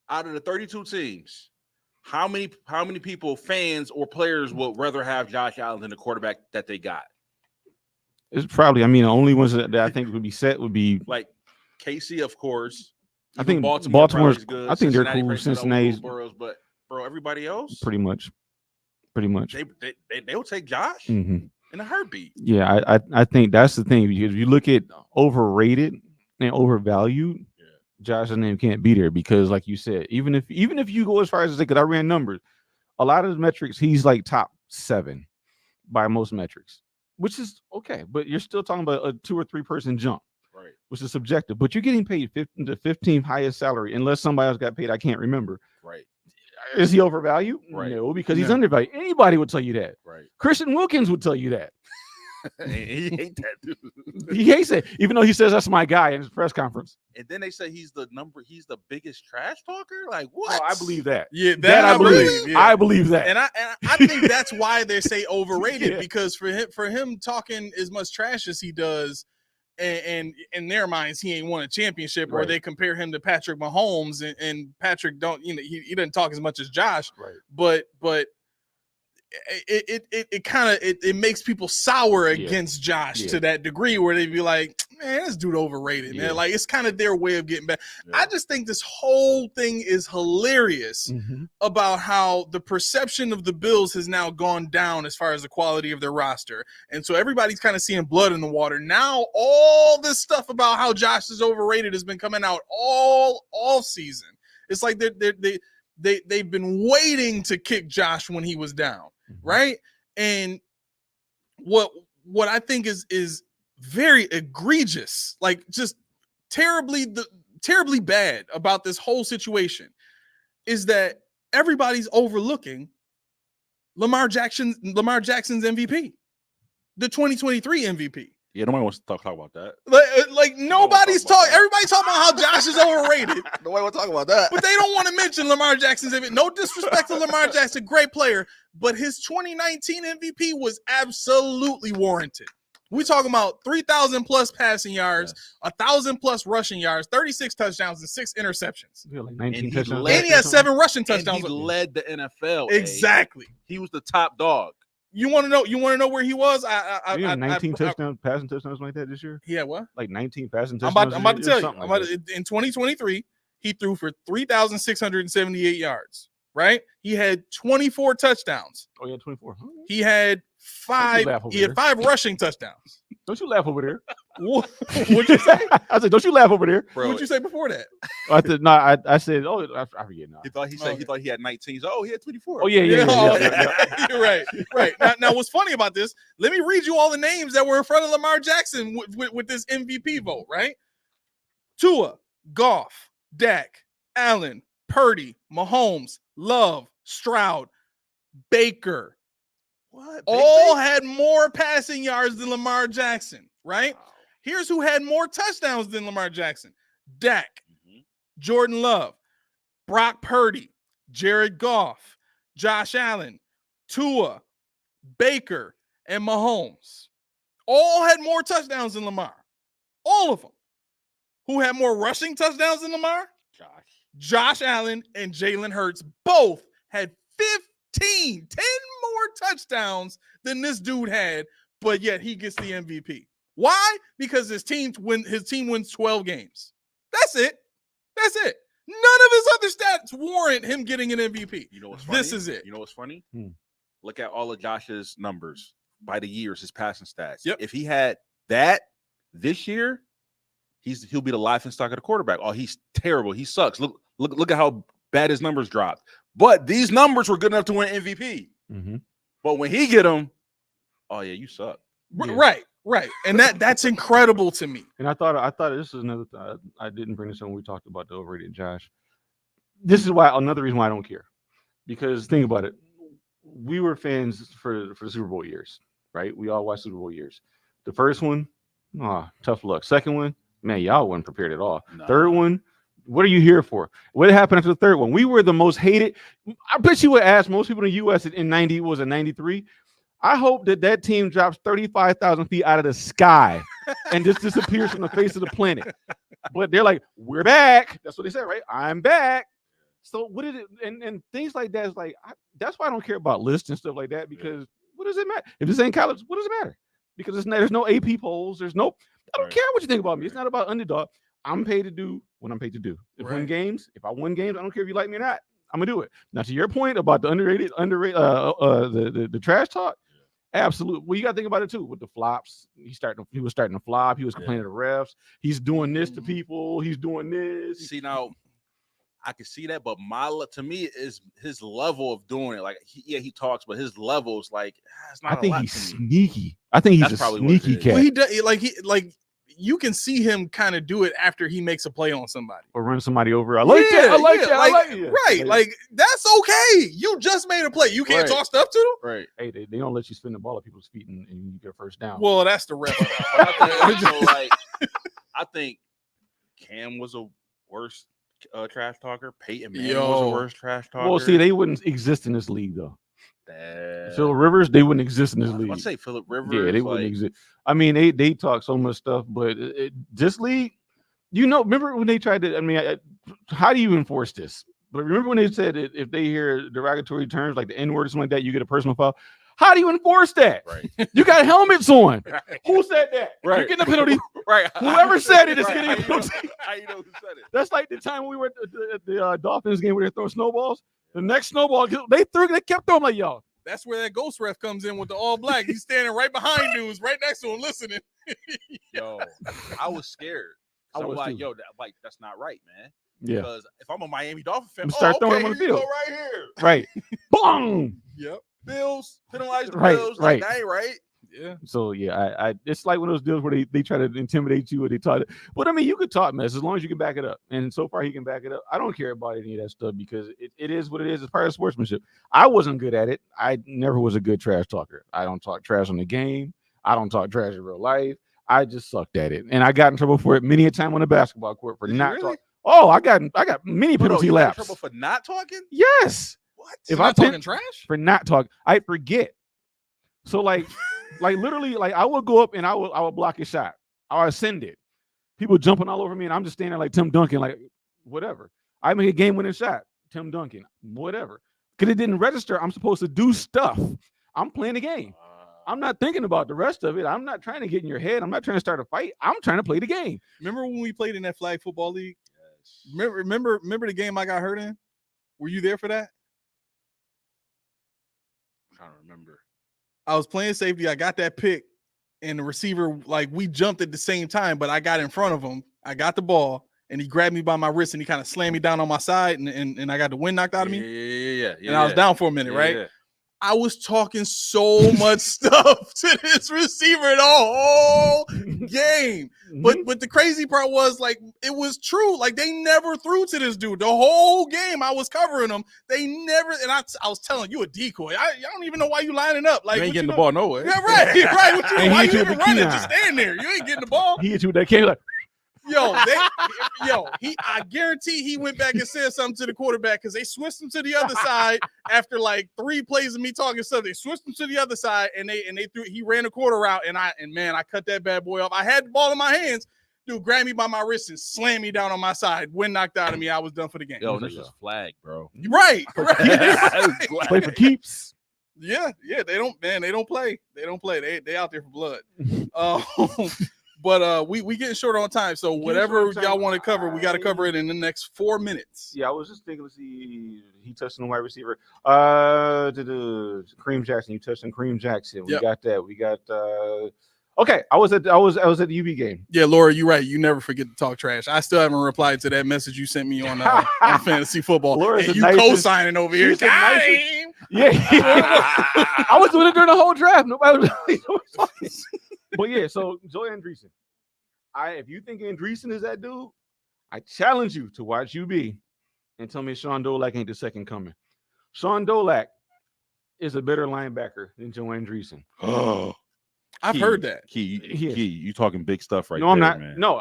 out of the 32 teams, how many people, fans or players, would rather have Josh Allen than the quarterback that they got? It's probably. I mean, the only ones that I think would be set would be. Like KC, of course. I Even think Baltimore's Baltimore's good. I think they're Cincinnati cool. probably set up with Cincinnati's Boroughs, but bro, everybody else, pretty much. they'll take Josh Mm-hmm. in a heartbeat. Yeah, I think that's the thing because if you look at overrated and overvalued, Josh's name can't be there because, like you said, even if you go as far as to say, because I ran numbers, a lot of the metrics he's like top 7 by most metrics, which is okay, but you're still talking about a 2 or 3 person jump, Right. which is subjective. But you're getting paid the 15th highest salary, unless somebody else got paid. I can't remember. Right. Is he overvalued? Right. No, because he's No. undervalued. Anybody would tell you that. Right. Christian Wilkins would tell you that. He hate that dude. He hates it, even though he says that's my guy in his press conference. And then they say he's the biggest trash talker. Like what? Oh, I believe that. Yeah, That I believe. yeah. I believe that. And I think that's why they say overrated, Yeah. because for him talking as much trash as he does, and in their minds he ain't won a championship, or Right. they compare him to Patrick Mahomes, and Patrick don't, he doesn't talk as much as Josh, Right. but it kind of makes people sour Yeah. against Josh Yeah. to that degree where they'd be like, man, this dude overrated, Yeah. man. Like, it's kind of their way of getting back. Yeah. I just think this whole thing is hilarious Mhm. about how the perception of the Bills has now gone down as far as the quality of their roster. And so everybody's kind of seeing blood in the water. Now all this stuff about how Josh is overrated has been coming out all season. It's like they've been waiting to kick Josh when he was down, right? And what I think is very egregious, like just terribly bad about this whole situation, is that everybody's overlooking Lamar Jackson's MVP, the 2023 MVP. Yeah, nobody wants to talk about that. Like nobody's talking. Everybody's talking about how Josh is overrated, Nobody want to talk about that. but they don't want to mention Lamar Jackson's MVP. No disrespect to Lamar Jackson, great player, but his 2019 MVP was absolutely warranted. We're talking about 3,000 plus passing yards, 1,000 plus rushing yards, 36 touchdowns, and 6 interceptions. Yeah, like 19 And he touchdowns. led- And he had 7 rushing And touchdowns. he led the NFL. Exactly. He was the top dog. You want to know where he was? He had 19 touchdowns, passing touchdowns like that this year. Yeah, what? Like 19 passing I'm touchdowns. about to tell you. Something like that. In 2023, he threw for 3,678 yards, right? He had 24 touchdowns. Oh yeah, 24. He had five rushing touchdowns. Don't you laugh over there. What'd you say? I said, don't you laugh over there. Bro, what'd you say before that? I said, no, I said, oh, I forget now. He thought he had 19. Oh, he had 24. Oh, yeah. You're right. Now, what's funny about this, let me read you all the names that were in front of Lamar Jackson with this MVP vote, right? Tua, Goff, Dak, Allen, Purdy, Mahomes, Love, Stroud, Baker. What? All had more passing yards than Lamar Jackson, right? Wow. Here's who had more touchdowns than Lamar Jackson. Dak, Jordan Love, Brock Purdy, Jared Goff, Josh Allen, Tua, Baker, and Mahomes. All had more touchdowns than Lamar. All of them. Who had more rushing touchdowns than Lamar? Josh Allen and Jalen Hurts both had 10 more touchdowns than this dude had, but yet he gets the MVP. Why? Because his team wins 12 games. That's it. None of his other stats warrant him getting an MVP. You know what's funny? This is it. You know what's funny? Look at all of Josh's numbers by the years, his passing stats. Yep. If he had that this year, he'll be the laughing stock of the quarterback. Oh, he's terrible. He sucks. Look at how bad his numbers dropped. But these numbers were good enough to win MVP. Mm-hmm. But when he get them, oh yeah, you suck. Yeah. Right. And that's incredible to me. And I thought this is another thing. I didn't bring this up when we talked about the overrated Josh. This is another reason why I don't care. Because think about it. We were fans for the Super Bowl years, right? We all watched Super Bowl years. The first one, tough luck. Second one, man, y'all weren't prepared at all. No. Third one, what are you here for? What happened after the third one? We were the most hated. I bet you would ask most people in the U.S. in 93. I hope that team drops 35,000 feet out of the sky and just disappears from the face of the planet. But they're like, we're back. That's what they said, right? I'm back. So what is it? And things like that is like, that's why I don't care about lists and stuff like that, because what does it matter? If this ain't college, what does it matter? Because there's no AP polls. I don't care what you think about me. It's not about underdog. I'm paid to do what I'm paid to do. If I win games, I don't care if you like me or not. I'm gonna do it. Now, to your point about the underrated, the trash talk, absolutely. Well, you got to think about it too. With the flops, he was starting to flop. He was complaining to refs. He's doing this to people. He's doing this. See, now I can see that, but to me is his level of doing it. Like, he talks, but his level is like, it's not. I think he's sneaky. I think he's a sneaky cat. Well, he does, like you can see him kind of do it after he makes a play on somebody or run somebody over. I like that. Right. Like, that's okay. You just made a play. You can't talk stuff to them. Right. Hey, they don't let you spin the ball at people's feet and you get a first down. Well, that's the ref. I think Cam was a worse trash talker. Peyton Manning was a worse trash talker. Well, see, they wouldn't exist in this league though. Phillip Rivers, they wouldn't exist in this league. I'd say Phillip Rivers. Yeah, they wouldn't exist. I mean, they talk so much stuff, but this league, remember when they tried to? How do you enforce this? But remember when they said if they hear derogatory terms like the N-word or something like that, you get a personal foul. How do you enforce that? Right. You got helmets on. Right. Who said that? Right. You're getting a penalty. Right. Whoever said it is getting a penalty. How you know who said it? That's like the time we were at the Dolphins game where they're throwing snowballs. The next snowball, they kept throwing like y'all. That's where that ghost ref comes in with the all black. He's standing right behind dudes, right next to him, listening. Yo, I was scared. I was like, too. That's not right, man. Yeah. Because if I'm a Miami Dolphin fan, start throwing him on the field. Go right here. Right. Boom. Yep. Bills, penalize the right, Bills. Right. Like, that ain't right. Yeah. So I it's like one of those deals where they try to intimidate you or they talk. But I mean, you could talk mess as long as you can back it up. And so far he can back it up. I don't care about any of that stuff because it is what it is. It's part of sportsmanship. I wasn't good at it. I never was a good trash talker. I don't talk trash on the game. I don't talk trash in real life. I just sucked at it. And I got in trouble for it many a time on the basketball court for not talking. Oh, I got many penalty laps. You got in trouble for not talking? Yes. What? If I'm talking trash? For not talking, I forget. So like literally, like I would go up and I would block a shot. I would send it. People jumping all over me, and I'm just standing there like Tim Duncan, like whatever. I make a game-winning shot, Tim Duncan, whatever. Because it didn't register. I'm supposed to do stuff. I'm playing the game. I'm not thinking about the rest of it. I'm not trying to get in your head. I'm not trying to start a fight. I'm trying to play the game. Remember when we played in that flag football league? Yes. Remember the game I got hurt in? Were you there for that? trying to remember. I was playing safety. I got that pick, and the receiver, like, we jumped at the same time, but I got in front of him. I got the ball, and he grabbed me by my wrist, and he kind of slammed me down on my side, and I got the wind knocked out of me. Yeah. And I was down for a minute, right? Yeah. I was talking so much stuff to this receiver the whole game. But the crazy part was, like, it was true. Like, they never threw to this dude. The whole game I was covering him. They never, and I was telling you a decoy. I don't even know why you lining up. Like, you ain't getting the ball nowhere. Yeah, right. What And why he you hit you even with the running? key Just stand there. You ain't getting the ball. He hit you with that cane like, I guarantee he went back and said something to the quarterback because they switched him to the other side after like 3 plays of me talking stuff. They switched him to the other side and they threw. He ran a quarter route and I cut that bad boy off. I had the ball in my hands. Dude grabbed me by my wrist and slammed me down on my side. Wind knocked out of me. I was done for the game. Yo, this is flag, bro. Right. play for keeps. Yeah. They don't play. They don't play. They out there for blood. But we getting short on time, so whatever y'all want to cover, we got to cover it in the next 4 minutes. Yeah, I was just thinking. Let's see. He touched on the wide receiver. Kareem Jackson. You touched on Kareem Jackson. We got that. We got. Okay, I was at the UB game. Yeah, Laura, you're right. You never forget to talk trash. I still haven't replied to that message you sent me on fantasy football. Laura's and you co-signing over here. Yeah, I was doing it during the whole draft. Nobody was really talking. But yeah, so Joey Andreessen. If you think Andreessen is that dude, I challenge you to watch UB and tell me Sean Dolak ain't the second coming. Sean Dolak is a better linebacker than Joey Andreeson. Oh, I've heard that. Key, you talking big stuff right no, there, I'm not. man. No.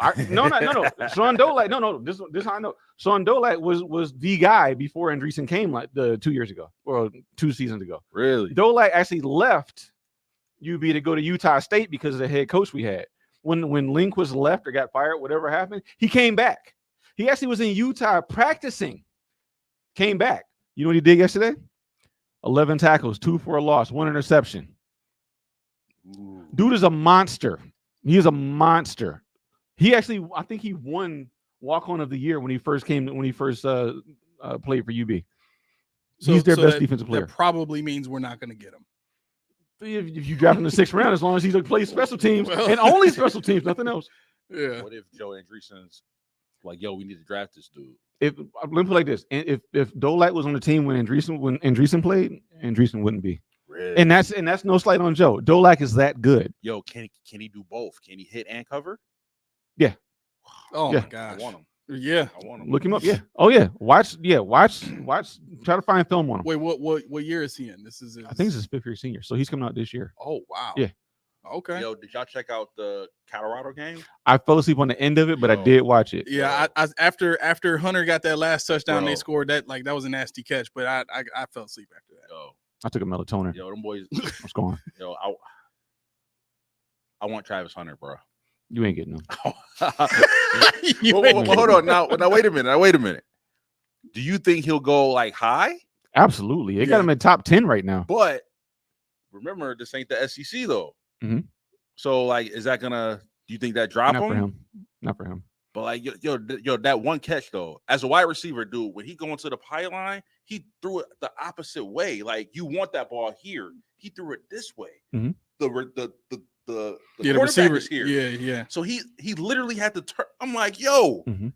Sean Dolak. No. This is how I know. Sean Dolak was the guy before Andreessen came like 2 years ago or 2 seasons ago. Really? Dolak actually left UB to go to Utah State because of the head coach we had. When Link was left or got fired, whatever happened, he came back. He actually was in Utah practicing. Came back. You know what he did yesterday? 11 tackles, 2 for a loss, 1 interception. Ooh. Dude is a monster. He is a monster. He actually, I think he won walk-on of the year when he first played for UB. So he's their best defensive player. That probably means we're not going to get him. If you draft him in the 6th round, as long as he plays special teams and only special teams, nothing else. Yeah. What if Joe Andreessen's like, yo, we need to draft this dude? Let me put it like this: if Dolak was on the team when Andreessen played, Andreessen wouldn't be. Really? And that's no slight on Joe. Dolak is that good. Yo, can he do both? Can he hit and cover? Yeah. Oh yeah. my gosh. I want him. Yeah. I want him. Look him up. Yeah. Oh yeah. Watch. Try to find film on him. Wait, what year is he in? I think this is 5th year senior, so he's coming out this year. Oh wow. Yeah. Okay. Yo, did y'all check out the Colorado game? I fell asleep on the end of it, but I did watch it. Yeah, I after Hunter got that last touchdown, they scored that. Like, that was a nasty catch, but I fell asleep after that. Yo, I took a melatonin. Yo, them boys. What's going on? Yo, I want Travis Hunter, bro. You ain't getting him. Hold on. Now wait a minute. Do you think he'll go like high? Absolutely. They got him in top 10 right now. But remember, this ain't the SEC though. Mm-hmm. So like, is that gonna? Do you think that drop him? Not for him. But like, yo, that one catch though, as a wide receiver, dude, when he going to the pylon, he threw it the opposite way. Like, you want that ball here, he threw it this way. Mm-hmm. The receiver is here. Yeah. So he literally had to turn. I'm like, yo, mm-hmm.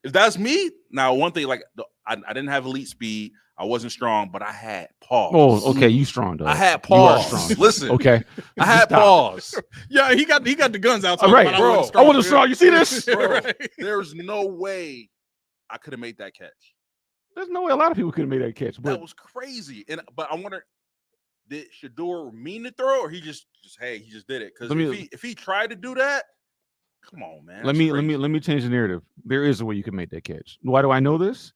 If that's me, now one thing, like, I didn't have elite speed, I wasn't strong, but I had pause. Oh, okay, you strong though. I had pause. Listen, okay, I had pause. Yeah, he got the guns out. All right, bro. I wasn't strong. You see this? Bro, there's no way I could have made that catch. There's no way a lot of people could have made that catch. But that was crazy. But I wonder, did Shador mean to throw, or he just did it? Because if he tried to do that, come on, man. Let me change the narrative. There is a way you can make that catch. Why do I know this?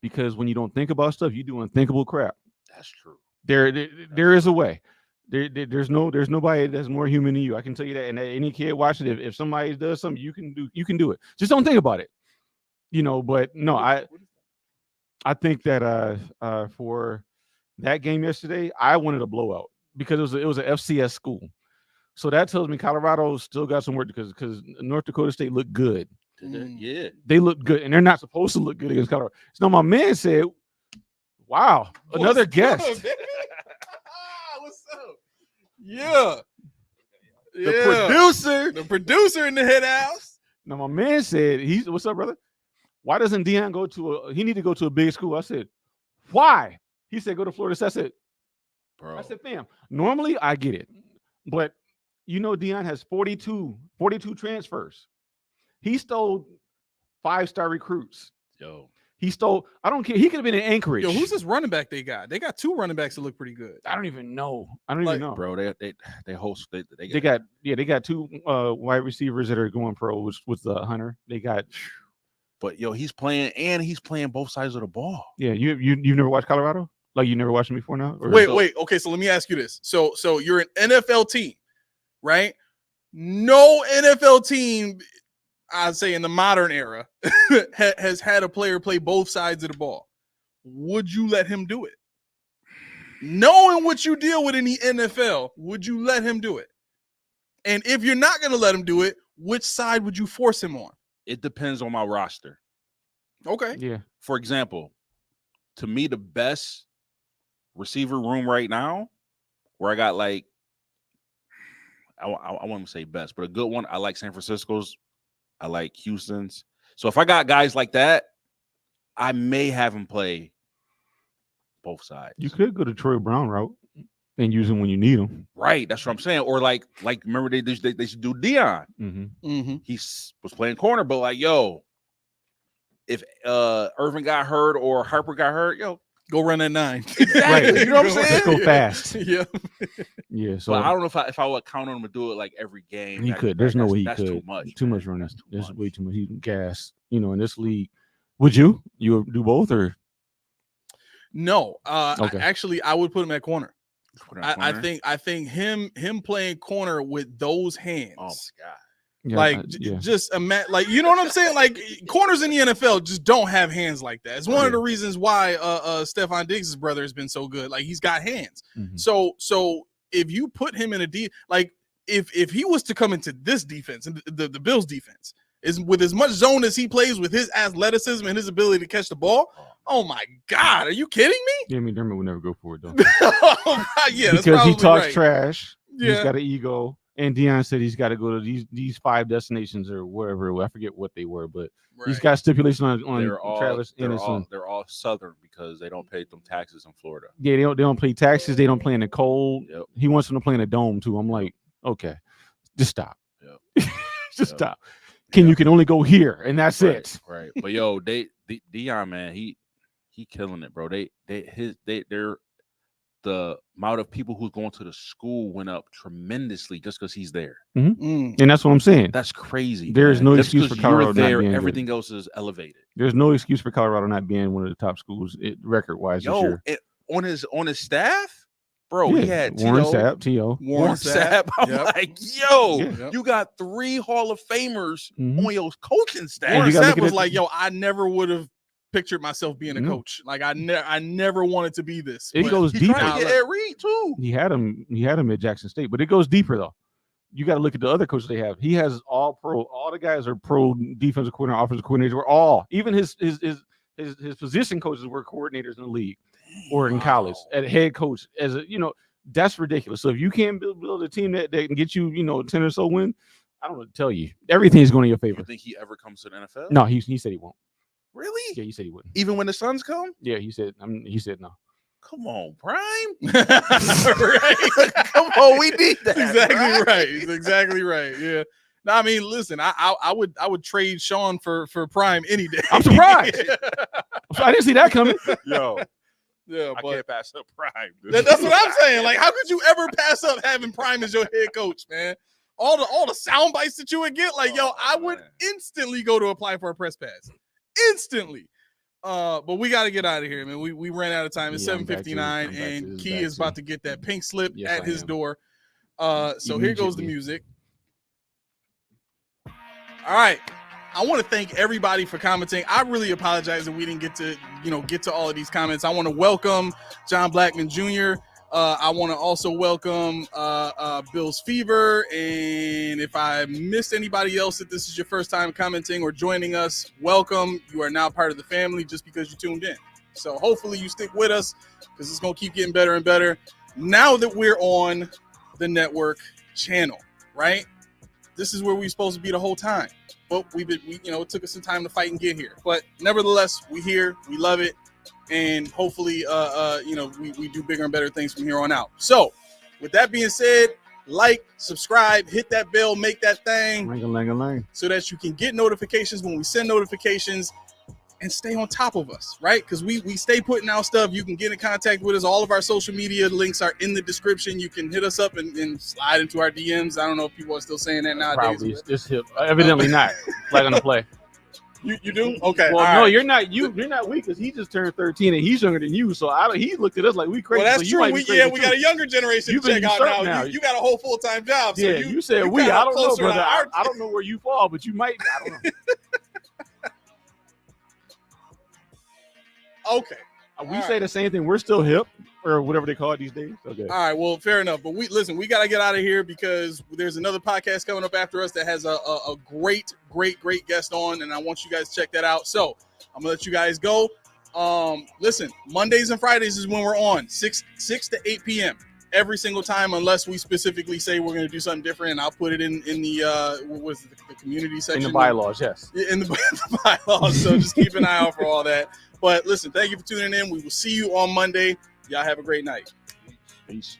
Because when you don't think about stuff, you do unthinkable crap. That's true. There is a way. There's nobody that's more human than you. I can tell you that. And any kid watching it, if somebody does something, you can do it. Just don't think about it. But no, I think that for that game yesterday, I wanted a blowout because it was an FCS school. So that tells me Colorado still got some work because North Dakota State looked good. Yeah, they look good, and they're not supposed to look good against Colorado. So my man said, "Wow, another guest." Yeah. The The producer in the head house. Now my man said, what's up, brother? Why doesn't Deion go to he need to go to a big school? I said, why? He said, go to Florida State. I said, bro. I said, fam, normally I get it. But Deion has 42 transfers. He stole 5-star recruits. Yo. He stole, I don't care. He could have been in Anchorage. Yo, who's this running back they got? They got 2 running backs that look pretty good. I don't even know. Bro, they host they got 2 wide receivers that are going pro with Hunter. They got, but yo, he's playing both sides of the ball. Yeah, you've never watched Colorado? Like you never watched him before now? Wait. Okay, so let me ask you this. So you're an NFL team, right? No NFL team, I'd say in the modern era, has had a player play both sides of the ball. Would you let him do it? Knowing what you deal with in the NFL, would you let him do it? And if you're not going to let him do it, which side would you force him on? It depends on my roster. Okay. Yeah. For example, to me, the best receiver room right now, where I got like, I wouldn't say best, but a good one. I like San Francisco's. I like Houston's. So if I got guys like that, I may have him play both sides. You could go to Troy Brown route and use him when you need him. Right. That's what I'm saying. Or like remember they should do Deion. Mm-hmm. He was playing corner, but like, yo, if Irvin got hurt or Harper got hurt, yo, go run that 9. Exactly. Right. You know what I'm saying? Let's go fast. Yeah. Yeah. So but I don't know if I would count on him to do it like every game. He could. There's no way he could. That's too much. Too much running. That's way too much. He gas. In this league. Would you? You would do both or? No. Okay. I would put him at corner. I Corner. think him playing corner with those hands. Oh my God. Yeah, just imagine, like, you know what I'm saying? Like, corners in the NFL just don't have hands like that. It's one of the reasons why Stephon Diggs' brother has been so good. Like, he's got hands. Mm-hmm. So if you put him in if he was to come into this defense, the Bills defense, is with as much zone as he plays, with his athleticism and his ability to catch the ball. Oh my God, are you kidding me? Yeah, I mean, Dermot would never go for it though. Yeah, because he talks right. trash. Yeah. He's got an ego. And Deion said he's got to go to these 5 destinations or wherever. I forget what they were, but he's got stipulation on Travis Anderson. They're all Southern because they don't pay them taxes in Florida. Yeah, they don't pay taxes. They don't play in the cold. Yep. He wants them to play in a dome too. I'm like, okay, just stop. Yep. Just stop. You can only go here, and that's it. Right. But yo, Deion, man, he killing it, bro. They're the amount of people who's going to the school went up tremendously just because he's there. Mm-hmm. And that's what I'm saying. That's crazy. There is no just excuse for Colorado there, not being everything good. else is elevated. There's no excuse for Colorado not being one of the top schools record-wise this year. On his staff, bro, he had Warren Sapp, Warren Sapp. I'm like, yo, Yep. you got 3 Hall of Famers on your coaching staff. Warren Sapp was like, yo, I never would have pictured myself being a coach. Like, I never wanted to be this. It goes deeper. Tried to get Ed Reed too. He had him at Jackson State, but it goes deeper though. You got to look at the other coaches they have. He has all pro. All the guys are pro defensive coordinator, offensive coordinators. We're all, even his position coaches were coordinators in the league or in college at head coach. That's ridiculous. So if you can't build a team that can get you, 10 or so win, I don't know what to tell you. Everything's going in your favor. You think he ever comes to the NFL? No, he said he won't. Really? Yeah, he said he wouldn't. Even when the Suns come? Yeah, he said no. Come on, Prime. Right. Come on, we need that. Exactly right. He's exactly right. Yeah. No, I mean, listen, I would trade Sean for Prime any day. I'm surprised. I didn't see that coming. Yo. Yeah, I can't pass up Prime. That's what I'm saying. Like, how could you ever pass up having Prime as your head coach, man? All the sound bites that you would get, like, I would instantly go to apply for a press pass. Instantly. But we got to get out of here, man. We ran out of time. It's 7:59, and Key is about to get that pink slip at his door. So here goes the music. All right. I want to thank everybody for commenting. I really apologize that we didn't get to all of these comments. I want to welcome John Blackman Jr. I want to also welcome Bill's Fever. And if I missed anybody else, if this is your first time commenting or joining us, welcome. You are now part of the family just because you tuned in. So hopefully you stick with us because it's going to keep getting better and better. Now that we're on the network channel, right? This is where we're supposed to be the whole time. But it took us some time to fight and get here. But nevertheless, we're here. We love it. And hopefully, we do bigger and better things from here on out. So with that being said, like, subscribe, hit that bell, make that thing so that you can get notifications when we send notifications and stay on top of us, right? Because we stay putting out stuff. You can get in contact with us. All of our social media links are in the description. You can hit us up and slide into our DMs. I don't know if people are still saying that nowadays. Probably just hip. Evidently not. Flag on the play. You do? Okay. Well, no, you're not. You're not weak because he just turned 13 and he's younger than you. So he looked at us like we crazy. Well, that's so true. We got a younger generation to check out now. You got a whole full-time job. So you said we. I don't know, brother. I don't know where you fall, but you might. I don't know. Okay. We say the same thing. We're still hip or whatever they call it these days. Okay. All right. Well, fair enough. But we got to get out of here because there's another podcast coming up after us that has a great guest on, and I want you guys to check that out. So I'm gonna let you guys go. Listen, Mondays and Fridays is when we're on 6 to 8 p.m. every single time, unless we specifically say we're going to do something different. And I'll put it in the community section. In the bylaws, yes. In the bylaws. So just keep an eye out for all that. But listen, thank you for tuning in. We will see you on Monday. Y'all have a great night. Peace.